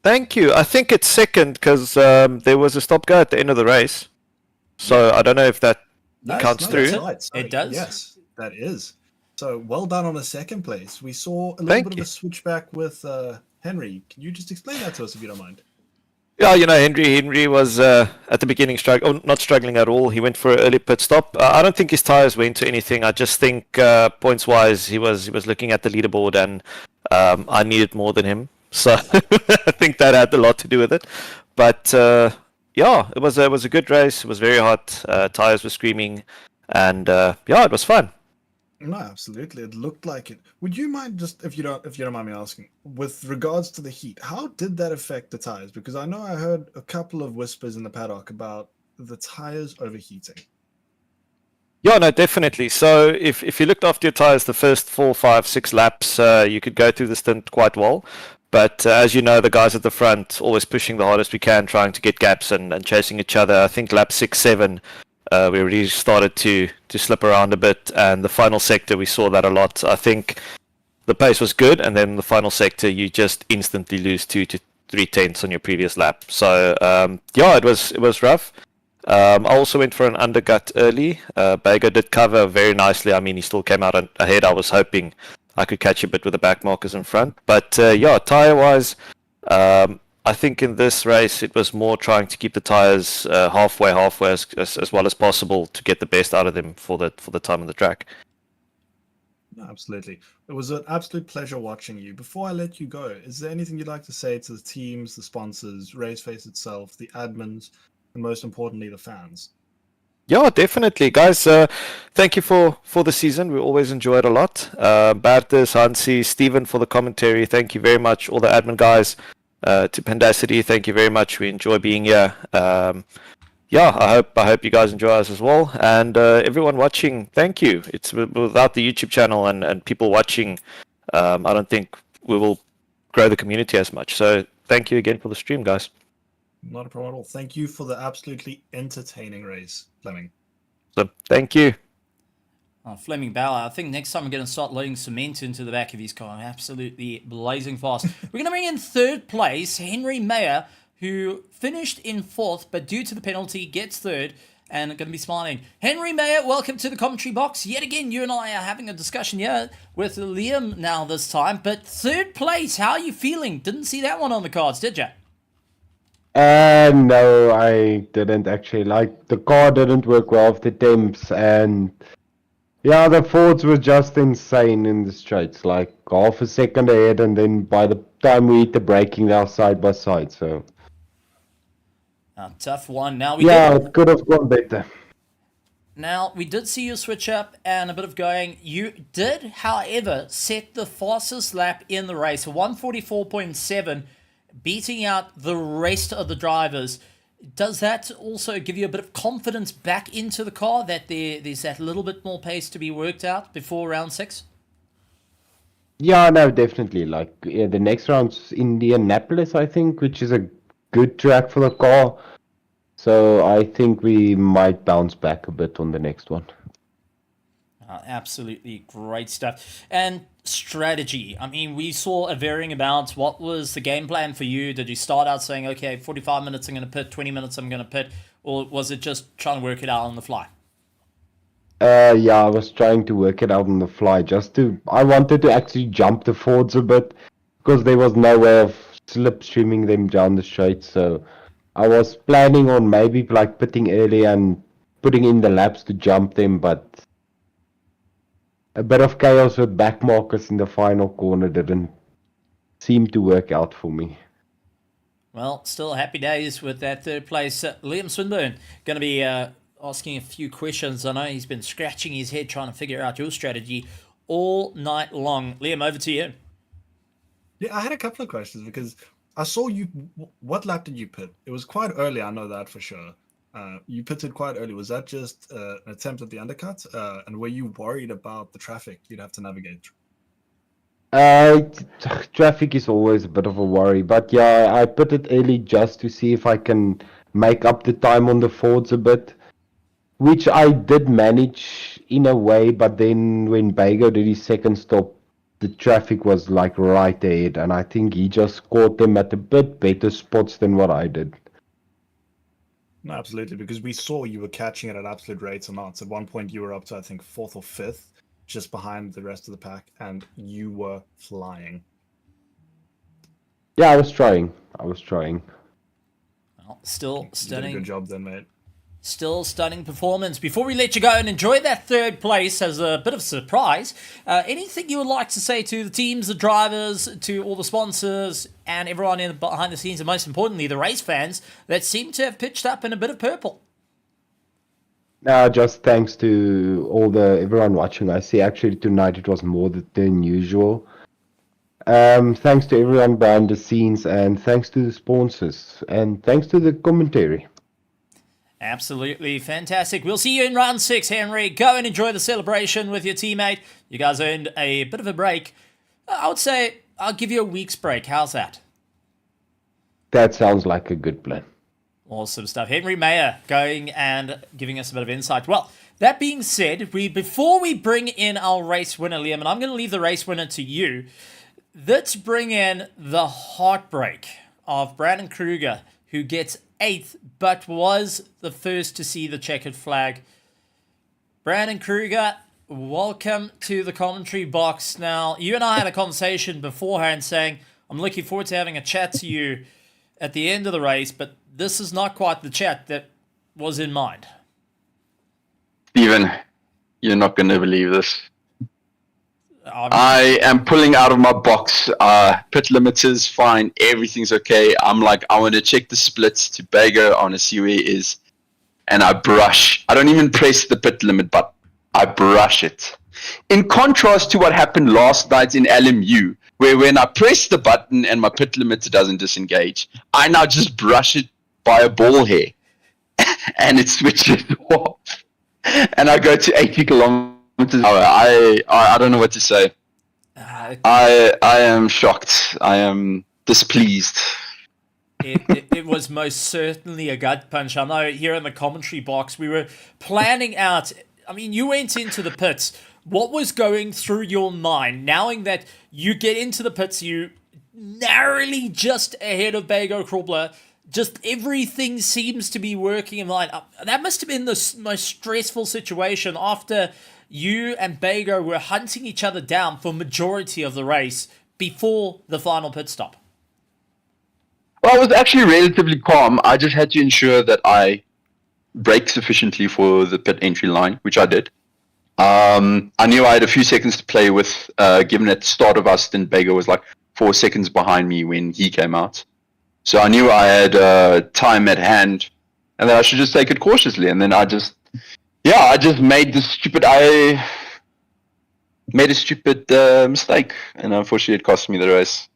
Thank you. I think it's 2nd because there was a stop-go at the end of the race. So I don't know if that counts through. Right. It does. Yes, that is. So well done on a 2nd place. We saw a little bit of a switchback with Henry. Can you just explain that to us if you don't mind? Yeah, Henry was at the beginning not struggling at all. He went for an early pit stop. I don't think his tires went to anything. I just think points-wise, he was looking at the leaderboard, and I needed more than him. So I think that had a lot to do with it. But yeah, it was a good race. It was very hot. Tires were screaming, and yeah, it was fun. No, absolutely. It looked like it. Would you mind just, if you don't mind me asking, with regards to the heat, how did that affect the tires? Because I know I heard a couple of whispers in the paddock about the tires overheating. Yeah, no, definitely. So if you looked after your tires the first 4, 5, 6 laps, you could go through the stint quite well. But as you know, the guys at the front always pushing the hardest we can, trying to get gaps and chasing each other. I think lap 6, 7, we really started to slip around a bit, and the final sector we saw that a lot. I think the pace was good, and then the final sector you just instantly lose 2 to 3 tenths on your previous lap. So yeah, it was rough. I also went for an undercut early. Bago did cover very nicely. I mean, he still came out ahead. I was hoping I could catch a bit with the back markers in front. But yeah, tire-wise, I think in this race it was more trying to keep the tires halfway as well as possible to get the best out of them for the time on the track. Absolutely. It was an absolute pleasure watching you. Before I let you go, is there anything you'd like to say to the teams, the sponsors, Raceface itself, the admins, and most importantly, the fans? Yeah, definitely, guys. Thank you for the season. We always enjoy it a lot. Bertus, Hansi, Steven for the commentary. Thank you very much. All the admin guys. To Pandacity, thank you very much. We enjoy being here. Yeah, I hope you guys enjoy us as well. And everyone watching, thank you. It's without the YouTube channel and people watching, I don't think we will grow the community as much. So thank you again for the stream, guys. Not a problem at all. Thank you for the absolutely entertaining race, Fleming. So thank you. Fleming Bauer, I think next time we're going to start loading cement into the back of his car. Absolutely blazing fast. We're going to bring in third place, Henry Mayer, who finished in fourth, but due to the penalty, gets third, and going to be smiling. Henry Mayer, welcome to the commentary box. Yet again, you and I are having a discussion here with Liam now this time, but third place, how are you feeling? Didn't see that one on the cards, did you? No, I didn't actually. Like, the car didn't work well with the temps, and yeah, the Fords were just insane in the straights, like half a second ahead, and then by the time we hit the braking, they are side by side, so A tough one. Now it could have gone better. Now, we did see you switch up and a bit of going. You did, however, set the fastest lap in the race, 144.7, beating out the rest of the drivers. Does that also give you a bit of confidence back into the car that there's that little bit more pace to be worked out before round 6? Yeah, no, definitely. Like, yeah, the next round's Indianapolis, I think, which is a good track for the car. So I think we might bounce back a bit on the next one. Absolutely great stuff. And strategy. I mean, we saw a varying about. What was the game plan for you? Did you start out saying, okay, 45 minutes I'm going to pit, 20 minutes I'm going to pit, or was it just trying to work it out on the fly? Yeah, I was trying to work it out on the fly. I wanted to actually jump the Fords a bit because there was no way of slipstreaming them down the straight. So I was planning on maybe like pitting early and putting in the laps to jump them, but a bit of chaos with back markers in the final corner didn't seem to work out for me. Well, still happy days with that third place. Liam Swinburne going to be asking a few questions. I know he's been scratching his head trying to figure out your strategy all night long. Liam, over to you. Yeah, I had a couple of questions because I saw you. What lap did you pit? It was quite early, I know that for sure. You pitted quite early. Was that just an attempt at the undercut? And were you worried about the traffic you'd have to navigate through? Traffic is always a bit of a worry, but yeah, I pitted early just to see if I can make up the time on the Fords a bit, which I did manage in a way, but then when Bago did his second stop, the traffic was like right ahead, and I think he just caught them at a bit better spots than what I did. No, absolutely, because we saw you were catching it at absolute rates or not. At one point, you were up to, I think, 4th or 5th, just behind the rest of the pack, and you were flying. Yeah, I was trying. Well, still You did a stunning. good job then, mate. Still stunning performance. Before we let you go and enjoy that third place as a bit of a surprise, anything you would like to say to the teams, the drivers, to all the sponsors, and everyone in behind the scenes, and most importantly, the race fans that seem to have pitched up in a bit of purple? Just thanks to everyone watching. I see actually tonight it was more than usual. Thanks to everyone behind the scenes, and thanks to the sponsors, and thanks to the commentary. Absolutely fantastic. We'll see you in round 6, Henry. Go and enjoy the celebration with your teammate. You guys earned a bit of a break. I would say I'll give you a week's break. How's that? That sounds like a good plan. Awesome stuff. Henry Mayer going and giving us a bit of insight. Well, that being said, before we bring in our race winner, Liam, and I'm going to leave the race winner to you, let's bring in the heartbreak of Brandon Kruger, who gets 8th, but was the first to see the checkered flag. Brandon Kruger, welcome to the commentary box. Now, you and I had a conversation beforehand saying, I'm looking forward to having a chat to you at the end of the race, but this is not quite the chat that was in mind. Steven, you're not going to believe this. I am pulling out of my box. Pit limiters, fine. Everything's okay. I'm like, I want to check the splits to Bago. I want to see where it is. And I brush. I don't even press the pit limit button. I brush it. In contrast to what happened last night in LMU, where when I press the button and my pit limiter doesn't disengage, I now just brush it by a ball hair. And it switches off. And I go to 80 kilometers an hour. I don't know what to say. I am shocked. I am displeased. It was most certainly a gut punch. I know here in the commentary box, we were planning out. I mean, you went into the pits. What was going through your mind, knowing that you get into the pits, you narrowly just ahead of Bago Krobler, just everything seems to be working in line. That must have been the most stressful situation after you and Bago were hunting each other down for majority of the race before the final pit stop. Well, I was actually relatively calm. I just had to ensure that I brake sufficiently for the pit entry line, which I did. I knew I had a few seconds to play with, given at the start of our stint, Bago was like 4 seconds behind me when he came out. So I knew I had time at hand, and that I should just take it cautiously. And then I just made a stupid mistake, and unfortunately it cost me the race.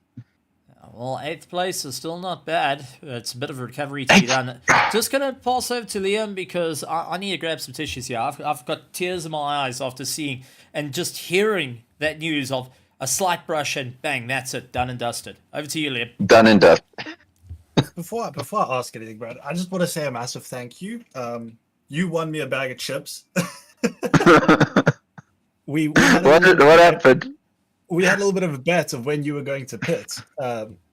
Well, 8th place is still not bad. It's a bit of a recovery to be done. Just going to pass over to Liam because I need to grab some tissues here. I've got tears in my eyes after seeing and just hearing that news of a slight brush and bang, that's it, done and dusted. Over to you, Liam. Done and dusted. Before I ask anything, Brad, I just want to say a massive thank you. You won me a bag of chips. we what happened? We had a little bit of a bet of when you were going to pit.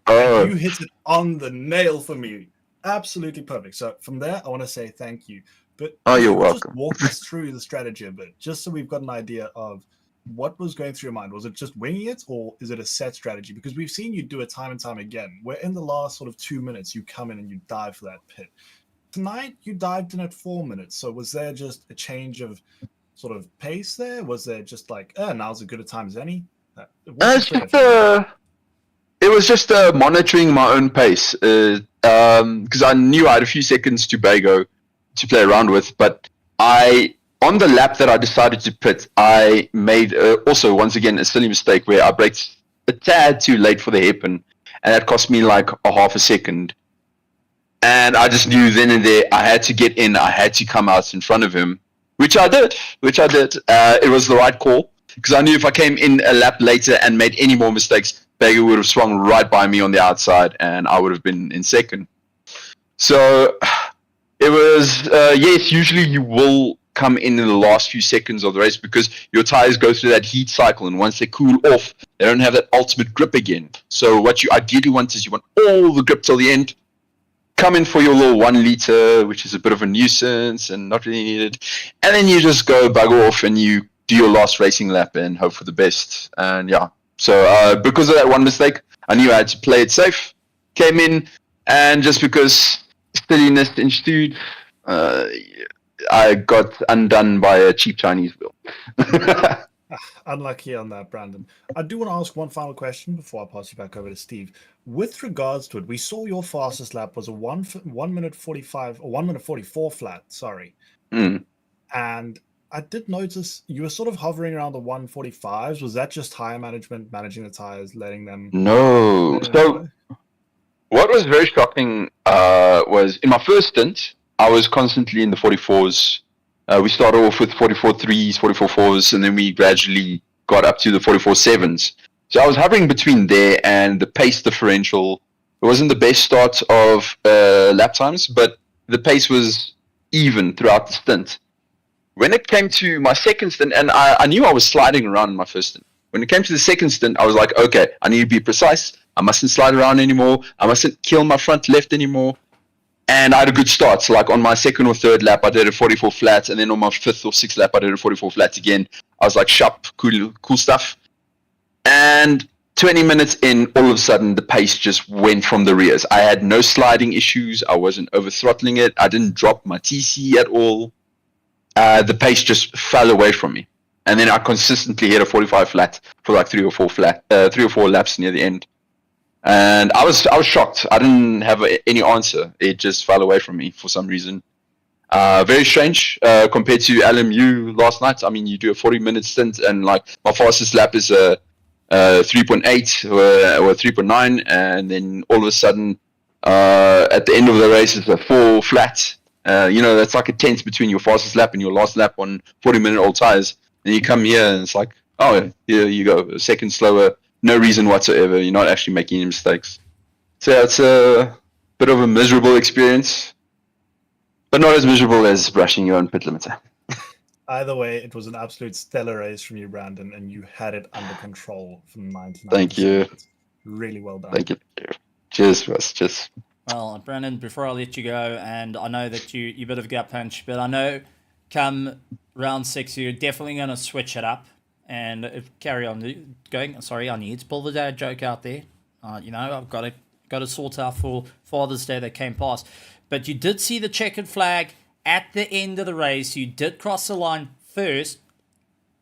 Oh. You hit it on the nail for me. Absolutely perfect. So from there, I want to say thank you. But you're welcome. Just walk us through the strategy a bit, just so we've got an idea of what was going through your mind. Was it just winging it, or is it a set strategy? Because we've seen you do it time and time again, where in the last sort of 2 minutes, you come in and you dive for that pit. Tonight, you dived in at 4 minutes. So was there just a change of sort of pace there? Was there just like, now's as good a time as any? It was just monitoring my own pace, because I knew I had a few seconds to Bago to play around with, but on the lap that I decided to pit, I made also once again a silly mistake where I braked a tad too late for the hairpin, and that cost me like a half a second. And I just knew then and there I had to get in, I had to come out in front of him, which I did. It was the right call, because I knew if I came in a lap later and made any more mistakes, Bago would have swung right by me on the outside, and I would have been in second. So it was, yes, usually you will come in the last few seconds of the race because your tires go through that heat cycle, and once they cool off, they don't have that ultimate grip again. So what you ideally want is you want all the grip till the end, come in for your little 1 liter, which is a bit of a nuisance and not really needed, and then you just go bug off and you do your last racing lap and hope for the best. And yeah, so because of that one mistake, I knew I had to play it safe, came in, and just because silliness ensued, I got undone by a cheap Chinese wheel. Unlucky on that, Brandon. I do want to ask one final question before I pass you back over to Steve. With regards to it, we saw your fastest lap was a 1 minute 45 or 1 minute 44 flat. Sorry, and I did notice you were sort of hovering around the 145s. Was that just tire management, managing the tires, letting them? No. So what was very shocking was in my first stint, I was constantly in the 44s. We started off with 44.3s, 44.4s, and then we gradually got up to the 44.7s. So I was hovering between there and the pace differential. It wasn't the best start of lap times, but the pace was even throughout the stint. When it came to my second stint, and I knew I was sliding around in my first stint. When it came to the second stint, I was like, okay, I need to be precise. I mustn't slide around anymore. I mustn't kill my front left anymore. And I had a good start. So like on my second or third lap, I did a 44 flat, and then on my fifth or sixth lap, I did a 44 flat again. I was like, sharp, cool stuff. And 20 minutes in, all of a sudden, the pace just went from the rears. I had no sliding issues. I wasn't over throttling it. I didn't drop my TC at all. The pace just fell away from me. And then I consistently hit a 45 flat for like 3 or 4 laps near the end. And I was shocked. I didn't have any answer. It just fell away from me for some reason. Very strange compared to LMU last night. I mean, you do a 40-minute stint, and like my fastest lap is a 3.8 or 3.9, and then all of a sudden, at the end of the race, it's a 4 flat. That's like a tenth between your fastest lap and your last lap on 40-minute old tires. And you come here, and it's like, oh, here you go, a second slower. No reason whatsoever. You're not actually making any mistakes. So yeah, it's a bit of a miserable experience, but not as miserable as brushing your own pit limiter. Either way, it was an absolute stellar race from you, Brandon, and you had it under control from 99%. Thank you. Really well done. Thank you. Cheers, Russ. Cheers. Well, Brandon, before I let you go, and I know that you're a bit of a gut punch, but I know come round 6, you're definitely going to switch it up and carry on going. Sorry, I need to pull the dad joke out there. I've got to sort out for Father's Day that came past. But you did see the checkered flag at the end of the race. You did cross the line first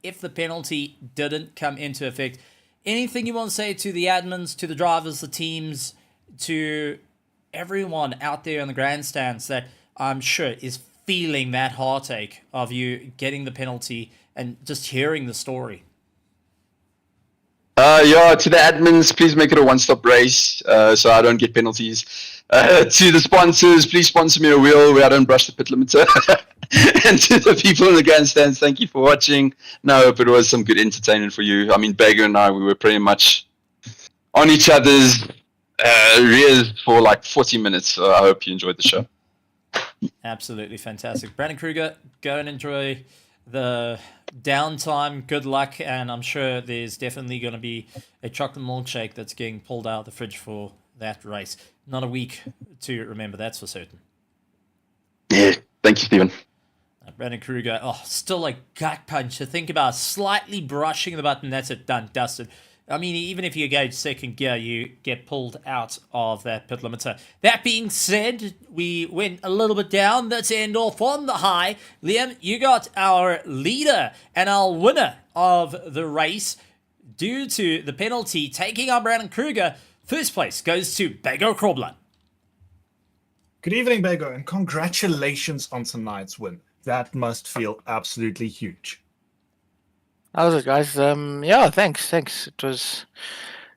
if the penalty didn't come into effect. Anything you want to say to the admins, to the drivers, the teams, to everyone out there in the grandstands that I'm sure is feeling that heartache of you getting the penalty and just hearing the story? To the admins, please make it a one-stop race so I don't get penalties. To the sponsors, please sponsor me a wheel where I don't brush the pit limiter. And to the people in the grandstands, thank you for watching. No, I hope it was some good entertainment for you. I mean, Bago and I, we were pretty much on each other's rears for like 40 minutes. So I hope you enjoyed the show. Absolutely fantastic. Brandon Kruger, go and enjoy the downtime. Good luck, and I'm sure there's definitely going to be a chocolate milkshake that's getting pulled out of the fridge for that race. Not a week to remember, that's for certain. Yeah, thank you, Stephen. Brandon Kruger, still a gut punch to think about. Slightly brushing the button, that's it, done, dusted. I mean, even if you gauge second gear, you get pulled out of that pit limiter. That being said, we went a little bit down. Let's end off on the high. Liam, you got our leader and our winner of the race due to the penalty taking on Brandon Kruger. First place goes to Bago Kroblan. Good evening, Bago, and congratulations on tonight's win. That must feel absolutely huge. How was it, guys? Thanks. It was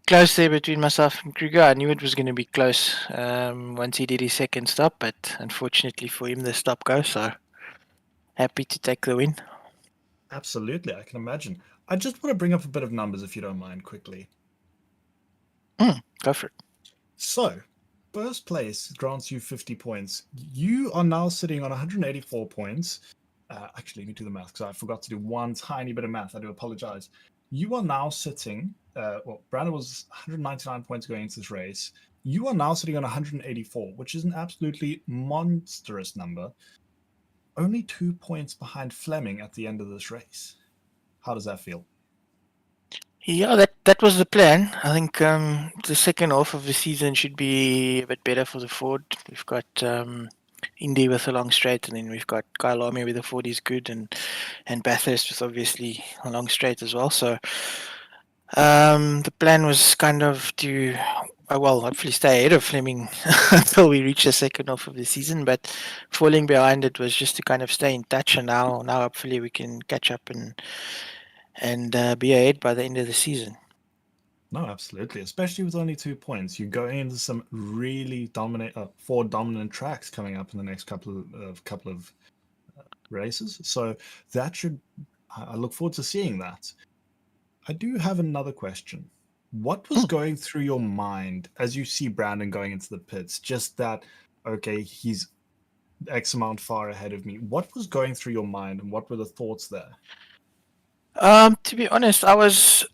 close there between myself and Kruger. I knew it was going to be close once he did his second stop, but unfortunately for him, the stop goes. So happy to take the win. Absolutely, I can imagine. I just want to bring up a bit of numbers, if you don't mind, quickly. Go for it. So, first place grants you 50 points. You are now sitting on 184 points. Actually, let me do the math because I forgot to do one tiny bit of math. I do apologize. You are now sitting, Brandon was 199 points going into this race. You are now sitting on 184, which is an absolutely monstrous number. Only 2 points behind Fleming at the end of this race. How does that feel? Yeah, that was the plan. I think the second half of the season should be a bit better for the Ford. We've got Indy with a long straight, and then we've got Kyle Army with a 40 is good, and Bathurst with obviously a long straight as well. So the plan was kind of to, hopefully stay ahead of Fleming until we reach the second half of the season. But falling behind it was just to kind of stay in touch, and now hopefully we can catch up and be ahead by the end of the season. No, absolutely. Especially with only 2 points, you're going into some really Ford dominant tracks coming up in the next couple of races. So I look forward to seeing that. I do have another question. What was going through your mind as you see Brandon going into the pits? Just that, okay, he's X amount far ahead of me. What was going through your mind, and what were the thoughts there? To be honest, I was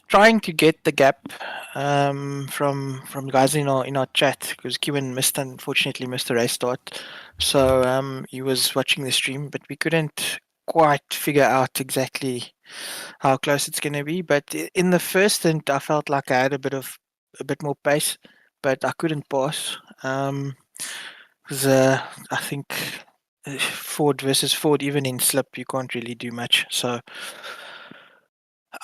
trying to get the gap from guys in our chat because Kevin unfortunately missed the race start, so he was watching the stream, but we couldn't quite figure out exactly how close it's going to be. But in the first stint, I felt like I had a bit more pace, but I couldn't pass. Because I think Ford versus Ford, even in slip, you can't really do much. So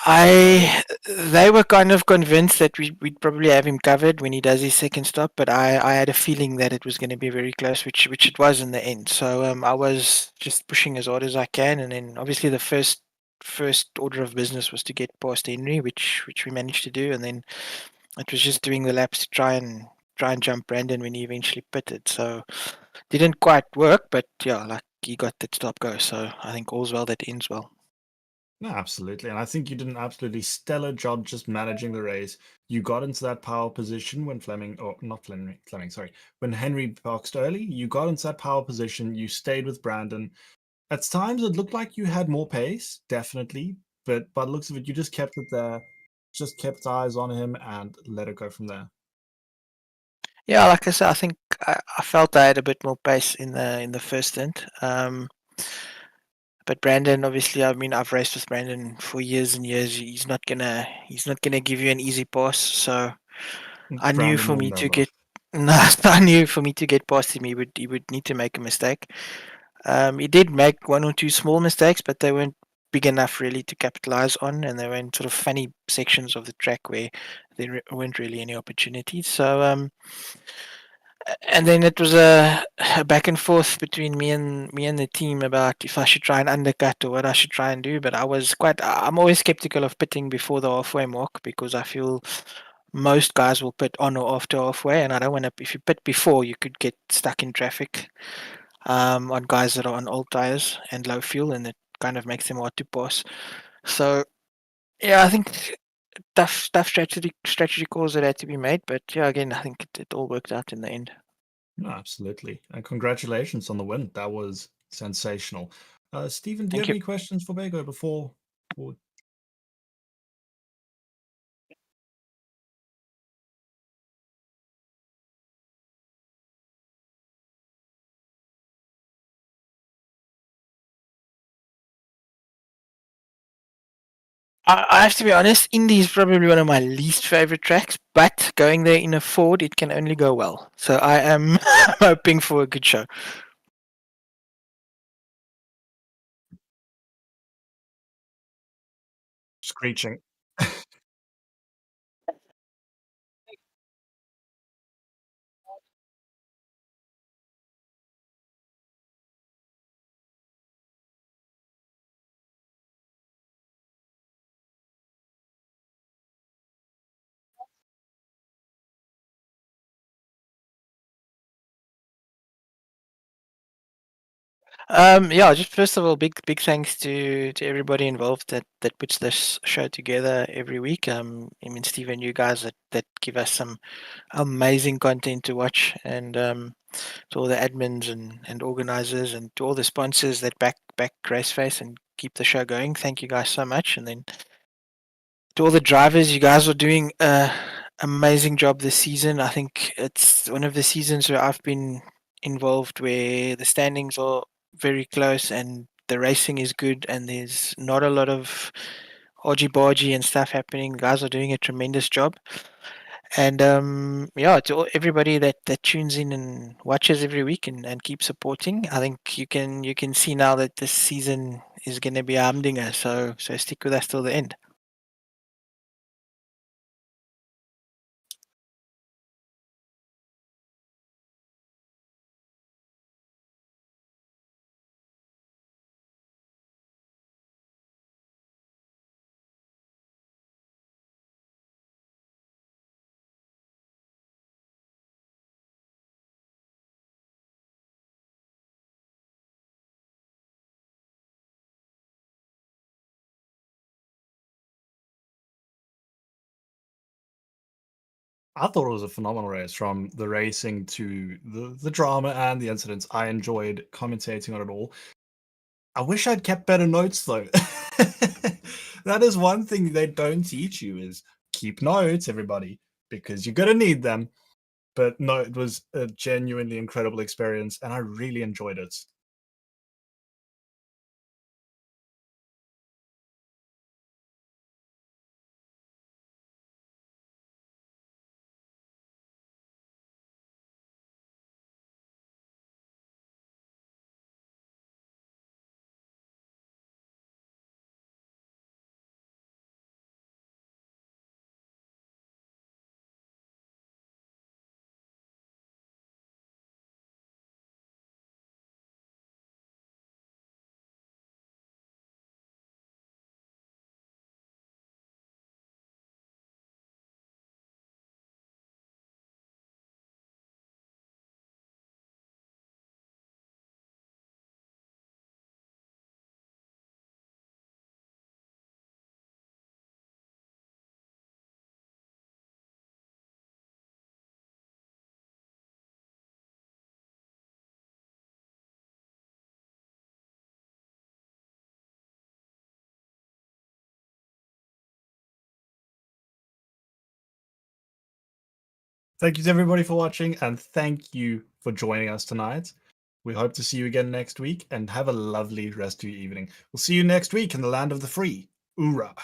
they were kind of convinced that we'd probably have him covered when he does his second stop, but I had a feeling that it was going to be very close, which it was in the end. So I was just pushing as hard as I can, and then obviously the first order of business was to get past Henry, which we managed to do, and then it was just doing the laps to try and jump Brandon when he eventually pitted. So didn't quite work, but yeah, like he got that stop go. So I think all's well that ends well. No, absolutely. And I think you did an absolutely stellar job just managing the race. You got into that power position when Fleming, sorry, when Henry boxed early. You got into that power position. You stayed with Brandon. At times, it looked like you had more pace, definitely. But by the looks of it, you just kept it there, just kept eyes on him and let it go from there. Yeah, like I said, I think I felt I had a bit more pace in the first stint. But Brandon, obviously, I mean, I've raced with Brandon for years and years. He's not gonna give you an easy pass. So I knew Brandon for will me to never. get, no, I knew for me to get past him, he would need to make a mistake. He did make one or two small mistakes, but they weren't big enough really to capitalize on, and they were in sort of funny sections of the track where there weren't really any opportunities. So and then it was a back and forth between me and the team about if I should try and undercut or what I should try and do. But I'm always skeptical of pitting before the halfway mark because I feel most guys will pit on or after halfway, and I don't want to. If you pit before, you could get stuck in traffic on guys that are on old tires and low fuel, and it kind of makes them hard to pass. So yeah, I think tough strategy calls that had to be made, but yeah, again, I think it all worked out in the end. No, absolutely. And congratulations on the win. That was sensational. Stephen, do you Thank have you. any questions for Bego before? I have to be honest, Indy is probably one of my least favorite tracks, but going there in a Ford, it can only go well. So I am hoping for a good show. Screeching. Yeah, just first of all, big thanks to everybody involved that puts this show together every week. I mean, Stephen, you guys that give us some amazing content to watch, and to all the admins and organizers, and to all the sponsors that back Raceface and keep the show going. Thank you guys so much, and then to all the drivers, you guys are doing an amazing job this season. I think it's one of the seasons where I've been involved where the standings are very close and the racing is good and there's not a lot of orgy bargy and stuff happening. The guys are doing a tremendous job. And yeah, to everybody that tunes in and watches every week and keeps supporting, I think you can see now that this season is going to be a humdinger. So stick with us till the end. I thought it was a phenomenal race, from the racing to the drama and the incidents. I enjoyed commentating on it all. I wish I'd kept better notes though. That is one thing they don't teach you, is keep notes, everybody, because you're gonna need them. But no, it was a genuinely incredible experience, and I really enjoyed it. Thank you to everybody for watching, and thank you for joining us tonight. We hope to see you again next week, and have a lovely rest of your evening. We'll see you next week in the land of the free. Oorah.